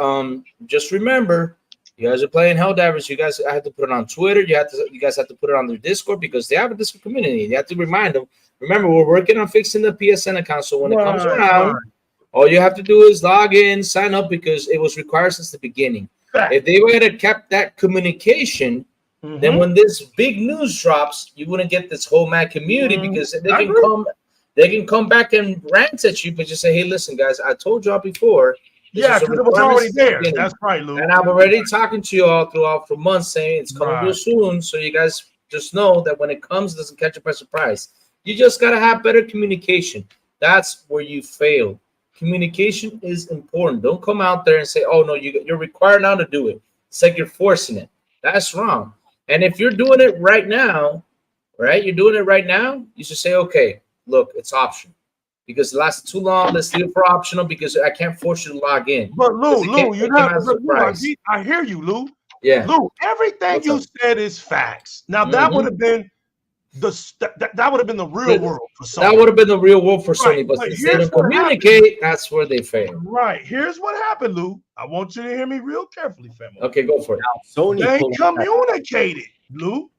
just remember, you guys are playing Helldivers. You guys have to put it on Twitter. You guys have to put it on their Discord because they have a Discord community. You have to remind them. Remember, we're working on fixing the PSN account. So when it comes around, all you have to do is log in, sign up, because it was required since the beginning. If they would have kept that communication, then when this big news drops, you wouldn't get this whole mad community because they can come back and rant at you, but just say, hey, listen, guys, I told y'all before. Yeah, because it was already there. That's right, Lou. And I'm already talking to you all throughout for months saying it's coming real soon. So you guys just know that when it comes, it doesn't catch you by surprise. You just got to have better communication. That's where you fail. Communication is important. Don't come out there and say, oh, no, you're required now to do it. It's like you're forcing it. That's wrong. And if you're doing it right now, right, you should say, okay, look, it's optional. Because it lasted too long, let's do it for optional because I can't force you to log in. But Lou, you're not. I hear you, Lou. Yeah. Lou, everything you said is facts. Now that would have been that would have been the real world for Sony. That would have been the real world for Sony, but since they don't communicate, that's where they fail. Right. Here's what happened, Lou. I want you to hear me real carefully, family. Okay, go for it. Now, Sony they communicated, Lou.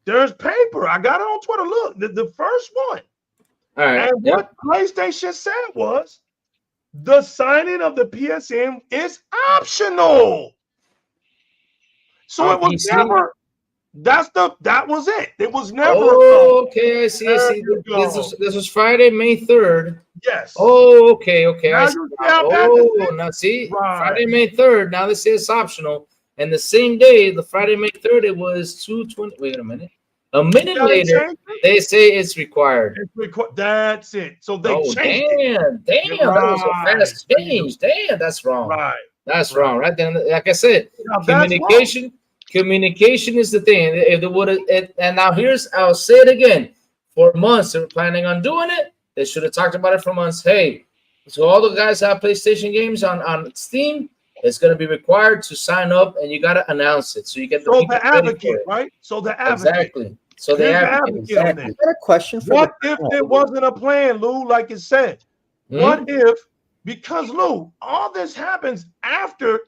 There's paper. I got it on Twitter. Look, the first one. All right. And what PlayStation said was the signing of the PSN is optional. So it was PC? never. That was it. It was never. Okay, I see. This was Friday, May 3rd. Yes. Oh, okay. I see. Now see, right. Friday, May 3rd. Now they say it's optional. And the same day, the Friday, May 3rd, it was 2:20. Wait a minute. A minute later, they say it's required. That's it. So they changed it. Damn, that was a fast change. Damn, that's wrong. Right. That's wrong. Right then, like I said, communication is the thing. If they would have, and now I'll say it again. For months, they were planning on doing it. They should have talked about it for months. Hey, so all the guys that have PlayStation games on Steam, it's going to be required to sign up, and you got to announce it. So you get the advocate, right? So the advocate. Exactly. So the advocate. Exactly. I got a question for what if it wasn't a plan, Lou, like it said? What if, because, Lou, all this happens after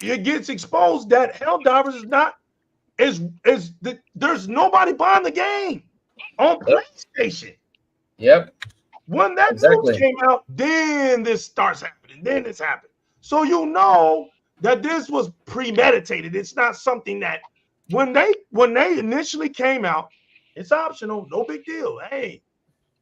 it gets exposed that Helldivers there's nobody buying the game on PlayStation. Yep. When that news came out, then this starts happening. Then this happened. So you know that this was premeditated. It's not something that when they initially came out, it's optional, no big deal. Hey,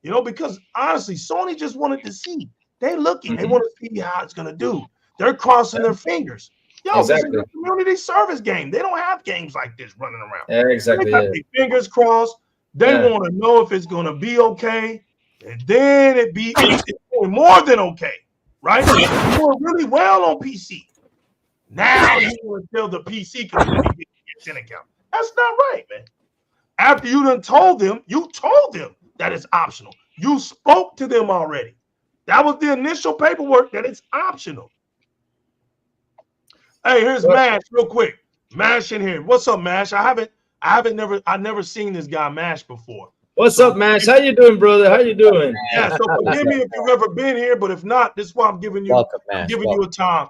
because honestly, Sony just wanted to see. They looking, they want to see how it's gonna do. They're crossing their fingers. This is a community service game. They don't have games like this running around. Yeah, exactly. They got their fingers crossed. They want to know if it's gonna be okay, and then it's doing more than okay, right? It's doing really well on PC. Now you want to tell the PC community to get an account. That's not right, man. After you told them that it's optional. You spoke to them already. That was the initial paperwork that it's optional. Hey, here's Mash real quick. Mash in here. What's up, Mash? I've never seen this guy Mash before. What's up, Mash? How you doing, brother? How you doing? Yeah, so forgive me if you've ever been here, but if not, this is why I'm giving you you a time.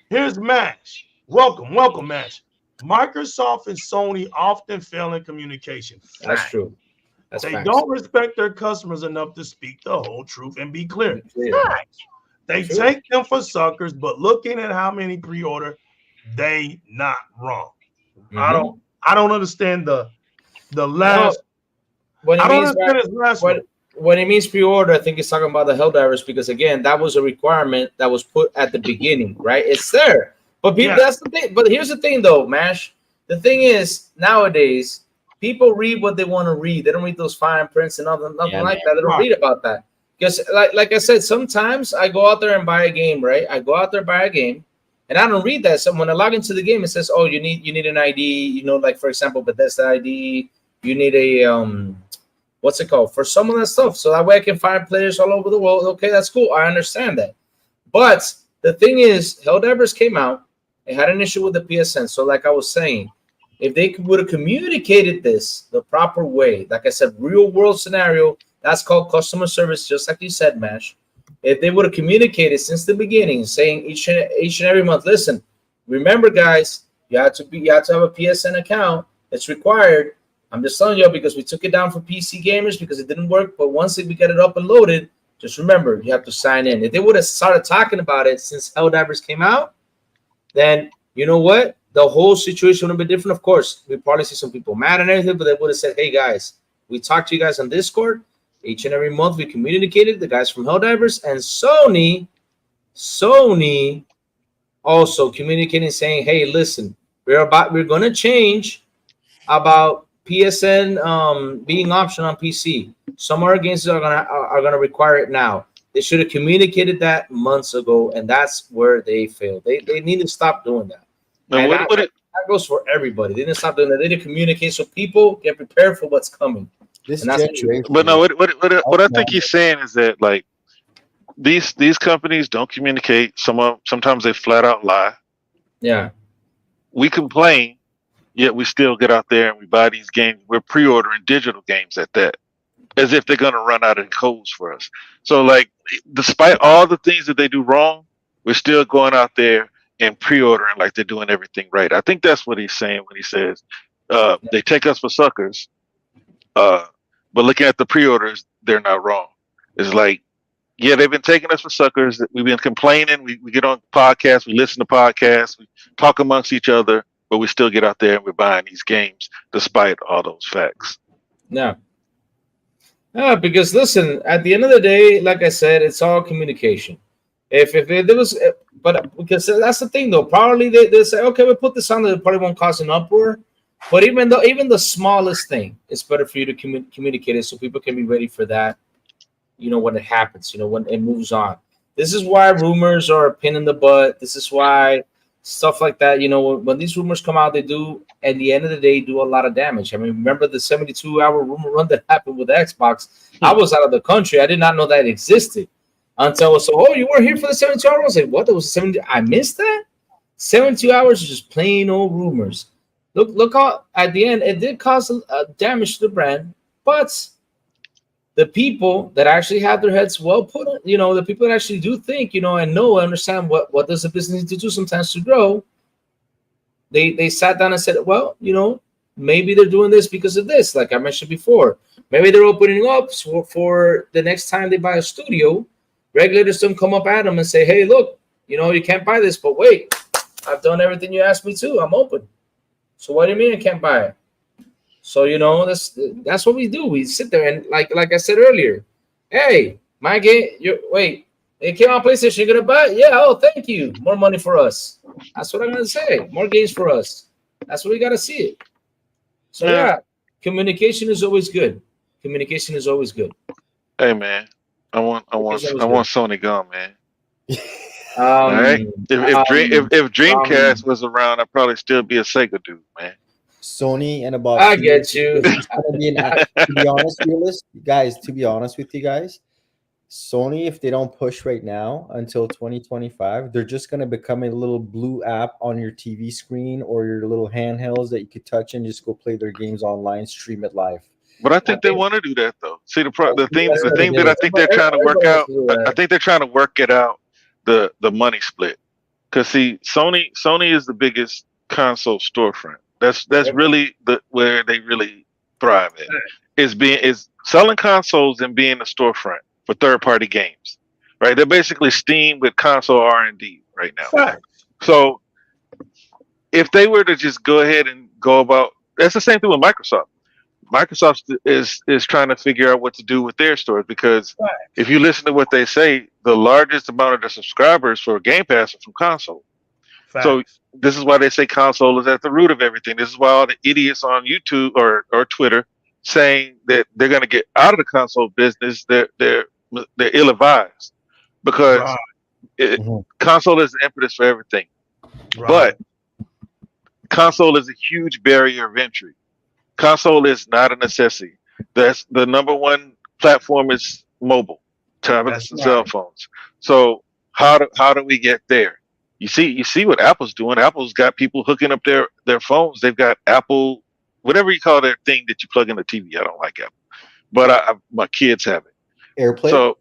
Here's Mash. Welcome, Mash. Microsoft and Sony often fail in communication. That's true. They don't respect their customers enough to speak the whole truth and be clear. They take them for suckers, but looking at how many pre-order, they not wrong. I don't understand the last. When it means pre-order, I think it's talking about the Helldivers because again, that was a requirement that was put at the beginning, right? It's there. But people, that's the thing. But here's the thing, though, Mash. The thing is, nowadays, people read what they want to read. They don't read those fine prints and nothing like that. They don't read about that. Because, like I said, sometimes I go out there and buy a game, right? I go out there, buy a game, and I don't read that. So when I log into the game, it says, "Oh, you need an ID." Like for example, Bethesda ID. You need a what's it called for some of that stuff, so that way I can find players all over the world. Okay, that's cool. I understand that, but the thing is, Helldivers came out. It had an issue with the PSN. So like I was saying, if they would have communicated this the proper way, like I said, real world scenario, that's called customer service, just like you said, Mash. If they would have communicated since the beginning, saying each and every month, listen, remember guys, you have to have a PSN account. It's required. I'm just telling you because we took it down for PC gamers because it didn't work. But once we get it up and loaded, just remember you have to sign in. If they would have started talking about it since Helldivers came out, then you know what? The whole situation would have been different. Of course, we probably see some people mad and everything, but they would have said, hey guys, we talked to you guys on Discord. Each and every month we communicated, the guys from Helldivers and Sony also communicating, saying, hey, listen, we're going to change about PSN being optional on PC. Some other games are gonna require it now. They should have communicated that months ago, and that's where they failed. They need to stop doing that. And that goes for everybody. They didn't stop doing that. They didn't communicate so people get prepared for what's coming. But no, what I think he's saying is that like these companies don't communicate. Sometimes they flat out lie. Yeah. We complain, yet we still get out there and we buy these games. We're pre-ordering digital games at that, as if they're going to run out of codes for us. So, like, despite all the things that they do wrong, we're still going out there and pre-ordering like they're doing everything right. I think that's what he's saying when he says they take us for suckers, but looking at the pre-orders, they're not wrong. It's like, yeah, they've been taking us for suckers. We've been complaining. We get on podcasts, we listen to podcasts, we talk amongst each other, but we still get out there and we're buying these games despite all those facts. Yeah. Yeah, because listen, at the end of the day, like I said, it's all communication. If there was, but because that's the thing though, probably they say, okay, we put this on, it probably won't cause an uproar. But even the smallest thing, it's better for you to communicate it so people can be ready for that. You know, when it happens, you know, when it moves on. This is why rumors are a pain in the butt. This is why stuff like that, you know, when these rumors come out, they do, at the end of the day, do a lot of damage. I mean, remember the 72-hour rumor run that happened with Xbox? I was out of the country. I did not know that existed until, so, oh, you weren't here for the 72 hours? I was like, what? There was 70? I missed that? 72 hours is just plain old rumors. Look how, at the end, it did cause damage to the brand, but the people that actually have their heads well put, you know, the people that actually do think, you know, and know, understand what does the business need to do sometimes to grow, they sat down and said, well, you know, maybe they're doing this because of this, like I mentioned before. Maybe they're opening up for the next time they buy a studio, regulators don't come up at them and say, hey, look, you know, you can't buy this, but wait, I've done everything you asked me to. I'm open. So what do you mean I can't buy it? So, you know, that's what we do. We sit there and like I said earlier, hey, my game, it came on PlayStation, you're gonna buy it? Yeah, oh, thank you. More money for us. That's what I'm gonna say. More games for us. That's what we gotta see it. So yeah, communication is always good. Communication is always good. Hey man, I want Sony gone, man. All right. If Dreamcast was around, I'd probably still be a Sega dude, man. Sony and about I get you. To be honest with you guys, Sony, if they don't push right now until 2025, they're just gonna become a little blue app on your TV screen or your little handhelds that you could touch and just go play their games online, stream it live. But I think they want to do that though. See the thing that I think they're trying to work out. I think they're trying to work it out, the money split. Because see, Sony is the biggest console storefront. That's really where they really thrive at. Is selling consoles and being a storefront for third-party games, right? They're basically Steam with console R&D right now. Right. So if they were to just go ahead and go about, that's the same thing with Microsoft. Microsoft is trying to figure out what to do with their stores because if you listen to what they say, the largest amount of the subscribers for Game Pass are from console. Facts. So this is why they say console is at the root of everything. This is why all the idiots on YouTube or Twitter saying that they're going to get out of the console business, they're ill-advised because console is the impetus for everything. Right. But console is a huge barrier of entry. Console is not a necessity. That's the number one platform is mobile, tablets and cell phones. So how do we get there? You see what Apple's doing. Apple's got people hooking up their phones. They've got Apple, whatever you call their thing that you plug in the TV. I don't like Apple, but my kids have it. AirPlay. So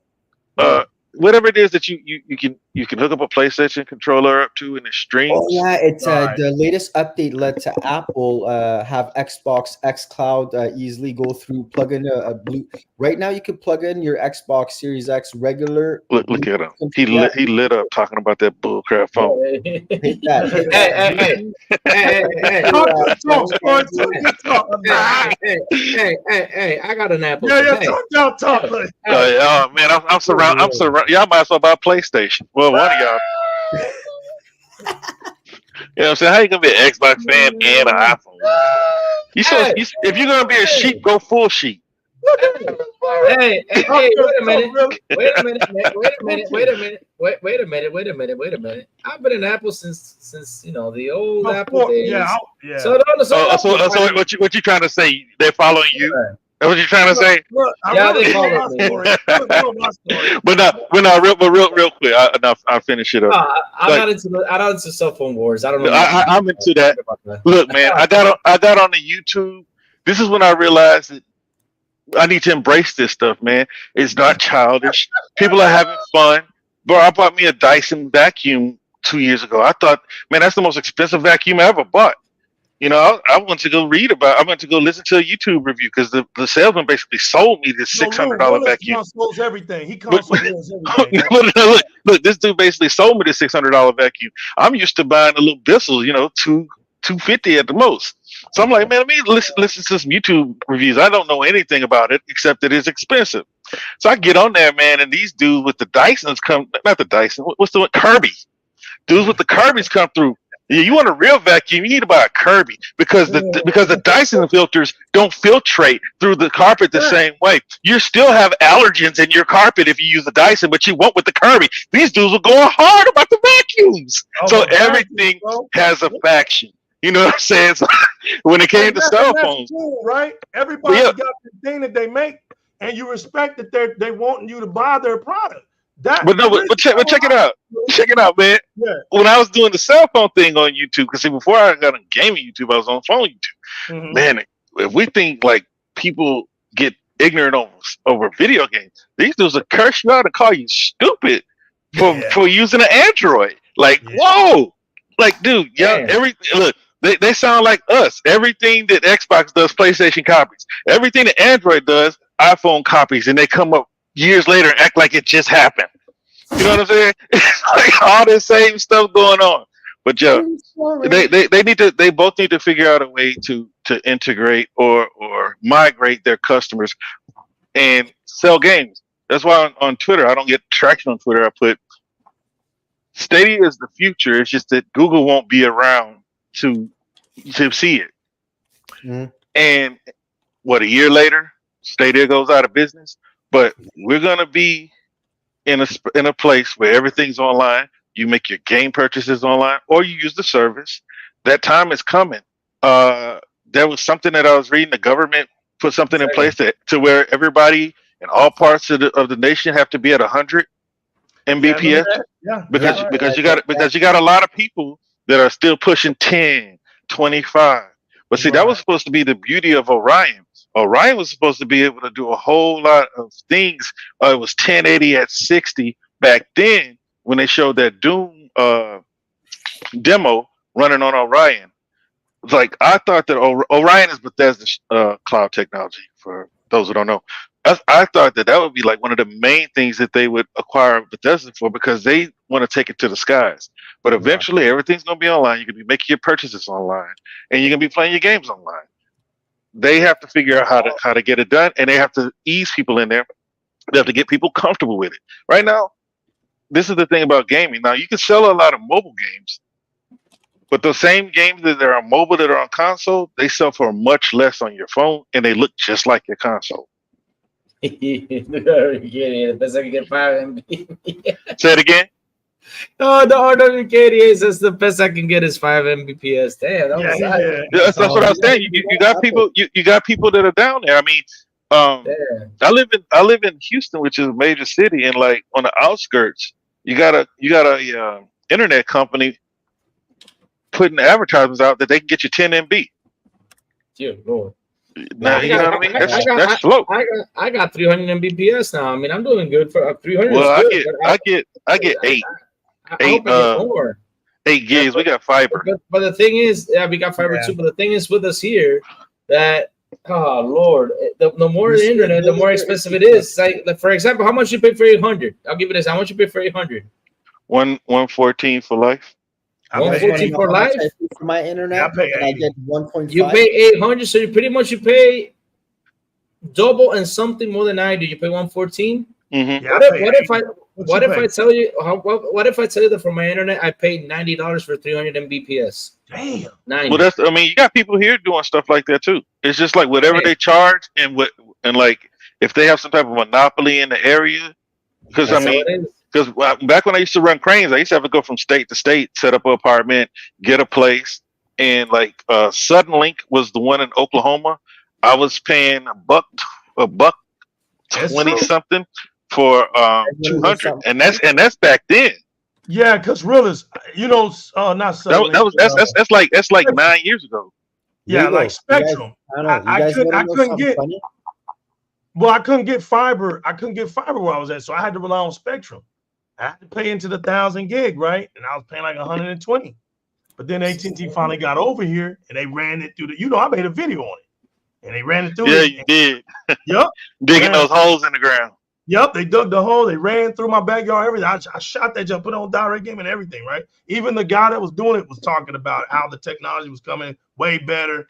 whatever it is that you can hook up a PlayStation controller up to and it streams. Oh yeah, it's the latest update led to Apple have Xbox xCloud easily go through, plug in a blue. Right now you can plug in your Xbox Series X regular. Look at him. He lit up talking about that bullcrap phone. Hit that. Hey, I got an Apple. Talk. Oh man, I'm surrounded. Y'all might as well buy a PlayStation. Well, one of y'all. You know what I'm saying? How you gonna be an Xbox fan and an iPhone? If you're gonna be a sheep, go full sheep. Hey, wait a minute. I've been an Apple since the old Apple days. Yeah. So what you trying to say? They're following you? That what you're trying to say? Look, I Yeah, really they know follow my me. story. I really know my story. But real quick. I'll finish it up. I'm Like- not into cell phone wars. I don't know. I'm into that. Look, man, I got on the YouTube. This is when I realized that I need to embrace this stuff, man. It's not childish. People are having fun. Bro, I bought me a Dyson vacuum 2 years ago. I thought, man, that's the most expensive vacuum I ever bought. You know, I went to go I went to go listen to a YouTube review because the salesman basically sold me this $600 vacuum. Consoles everything. He consoles everything. Look, this dude basically sold me this $600 vacuum. I'm used to buying a little Bissell, you know, $250 at the most. So I'm like, man, let me listen to some YouTube reviews. I don't know anything about it except that it's expensive. So I get on there, man, and these dudes with the Dysons not the Dyson, what's the one? Kirby. Dudes with the Kirbys come through. Yeah, you want a real vacuum, you need to buy a Kirby because the Dyson filters don't filtrate through the carpet the same way. You still have allergens in your carpet if you use the Dyson, but you won't with the Kirby. These dudes were going hard about the vacuums. So everything has a faction. You know what I'm saying? So when it came to cell phones, cool, right? Everybody got the thing that they make, and you respect that they want you to buy their product. But check it out. Check it out, man. Yeah. When I was doing the cell phone thing on YouTube, because before I got on gaming YouTube, I was on phone YouTube. Mm-hmm. Man, if we think like people get ignorant over video games, these dudes will curse you out and call you stupid for using an Android. Like, whoa, like, dude, look. They sound like us. Everything that Xbox does, PlayStation copies. Everything that Android does, iPhone copies, and they come up years later and act like it just happened. You know what I'm saying? It's like all the same stuff going on. But they both need to figure out a way to integrate or migrate their customers and sell games. That's why on Twitter, I don't get traction on Twitter. I put Stadia is the future. It's just that Google won't be around to see it. Mm-hmm. And a year later, Stadia goes out of business. But we're gonna be in a place where everything's online. You make your game purchases online, or you use the service. That time is coming. There was something that I was reading. The government put something in place to where everybody in all parts of the nation have to be at 100 Mbps. Because you got a lot of people that are still pushing 10, 25. But see, that was supposed to be the beauty of Orion. Orion was supposed to be able to do a whole lot of things. It was 1080 at 60 back then when they showed that Doom demo running on Orion. It's like, I thought that Orion is Bethesda's cloud technology, for those who don't know. I thought that would be like one of the main things that they would acquire Bethesda for, because they want to take it to the skies. But eventually, everything's going to be online. You're going to be making your purchases online, and you're going to be playing your games online. They have to figure out how to get it done, and they have to ease people in there. They have to get people comfortable with it. Right now, this is the thing about gaming. Now, you can sell a lot of mobile games, but those same games that are on mobile that are on console, they sell for much less on your phone, and they look just like your console. The best I can get 5 Mbps. Say it again. Oh, the RWK88 says the best I can get is 5 Mbps. Damn, that's what I was saying. You got people. You got people that are down there. I mean, I live in Houston, which is a major city, and like on the outskirts, you got a internet company putting advertisements out that they can get you 10 MB. Dear Lord. Now, you know what I mean? That's slow. I got 300 Mbps now. I mean, I'm doing good for 300. Well, I get 8. More. 8 gigs. We got fiber. But the thing is, we got fiber too. But the thing is with us here that, oh Lord, the more the internet, the more expensive it is. Like for example, how much you pay for 800? I'll give you this. How much you pay for 800? 114 for life. 114 for life for my internet. I get 1.5. You pay 800, so you pay double and something more than I do. You pay 114. Mm-hmm. What if I tell you that for my internet I paid $90 for 300 Mbps? Damn. 90. Well, you got people here doing stuff like that too. It's just like whatever they charge and like if they have some type of monopoly in the area. Because back when I used to run cranes, I used to have to go from state to state, set up an apartment, get a place, and like Suddenlink was the one in Oklahoma. I was paying a buck That's 20 true. something for 200, and that's back then. Yeah, because realist, not That's like 9 years ago. yeah, Legal. like Spectrum. You guys I wanna know couldn't something get. funny? Well, I couldn't get fiber. I couldn't get fiber where I was at, so I had to rely on Spectrum. I had to pay into the 1,000 gig, right? And I was paying like 120. But then AT&T finally got over here, and they ran it through the. I made a video on it, and they ran it through. Yeah, you did. Yep. Digging those holes in the ground. Yep, they dug the hole. They ran through my backyard. Everything. I shot that jump, put on Di-RRec game and everything, right? Even the guy that was doing it was talking about how the technology was coming way better,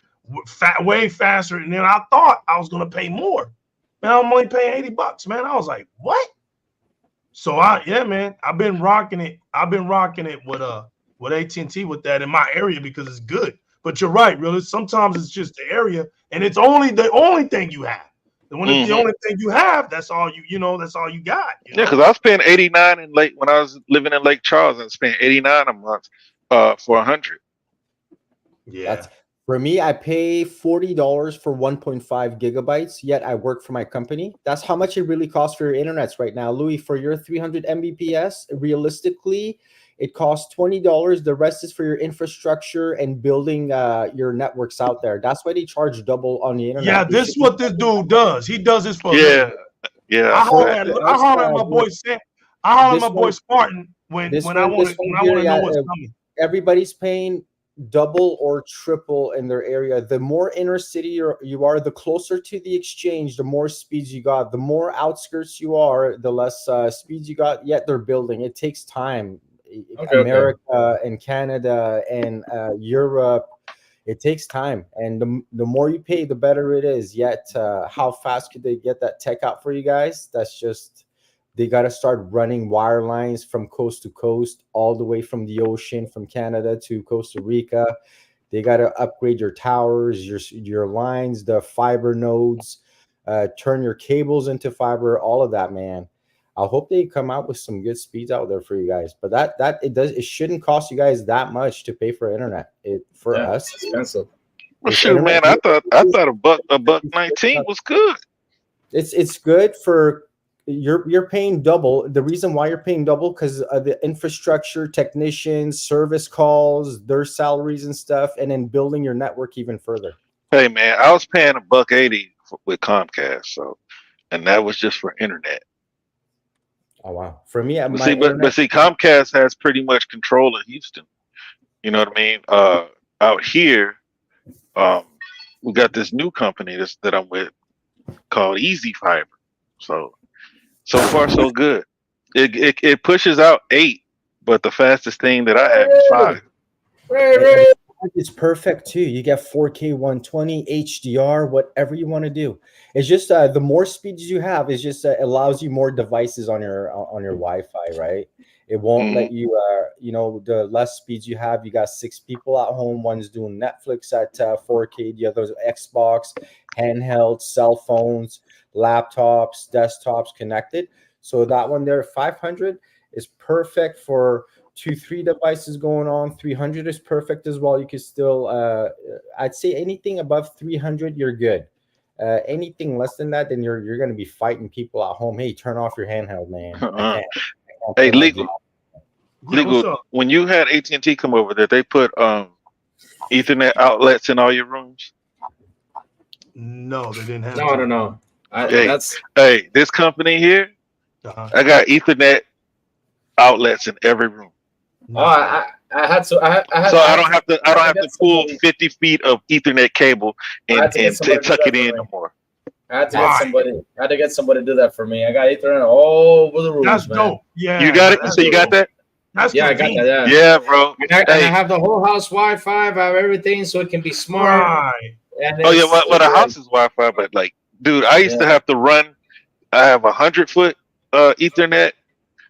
way faster. And then I thought I was going to pay more. Man, I'm only paying $80, man. I was like, what? So man, I've been rocking it. I've been rocking it with AT&T with that in my area because it's good. But you're right, really. Sometimes it's just the area, and it's only the only thing you have. And when it's the only thing you have, that's all that's all you got. Yeah, because I was paying 89 when I was living in Lake Charles. I was paying 89 a month for 100. Yeah. For me, I pay $40 for 1.5 gigabytes, yet I work for my company. That's how much it really costs for your internets right now. Louis, for your 300 Mbps, realistically, it costs $20. The rest is for your infrastructure and building your networks out there. That's why they charge double on the internet. Yeah, this is what this dude does. He does this for yeah. I holler at my boy Sam. I holler at my boy Spartan when I want to know what's coming. Everybody's paying double or triple in their area. The more inner city you are, the closer to the exchange, the more speeds you got. The more outskirts you are, the less speeds you got. Yet they're building. It takes time. America and Canada and Europe, it takes time. And the more you pay, the better it is. Yet how fast could they get that tech out for you guys? That's just, they got to start running wire lines from coast to coast, all the way from the ocean, from Canada to Costa Rica. They got to upgrade your towers, your lines, the fiber nodes, turn your cables into fiber, all of that, man. I hope they come out with some good speeds out there for you guys. But it shouldn't cost you guys that much to pay for internet. Us, it's expensive. Well, shoot, man, I thought a buck 19 was good. It's good for you're paying double. The reason why you're paying double because of the infrastructure, technicians, service calls, their salaries and stuff, and then building your network even further. Hey, man, I was paying $1.80 with Comcast, and that was just for internet. Oh wow! For me, but see, Comcast has pretty much control of Houston. You know what I mean? Out here, we got this new company that I'm with called Easy Fiber. So far so good. It pushes out 8, but the fastest thing that I have is 5. It's perfect too. You get 4K 120 HDR, whatever you want to do. It's just the more speeds you have, is just allows you more devices on your Wi-Fi, right? It won't let you, the less speeds you have. You got 6 people at home. One's doing Netflix at 4K. The other's Xbox, handheld, cell phones, laptops, desktops connected. So that one there, 500 is perfect for 2-3 devices going on. 300 is perfect as well. You can still, I'd say anything above 300, you're good. Anything less than that, then you're going to be fighting people at home. Hey, turn off your handheld, man. I can't hey, legal. When you had AT&T come over there, they put Ethernet outlets in all your rooms? No, they didn't have. No. Hey, this company here, I got Ethernet outlets in every room. Oh, I had to. I don't have to pull 50 feet of Ethernet cable and tuck it in no more. I had to get somebody to do that for me. I got Ethernet all over the room. That's dope. Yeah, you got it. So you got that? That's I got that. Yeah, bro. And I have the whole house Wi-Fi. I have everything, so it can be smart. Right. The house is Wi-Fi, but like, dude, I used to have to run. I have 100-foot Ethernet.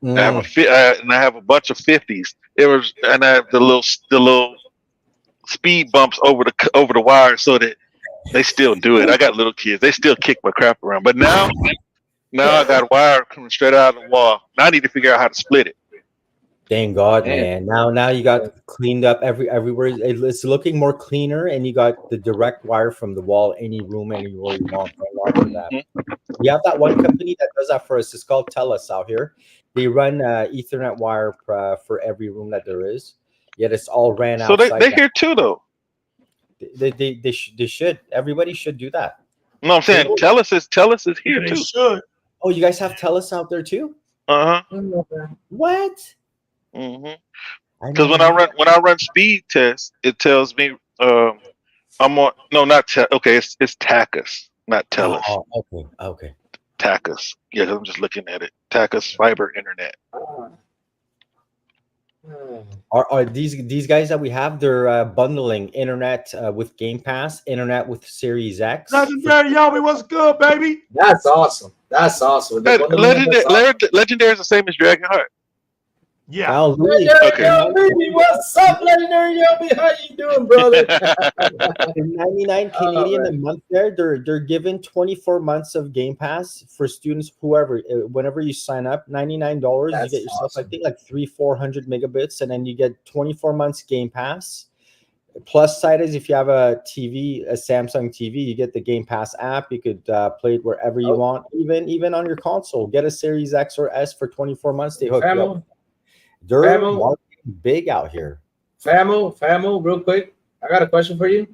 I have a bunch of 50s. And I have the little speed bumps over the wire so that they still do it. I got little kids; they still kick my crap around. But now I got a wire coming straight out of the wall. Now I need to figure out how to split it. Thank God, Man. man. Now you got cleaned up everywhere. It's looking more cleaner, and you got the direct wire from the wall, any room, anywhere you want. Thank God for that. We have that one company that does that for us. It's called TELUS out here. They run Ethernet wire for every room that there is. Yet it's all ran So outside. they're here too, though. They should. Everybody should do that. No, I'm saying TELUS is here They too. should. Oh, you guys have TELUS out there too? Uh huh. What? Because when I run speed tests, it tells me I'm on. No, not okay. It's TACUS, not TELUS. Oh, okay. TACUS. Yeah, 'cause I'm just looking at it. TACUS fiber internet. Are these guys that we have? They're bundling internet with Game Pass, internet with Series X. Legendary Yobi, what's good, baby? That's awesome. That's awesome. Hey, Legendary is the same as Dragonheart. Yeah. Oh, really? Legendary Yobi, what's up, Legendary Yobi? How you doing, brother? 99 Canadian a month there. They're given 24 months of Game Pass for students, whoever. Whenever you sign up, $99, you get yourself, awesome. I think, like 400 megabits, and then you get 24 months Game Pass. Plus side is if you have a TV, a Samsung TV, you get the Game Pass app. You could play it wherever you want, even on your console. Get a Series X or S for 24 months. They hook you up. They're marketing big out here. Famo, real quick. I got a question for you.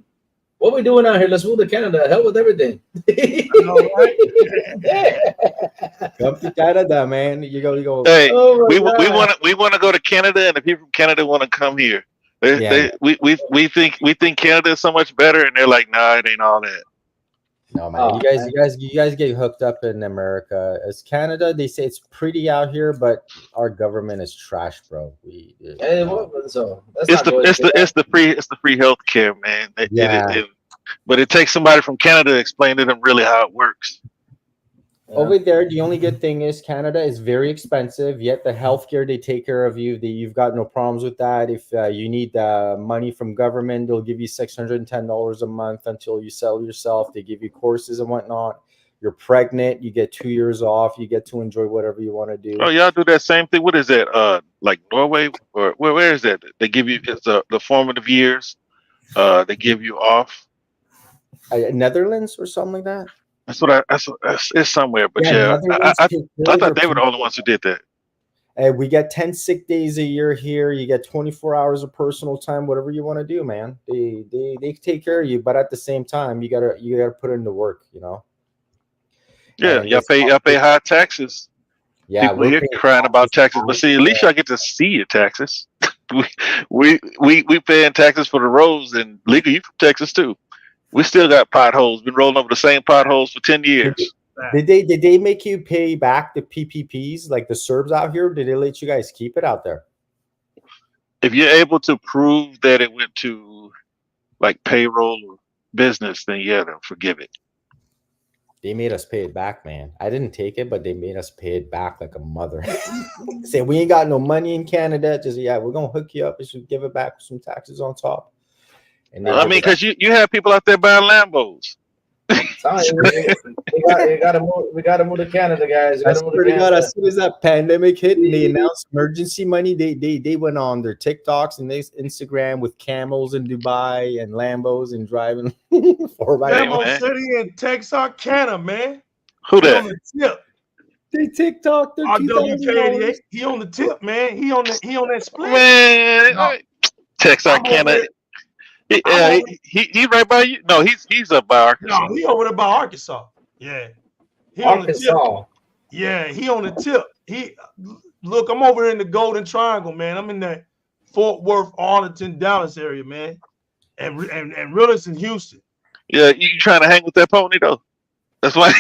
What we doing out here? Let's move to Canada. Hell with everything. Come to Canada, man. You go. Hey, Oh my we want to go to Canada, and the people from Canada want to come here. We think Canada is so much better, and they're like, nah, it ain't all that. No, man. You guys get hooked up in America. As Canada, they say it's pretty out here, but our government is trash, bro. It's the free health care, man. But it takes somebody from Canada to explain to them really how it works. Over there, the only good thing is Canada is very expensive, yet the healthcare, they take care of you. You've got no problems with that. If you need money from government, they'll give you $610 a month until you sell yourself. They give you courses and whatnot. You're pregnant, you get 2 years off. You get to enjoy whatever you want to do. Oh, y'all do that same thing? What is that? Like Norway? Or where is that? They give you the formative years. They give you off. Netherlands or something like that? It's somewhere, but I thought they were the only ones who did that. And we get 10 sick days a year here. You get 24 hours of personal time, whatever you want to do, man. They take care of you, but at the same time, you gotta put in the work, you know. Yeah, y'all pay high taxes. Yeah, people here crying about taxes, but see, at least y'all get to see your taxes. we paying taxes for the roads, and legal, you from Texas too. We still got potholes. Been rolling over the same potholes for 10 years. Did they make you pay back the PPPs like the Serbs out here? Did they let you guys keep it out there? If you're able to prove that it went to like payroll or business, then yeah, they'll forgive it. They made us pay it back, man. I didn't take it, but they made us pay it back like a mother. Say we ain't got no money in Canada. Just we're gonna hook you up and should give it back with some taxes on top. And I mean, because you have people out there buying Lambos. We gotta move to Canada, guys. As soon as that pandemic hit and they announced emergency money, they went on their TikToks and Instagram with camels in Dubai and Lambos and driving 4x4. Lambo City in Texarkana, man. Who that? On the tip. They TikTok. RWK88. He on the tip, man. He on that split. Man, Texarkana. He right by you. No, he's up by Arkansas. No, he over there by Arkansas. Yeah, he Arkansas. On the tip. Yeah, he on the tip. Look, I'm over in the Golden Triangle, man. I'm in that Fort Worth, Arlington, Dallas area, man, and Willis in Houston. Yeah, you trying to hang with that pony though? That's why.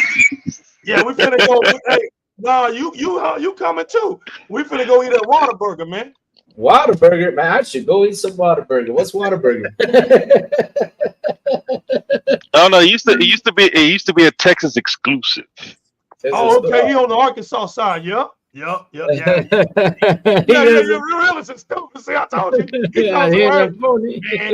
Yeah, we finna go. Hey, no, you coming too? We finna go eat at Whataburger, man. Whataburger, man. I should go eat some Whataburger. What's Whataburger? Oh no, it used to be a Texas exclusive. Oh, okay. He on the Arkansas side. Yep. Yeah. You're real as stupid. See, I told you. Man,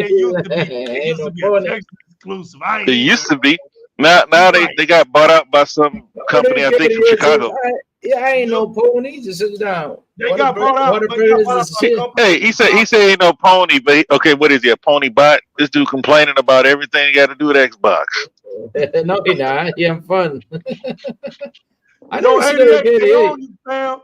it used to be a Texas exclusive. It used to be. Now they got bought out by some company, I think, from Chicago. Yeah, I ain't no pony. Just sit down. They got bought out. They got Whataburger bought out is this by a shit. company. Hey, he said ain't no pony, but okay, what is he? A pony bot? This dude complaining about everything he got to do with Xbox. No, he not. He having fun. I Yo, never seen 88, that they kid. own you, fam.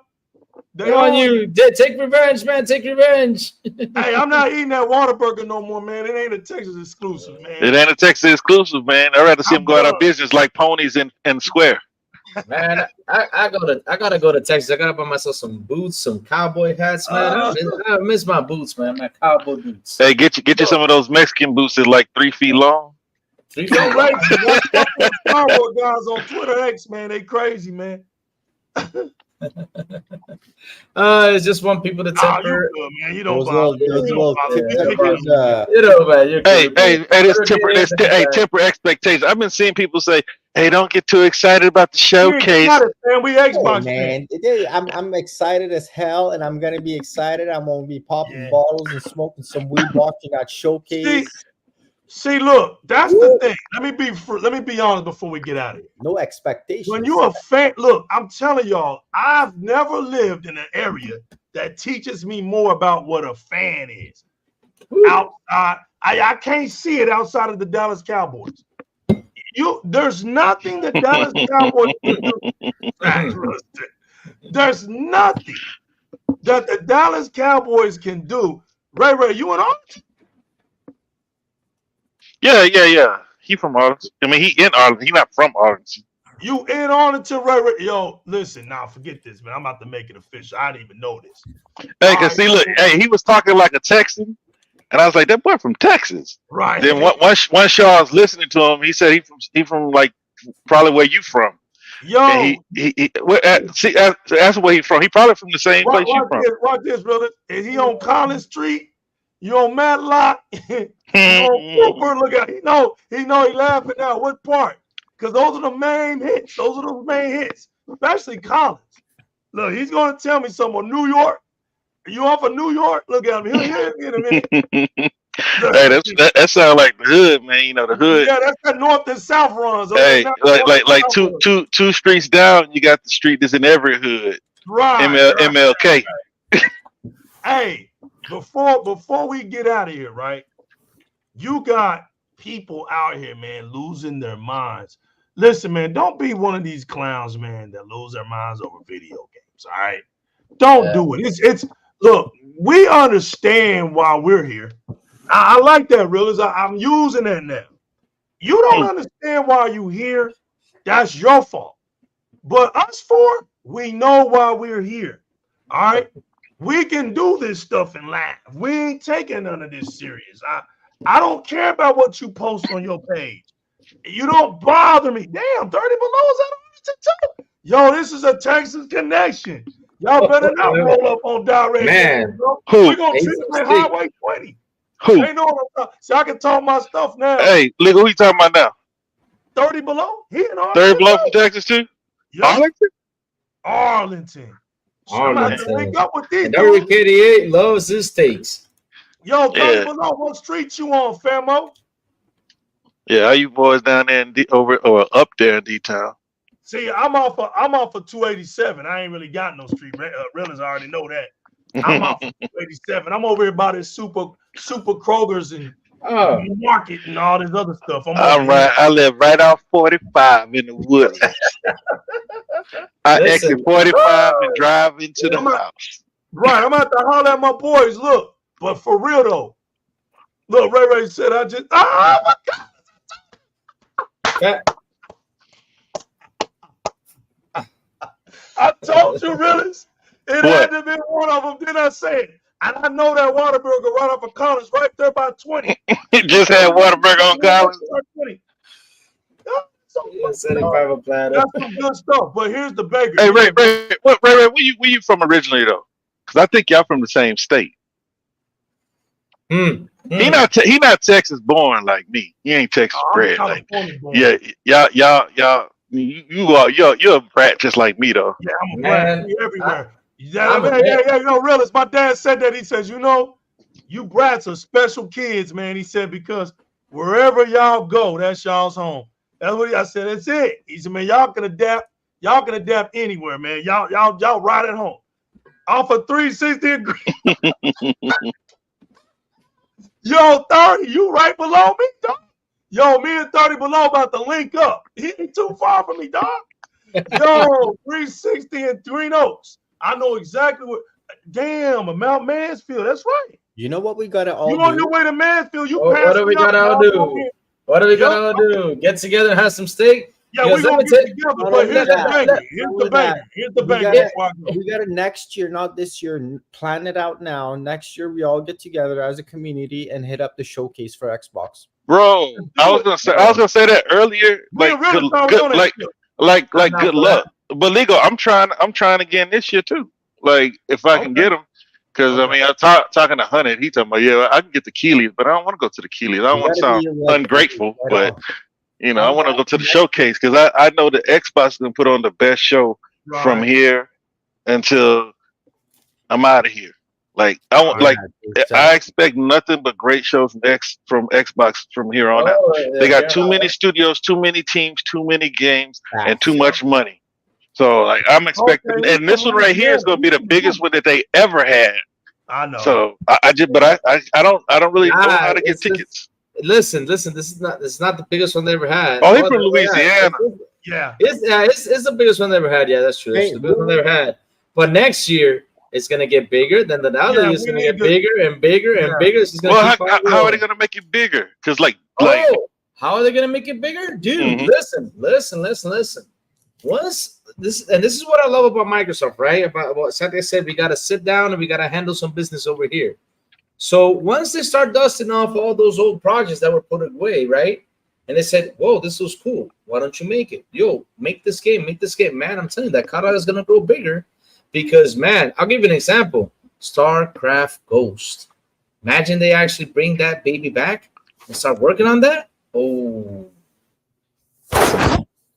They on own you. Take revenge, man. Take revenge. Hey, I'm not eating that Whataburger no more, man. It ain't a Texas exclusive, man. It ain't a Texas exclusive, man. I'd rather see him go out of done. business like ponies in Square. Man, I gotta go to Texas. I gotta buy myself some boots, some cowboy hats, man. I miss my boots, man. My cowboy boots. Hey, get you some of those Mexican boots that's like 3 feet long. 3 Yo, feet. crazy. Watch those Star Wars guys on Twitter X, man. They crazy, man. It's just want people to Nah, you temper. good, man. You don't Those bother me. little You don't bother me. TikTokers, You know, man. You're Hey, good. this temper expectations. I've been seeing people say, "Hey, don't get too excited about the We showcase." got it, man. We Xbox, Hey, man, I'm excited as hell, and I'm gonna be excited. I'm gonna be popping bottles and smoking some weed, watching that showcase. See, look, that's the thing. Let me be honest before we get out of here. No expectations. When you're a fan, look, I'm telling y'all, I've never lived in an area that teaches me more about what a fan is. Outside, I can't see it outside of the Dallas Cowboys. There's nothing the Dallas Cowboys can do. There's nothing that the Dallas Cowboys can do. Ray, you in Arlington? Yeah. He from Arlington. I mean, he in Arlington. He not from Arlington. You in Arlington, Ray? Yo, listen, now forget this, man. I'm about to make it official. I didn't even know this. Hey, cause see, look, hey, he was talking like a Texan, and I was like, that boy from Texas. Right. Then one show I was listening to him, he said he from like probably where you from. Yo, and see, that's where he from. He probably from the same place you from. Watch this, brother. Is he on Collins Street? You on Matlock? You on Cooper? Look at he know he laughing now. What part? Because those are the main hits. Those are the main hits, especially Collins. Look, he's gonna tell me something on New York. Are you off of New York? Look at him. He'll hear me in a minute. Hey, that sounds like the hood, man. You know the hood. Yeah, that's the north and south runs. Hey, like two streets down, you got the street that's in every hood. Right. MLK. Hey, before we get out of here, right? You got people out here, man, losing their minds. Listen, man, don't be one of these clowns, man, that lose their minds over video games. All right, don't do it. It's look, we understand why we're here. I like that, realist. I'm using that now. You don't understand why you here. That's your fault. But us four, we know why we're here. All right, we can do this stuff and laugh. We ain't taking none of this serious. I don't care about what you post on your page. You don't bother me. Damn, 30 below is that on TikTok? Yo, this is a Texas connection. Y'all better not roll up on Di-RRec. Man, we're gonna treat it like Highway 20. Who? They know what I'm talking. See, I can talk my stuff now. Hey, look, who you talking about now? 30 below. He in Arlington. 30 below from Texas too? Yeah. Arlington? I'm about to link up with these. And WK88 loves his steaks. Yo, 30 below. What street you on, famo? Yeah, how you boys down there in up there in D-Town? See, I'm off of 287. I ain't really got no street. Realists already know that. I'm off of 287. I'm over here by this super Kroger's and market and all this other stuff. I live right off 45 in the woods. I exit 45 and drive into the house. Right, I'm about to holler at my boys. Look, but for real though, look, Ray said I just. Oh my God! I told you, realist. It had to be one of them. Then I said, and I know that Whataburger right off of Collins, right there by 20. You just had Whataburger on Collins. 20. That's some good stuff. But here's the beggar. Hey, Ray, where you from originally though? Because I think y'all from the same state. He not Texas born like me. He ain't Texas bred. Like, yeah, y'all. You're a brat just like me though. Yeah, I'm a brat everywhere. Realist. My dad said that. He says, you brats are special kids, man. He said, because wherever y'all go, that's y'all's home. That's what I said. That's it. He said, man, y'all can adapt. Y'all can adapt anywhere, man. Y'all right at home. Off of 360 and green. Yo, 30, you right below me, dog. Yo, me and 30 below about to link up. He ain't too far from me, dog. Yo, 360 and Green Oaks. I know exactly what. Damn, Mount Mansfield. That's right. You know what we gotta all You do? on your way to Mansfield? You What do we gotta all do? What do we gotta all do? Get together and have some steak? Yeah, we're gonna get together, but here's the banger. Here's the banger. Here's the banger. We got it next year, not this year. Plan it out now. Next year, we all get together as a community and hit up the showcase for Xbox. Bro, I was gonna say that earlier. Like, good luck. But Lego, I'm trying again this year too. Like, if I can get them, because I mean, I'm talking to Hunted. He talking about, yeah, I can get the Keeleys, but I don't want to go to the Keeleys. I don't want to sound ungrateful, but you know, I want to go to the showcase because I know the Xbox is gonna put on the best show from here until I'm out of here. Like, I expect nothing but great shows from Xbox from here on out. They got too many studios, too many teams, too many games, and too much money. So, like, I'm expecting, and this one right here is going to be the biggest one that they ever had. I know. So I don't really know how to get tickets. Listen. This is not the biggest one they ever had. Oh, he's from Louisiana. Yeah. It's the biggest one they ever had. Yeah, that's true. It's the biggest one they ever had. But next year, it's gonna get bigger. Then the other year is gonna get bigger and bigger and bigger. It's gonna how are they gonna make it bigger? Because how are they gonna make it bigger, dude? Listen. Once this is what I love about Microsoft, right? About what Santi said, we gotta sit down and we gotta handle some business over here. So once they start dusting off all those old projects that were put away, right? And they said, "Whoa, this was cool. Why don't you make it? Yo, make this game, man." I'm telling you, that catalog is gonna grow bigger. Because, man, I'll give you an example. StarCraft Ghost. Imagine they actually bring that baby back and start working on that. Oh,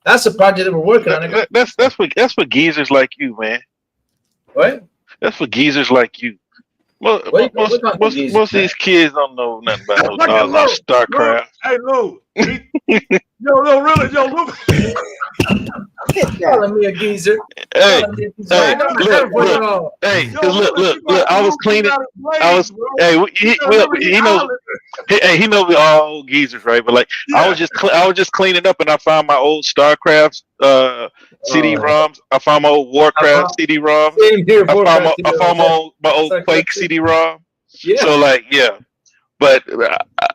that's a project that we're working on. That's for geezers like you, man. What? That's for geezers like you. Most of these kids don't know nothing about StarCraft. Hey, Lou. Really. Calling me a geezer. Hey, look. I was cleaning. He knows we all geezers, right? But like, I was just cleaning up, and I found my old StarCraft CD-ROMs. I found my old Warcraft CD-ROM. I found my old Quake CD-ROM. Yeah. So like, yeah. But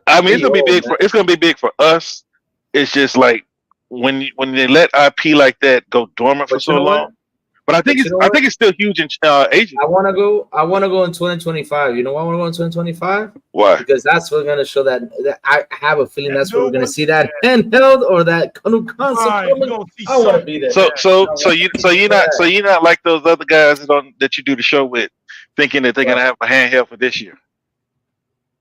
I mean, it's gonna be big for us. It's just like when they let IP like that go dormant for so long. But I think it's still huge in Asia. I want to go in 2025. You know why I want to go in 2025? Why? Because that's what's going to show that I have a feeling that's where we're going to see that handheld or that new console coming. I want to be there. So you're not like those other guys that you do the show with, thinking that they're going to have a handheld for this year.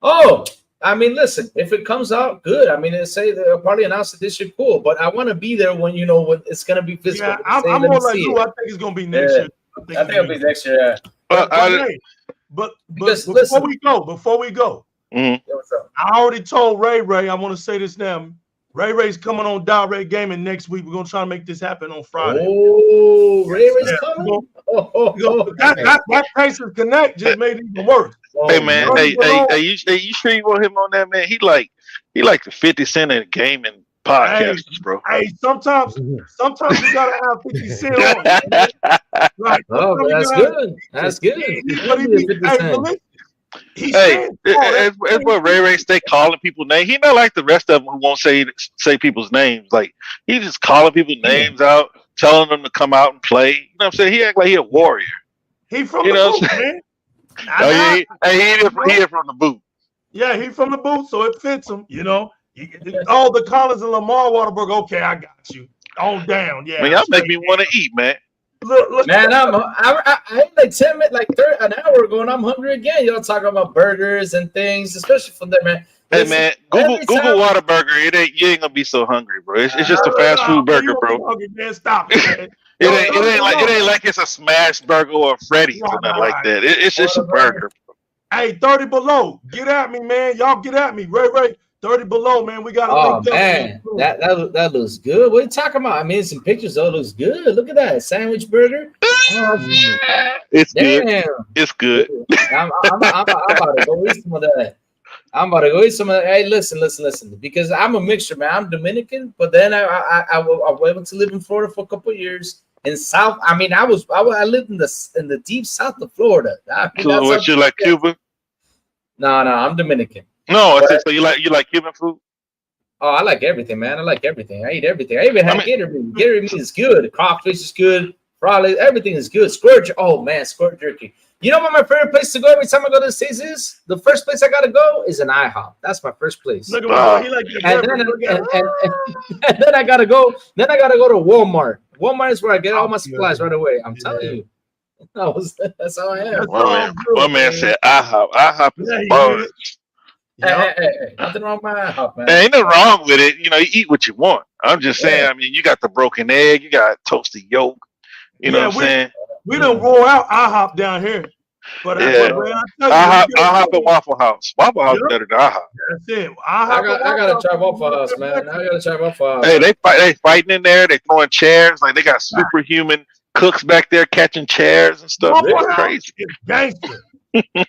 Oh, I mean, listen, if it comes out good, I mean, they say they'll probably announce it this year, cool. But I want to be there when when it's going to be physical. Yeah, I'm more like you. I think it's going to be next year. I think it'll be next year. Yeah. But before we go, I already told Ray. I want to say this now. Ray's coming on Di-RRec Gaming next week. We're gonna try to make this happen on Friday. Oh, Ray's coming. That Pacers Connect just made it even worse. Hey man, hey, you sure you want him on that, man? He like the 50 Cent of gaming podcasters, bro. Hey, sometimes you gotta have 50 Cent on. Right? Oh, that's good. That's good. It's what Ray stay calling people names. He not like the rest of them who won't say people's names. Like, he just calling people's names out, telling them to come out and play. You know what I'm saying? He act like he a warrior. He from the boot, man. He from the boot. Yeah, he from the boot, so it fits him. You know, all the Collins and Lamar Waterberg. Okay, I got you. On down, yeah. Man, y'all make me want to eat, man. Look, man, I ate like 10 minutes, like an hour ago, and I'm hungry again. Y'all talking about burgers and things, especially from there, man. Hey man, Google Whataburger. You ain't gonna be so hungry, bro. It's just a fast food burger, bro. Hungry, man. Stop it, man. It ain't like it's a smash burger or a Freddy's or nothing like that. It's just a burger. Hey, 30 below, get at me, man. Y'all get at me. Ray, 30 below, man. We got to Oh link up. man, that looks good. What are you talking about? I mean, some pictures though looks good. Look at that sandwich burger. Oh, It's good. damn. It's good. I'm about to go eat some of that. I'm about to go eat some of that. Hey, listen. Because I'm a mixture, man. I'm Dominican, but then I was able to live in Florida for a couple of years. In South, I mean, I lived in the deep south of Florida. I mean, So what you like Cuban? No, I'm Dominican. No, I said so you like Cuban food? Oh, I like everything, man. I like everything. I eat everything. I even had Gatorade. Gatorade is good. Crawfish is good. Probably everything is good. Squirt jerky. You know what my favorite place to go every time I go to the States is? The first place I gotta go is an IHOP. That's my first place. Look at he like and then I gotta go. Then I gotta go to Walmart. Walmart is where I get all my supplies right away. I'm telling you. That's how I am. One man said IHOP. IHOP is boring. Hey, nothing wrong with my IHOP, man. There ain't nothing wrong with it. You know, you eat what you want. I'm just saying. I mean, you got the broken egg. You got toasted yolk. You know what I'm saying? We don't roll out IHOP down here. But IHOP and Waffle House. Waffle House better than IHOP. That's it. I gotta try Waffle House, man. I gotta try Waffle House. Hey, they fighting in there. They throwing chairs. Like they got superhuman cooks back there catching chairs and stuff. It's crazy. It's gangster.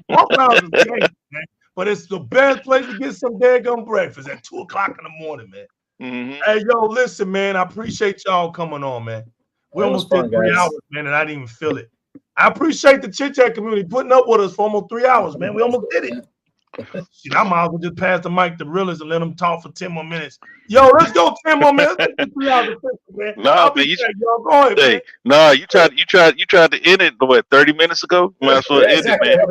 Waffle House is gangster, man. But it's the best place to get some daggum breakfast at 2:00 in the morning, man. Mm-hmm. Hey, yo, listen, man. I appreciate y'all coming on, man. We almost did 3 hours, man, and I didn't even feel it. I appreciate the chit chat community putting up with us for almost 3 hours, man. We almost did it. Shit, I might as well just pass the mic to Realist and let them talk for 10 more minutes. Yo, let's go 10 more minutes. Let's do 3 hours, man. No, man, y'all go ahead, man. No, you tried to end it. What 30 minutes ago? You might as well end it, man.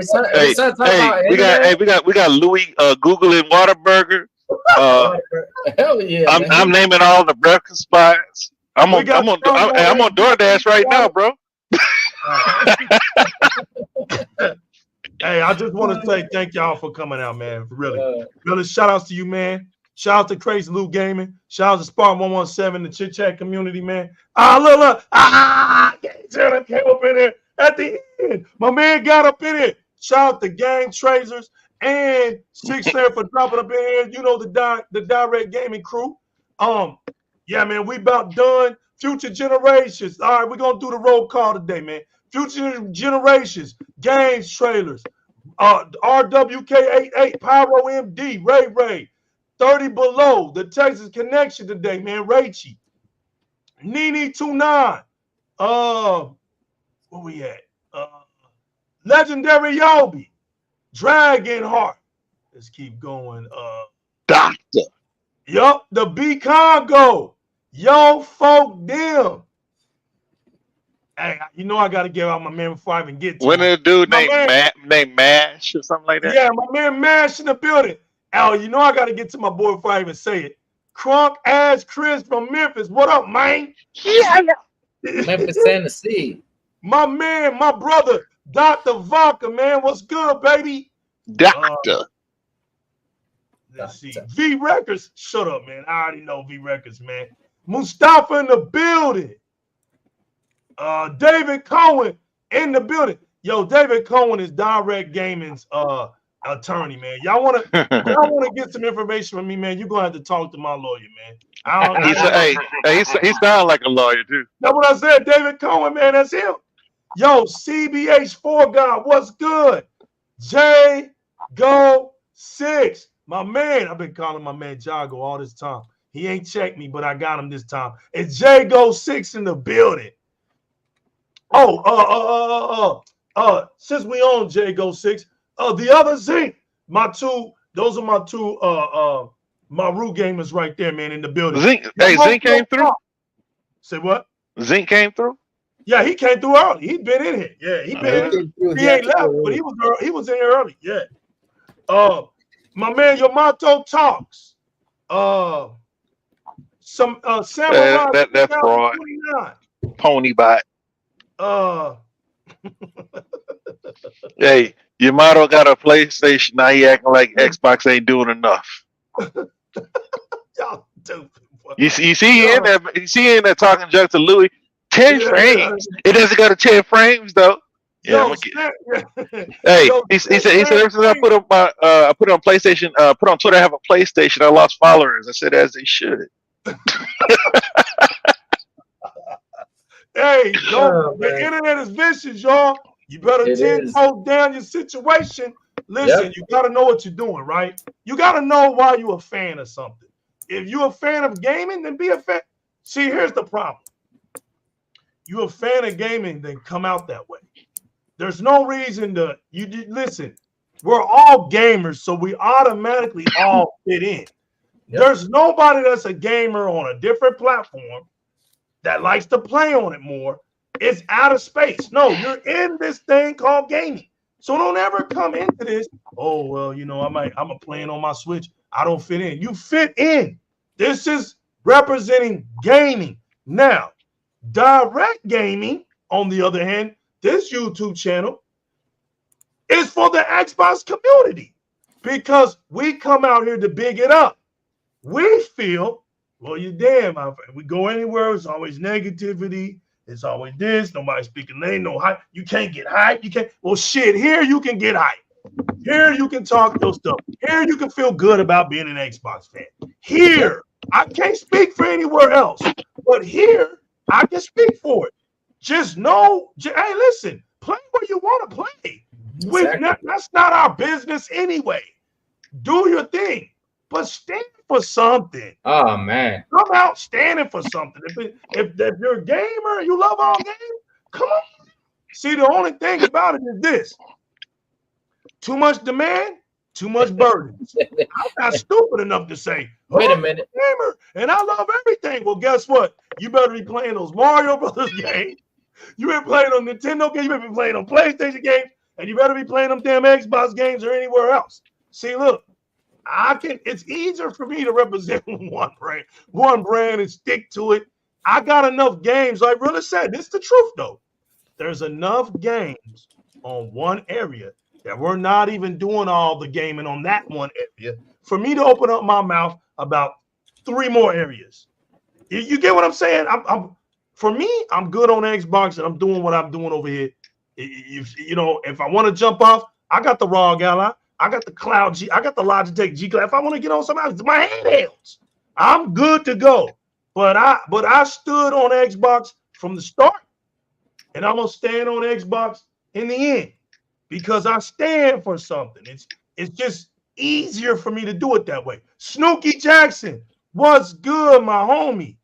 We got Louis Googling Whataburger. Hell yeah! I'm naming all the breakfast spots. I'm on DoorDash right now, bro. Hey, I just want to say thank y'all for coming out, man. Really shout outs to you, man. Shout out to Crazy Loot Gaming. Shout out to Spark 117, the chit chat community, man. Look. Came up in here at the end. My man got up in here. Shout out to Gang Tracers and Six Slayer for dropping up in here. You know the Di-RRec Gaming crew. Yeah, man, we about done. Future generations. All right, we're gonna do the roll call today, man. Future generations, games trailers, RWK88, Pyro MD, Ray, 30 Below, the Texas Connection today, man. Rachie, Nene29, where we at? Legendary Yobi, Dragonheart. Let's keep going. Doctor. Yup, the B Congo. Yo, folk, them. Hey, you know I got to give out my man before I even get to When a dude named Mash or something like that? Yeah, my man Mash in the building. Al, you know I got to get to my boy before I even say it. Crunk Ass Chris from Memphis. What up, man? Yeah. Memphis, Tennessee. My man, my brother, Dr. Vodka, man. What's good, baby? Doctor. Let's see. V Records. Shut up, man. I already know V Records, man. Mustafa in the building. David Cohen in the building. Yo, David Cohen is Di-RRec Gaming's attorney, man. Y'all wanna get some information from me, man? You're gonna have to talk to my lawyer, man. He sounds like a lawyer too. That's what I said. David Cohen, man. That's him. Yo, CBH4 God, what's good? J Go 6. My man, I've been calling my man Jago all this time. He ain't checked me, but I got him this time. It's J Go 6 in the building. Since we own J Go 6, the other Zinc, those are my two Maru gamers right there, man, in the building. Zinc came through. Say what? Zinc came through. Yeah, he came through early. He's been in here. Yeah, he been in. He ain't left, but he was in here early. Yeah. My man Yamato talks. Some Samurai. That's fraud. Ponybot. Hey, Yamato got a PlayStation. Now he acting like Xbox ain't doing enough. Y'all stupid. You see in there talking junk to Louis. 10 frames. It doesn't go to 10 frames though. Yeah, I'm Yo, gonna get. Hey, yo, he said ever since I put up my I put it on PlayStation, put on Twitter, I have a PlayStation. I lost followers. I said as they should. Hey, Oh, the man. internet is vicious, y'all. You better It 10 is. toes down your situation. Listen, you gotta know what you're doing, right? You gotta know why you're a fan of something. If you're a fan of gaming, then be a fan. See, here's the problem. You're a fan of gaming, then come out that way. There's no reason to listen. We're all gamers, so we automatically all fit in. Yep. There's nobody that's a gamer on a different platform that likes to play on it more. It's out of space. No, you're in this thing called gaming. So don't ever come into this. Oh, well, I'm playing on my Switch. I don't fit in. You fit in. This is representing gaming. Now, Di-RRec Gaming, on the other hand, this YouTube channel is for the Xbox community because we come out here to big it up. We feel, well, you're damn. We go anywhere, it's always negativity. It's always this. Nobody's speaking. There ain't no hype. You can't get hype. You can't. Well, shit, here you can get hype. Here you can talk your stuff. Here you can feel good about being an Xbox fan. Here, I can't speak for anywhere else, but here I can speak for it. Just know, hey, listen, play where you want to play. That's not our business anyway. Do your thing, but stand for something. Oh, man. Come out standing for something. If you're a gamer and you love all games, come on. See, the only thing about it is this. Too much demand, too much burdens. I'm not stupid enough to say, wait a minute, I'm a gamer and I love everything. Well, guess what? You better be playing those Mario Brothers games. You better be playing on Nintendo games. You better be playing on PlayStation games. And you better be playing them damn Xbox games or anywhere else. See, look, it's easier for me to represent one brand and stick to it. I got enough games. Like really said, this is the truth though. There's enough games on one area that we're not even doing all the gaming on that one area for me to open up my mouth about 3 more areas. You get what I'm saying? For me, I'm good on Xbox and I'm doing what I'm doing over here. If I want to jump off, I got the ROG Ally. I got the Cloud G. I got the Logitech G Cloud. If I want to get on something else, my handhelds, I'm good to go. But I stood on Xbox from the start, and I'm gonna stand on Xbox in the end because I stand for something. It's just easier for me to do it that way. Snooky Jackson, what's good, my homie?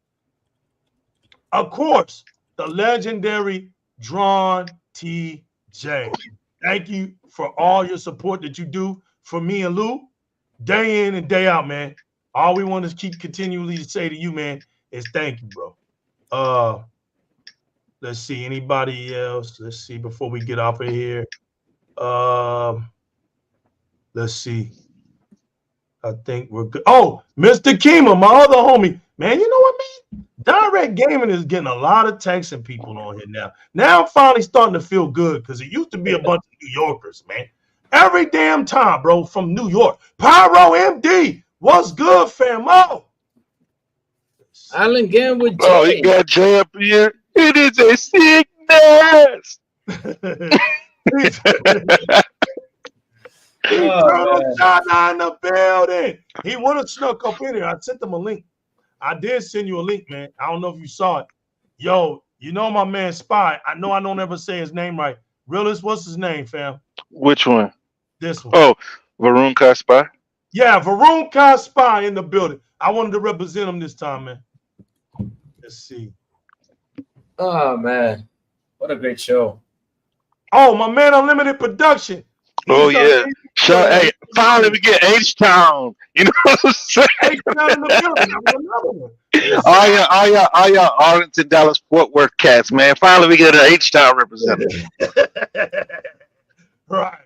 Of course, the legendary Drawn TJ. Thank you for all your support that you do for me and Lou, day in and day out, man. All we want to keep continually to say to you, man, is thank you, bro. Let's see, anybody else? Let's see before we get off of here. Let's see. I think we're good. Oh, Mr. Kima, my other homie. Man, you know what, man? Di-RRec Gaming is getting a lot of texting people on here now. Now I'm finally starting to feel good because it used to be a bunch of New Yorkers, man. Every damn time, bro, from New York. Pyro MD, what's good, famo? Alan again with Jay. Oh, he got Jay up here. It is a sickness. Shana in the building. He would have snuck up in here. I sent him a link. I did send you a link, man. I don't know if you saw it. Yo, you know my man Spy. I know I don't ever say his name right. Realist, what's his name, fam? Which one? This one. Oh, Varun Kaspai. Yeah, Varun Kaspai in the building. I wanted to represent him this time, man. Let's see. Oh, man. What a great show. Oh, my man Unlimited Production. Oh, yeah. Hey, finally we get H-Town. You know what I'm saying? H-Town in the building. All y'all Arlington, Dallas, Fort Worth cats, man. Finally we get an H-Town representative. Right.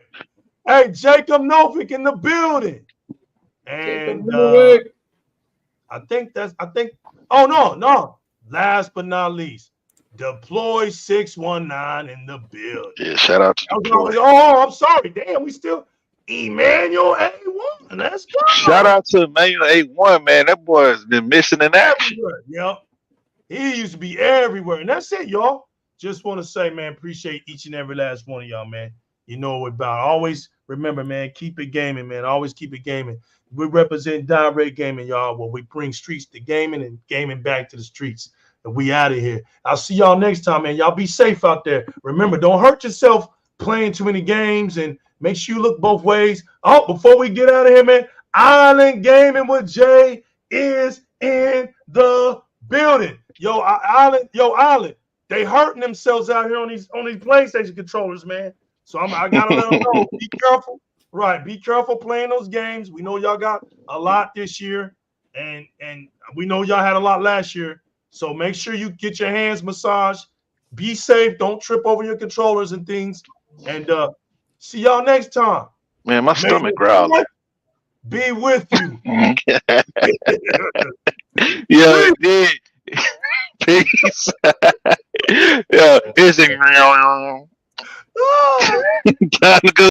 Hey, Jacob Novick in the building. And I think, oh, no. Last but not least, Deploy 619 in the building. Yeah, shout out to Deploy. Oh, I'm sorry. Damn, we still Emmanuel A1. Let's go. Shout out to Emmanuel A1, man. That boy has been missing in action. Yep. He used to be everywhere. And that's it, y'all. just want to say, man, appreciate each and every last one of y'all, man. You know what about. Always remember, man, keep it gaming, man. Always keep it gaming. We represent Di-RRec Gaming, y'all, where we bring streets to gaming and gaming back to the streets. And we out of here. I'll see y'all next time, man. Y'all be safe out there. Remember, don't hurt yourself playing too many games, and make sure you look both ways. Oh, before we get out of here, man, Island Gaming with Jay is in the building. Yo, Island, they hurting themselves out here on these PlayStation controllers, man. So I gotta let them know. Be careful. Right, be careful playing those games. We know y'all got a lot this year, and we know y'all had a lot last year. So make sure you get your hands massaged. Be safe. Don't trip over your controllers and things. And see y'all next time. Man, my stomach growling. Be with you. Yeah, it did. Peace. Yeah, it's a time to go.